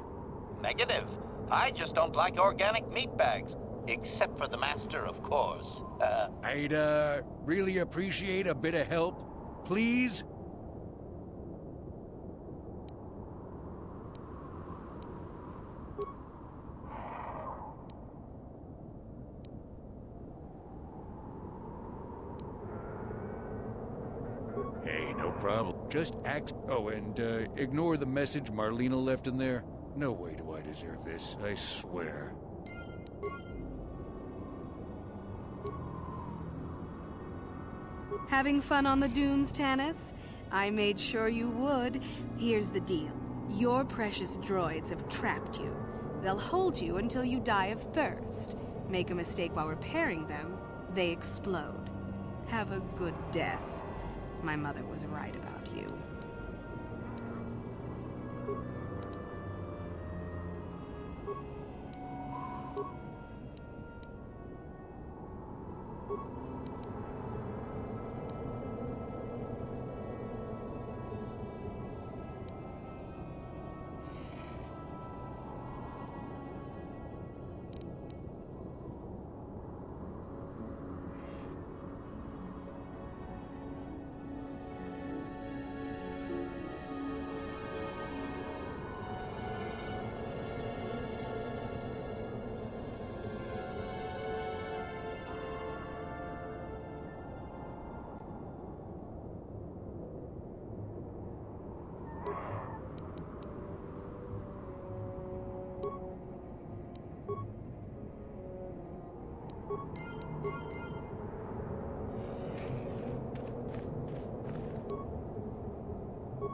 Speaker 22: Negative. I just don't like organic meatbags. Except for the Master, of course.
Speaker 6: I'd, really appreciate a bit of help. Please? Hey, no problem. Just act. Oh, and ignore the message Marlena left in there. No way do I deserve this, I swear.
Speaker 13: Having fun on the dunes, Tanis? I made sure you would. Here's the deal. Your precious droids have trapped you. They'll hold you until you die of thirst. Make a mistake while repairing them, they explode. Have a good death. My mother was right about you.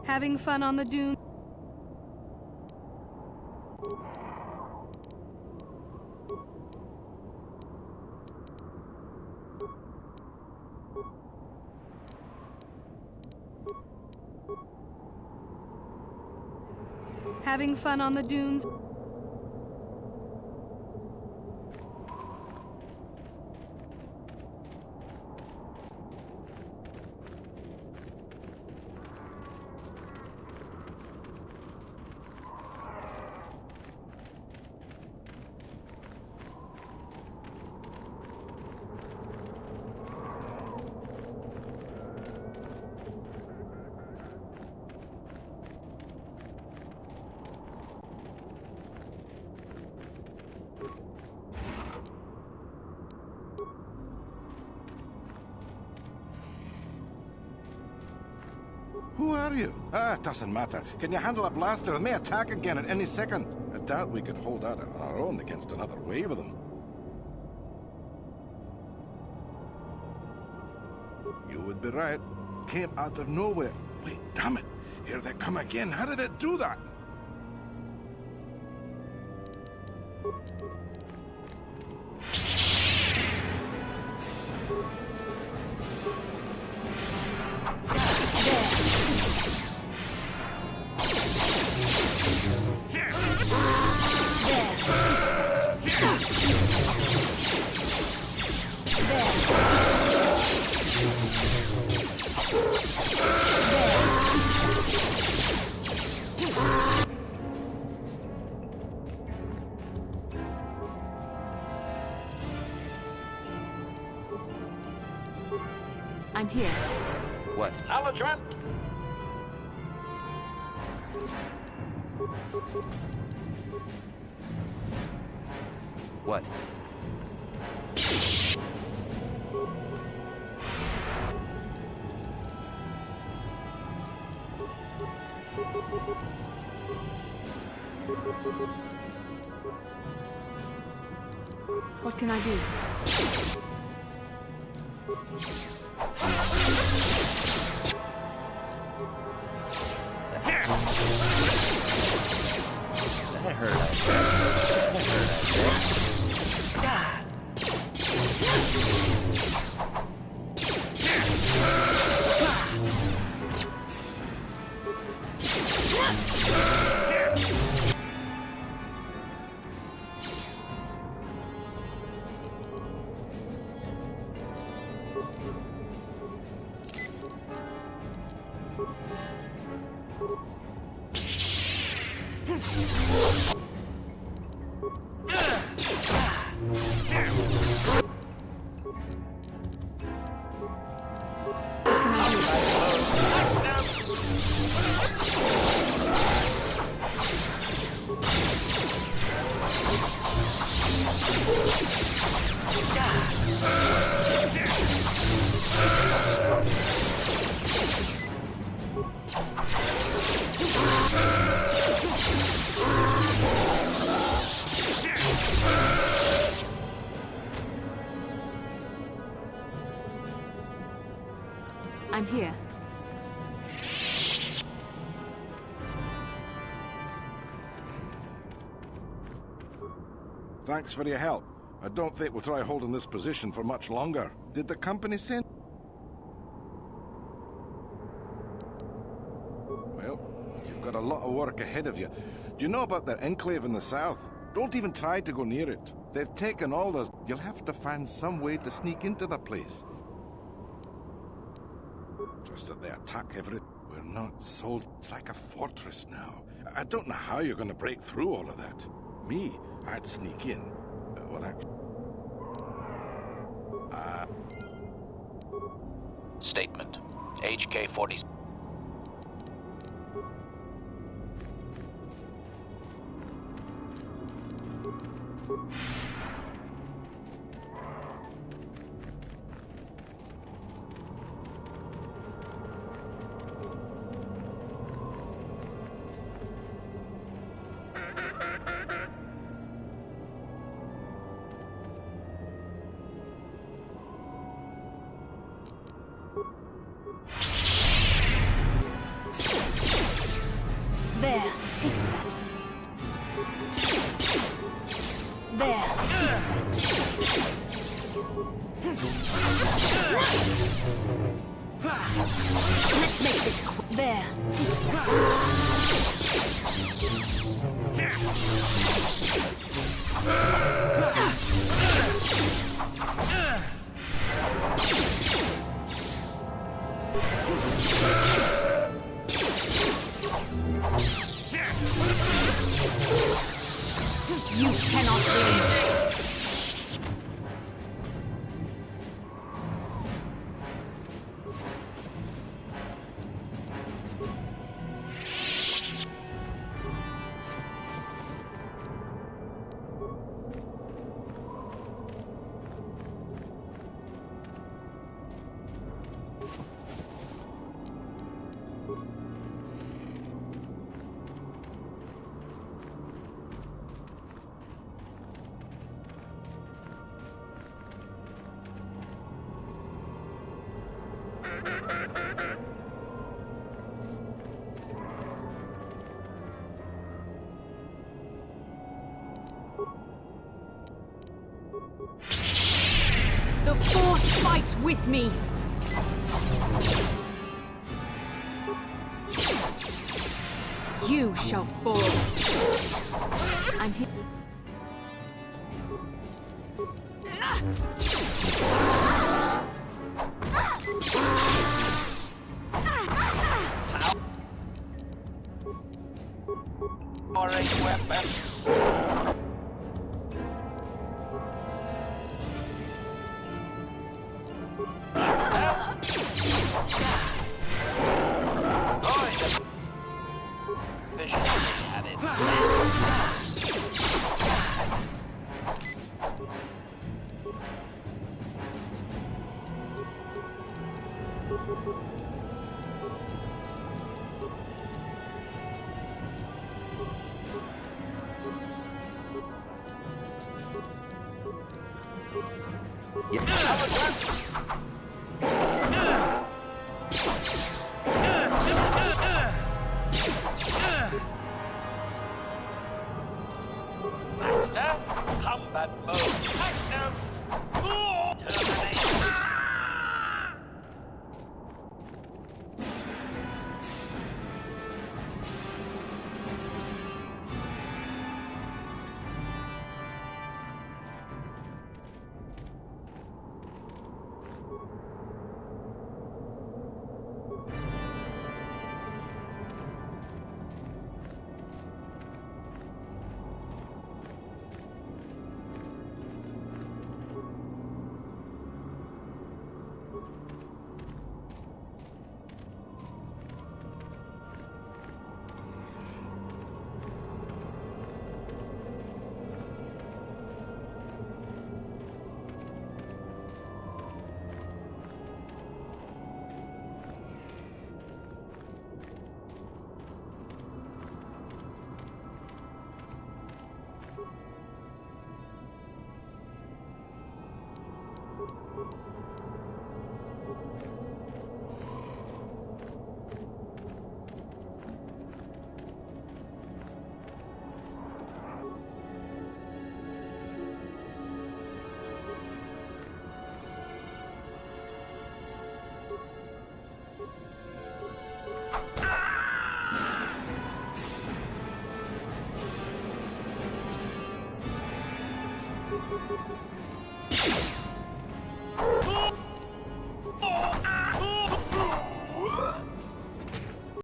Speaker 13: Having fun on the dune? Having fun on the dunes?
Speaker 9: Who are you? It doesn't matter. Can you handle a blaster? It may attack again at any second. I doubt we could hold out on our own against another wave of them. You would be right. Came out of nowhere. Wait, damn it. Here they come again. How did it do that?
Speaker 10: I'm here.
Speaker 14: What?
Speaker 22: Alatrant!
Speaker 14: What?
Speaker 10: What can I do?
Speaker 14: That hurt, I said. That hurt, I
Speaker 10: I'm here.
Speaker 9: Thanks for your help. I don't think we'll try holding this position for much longer. Did the company send? Well, you've got a lot of work ahead of you. Do you know about their enclave in the south? Don't even try to go near it. They've taken all those. You'll have to find some way to sneak into the place. Just that they attack everything. We're not sold. It's like a fortress now. I don't know how you're going to break through all of that. Me, I'd sneak in. Well,
Speaker 22: Statement. HK-40.
Speaker 10: There, take that. There, take that. Let's make this quick. There. You cannot win. The Force fights with me! You shall fall. I'm here.
Speaker 22: Orange weapon. Combat mode active. Terminate.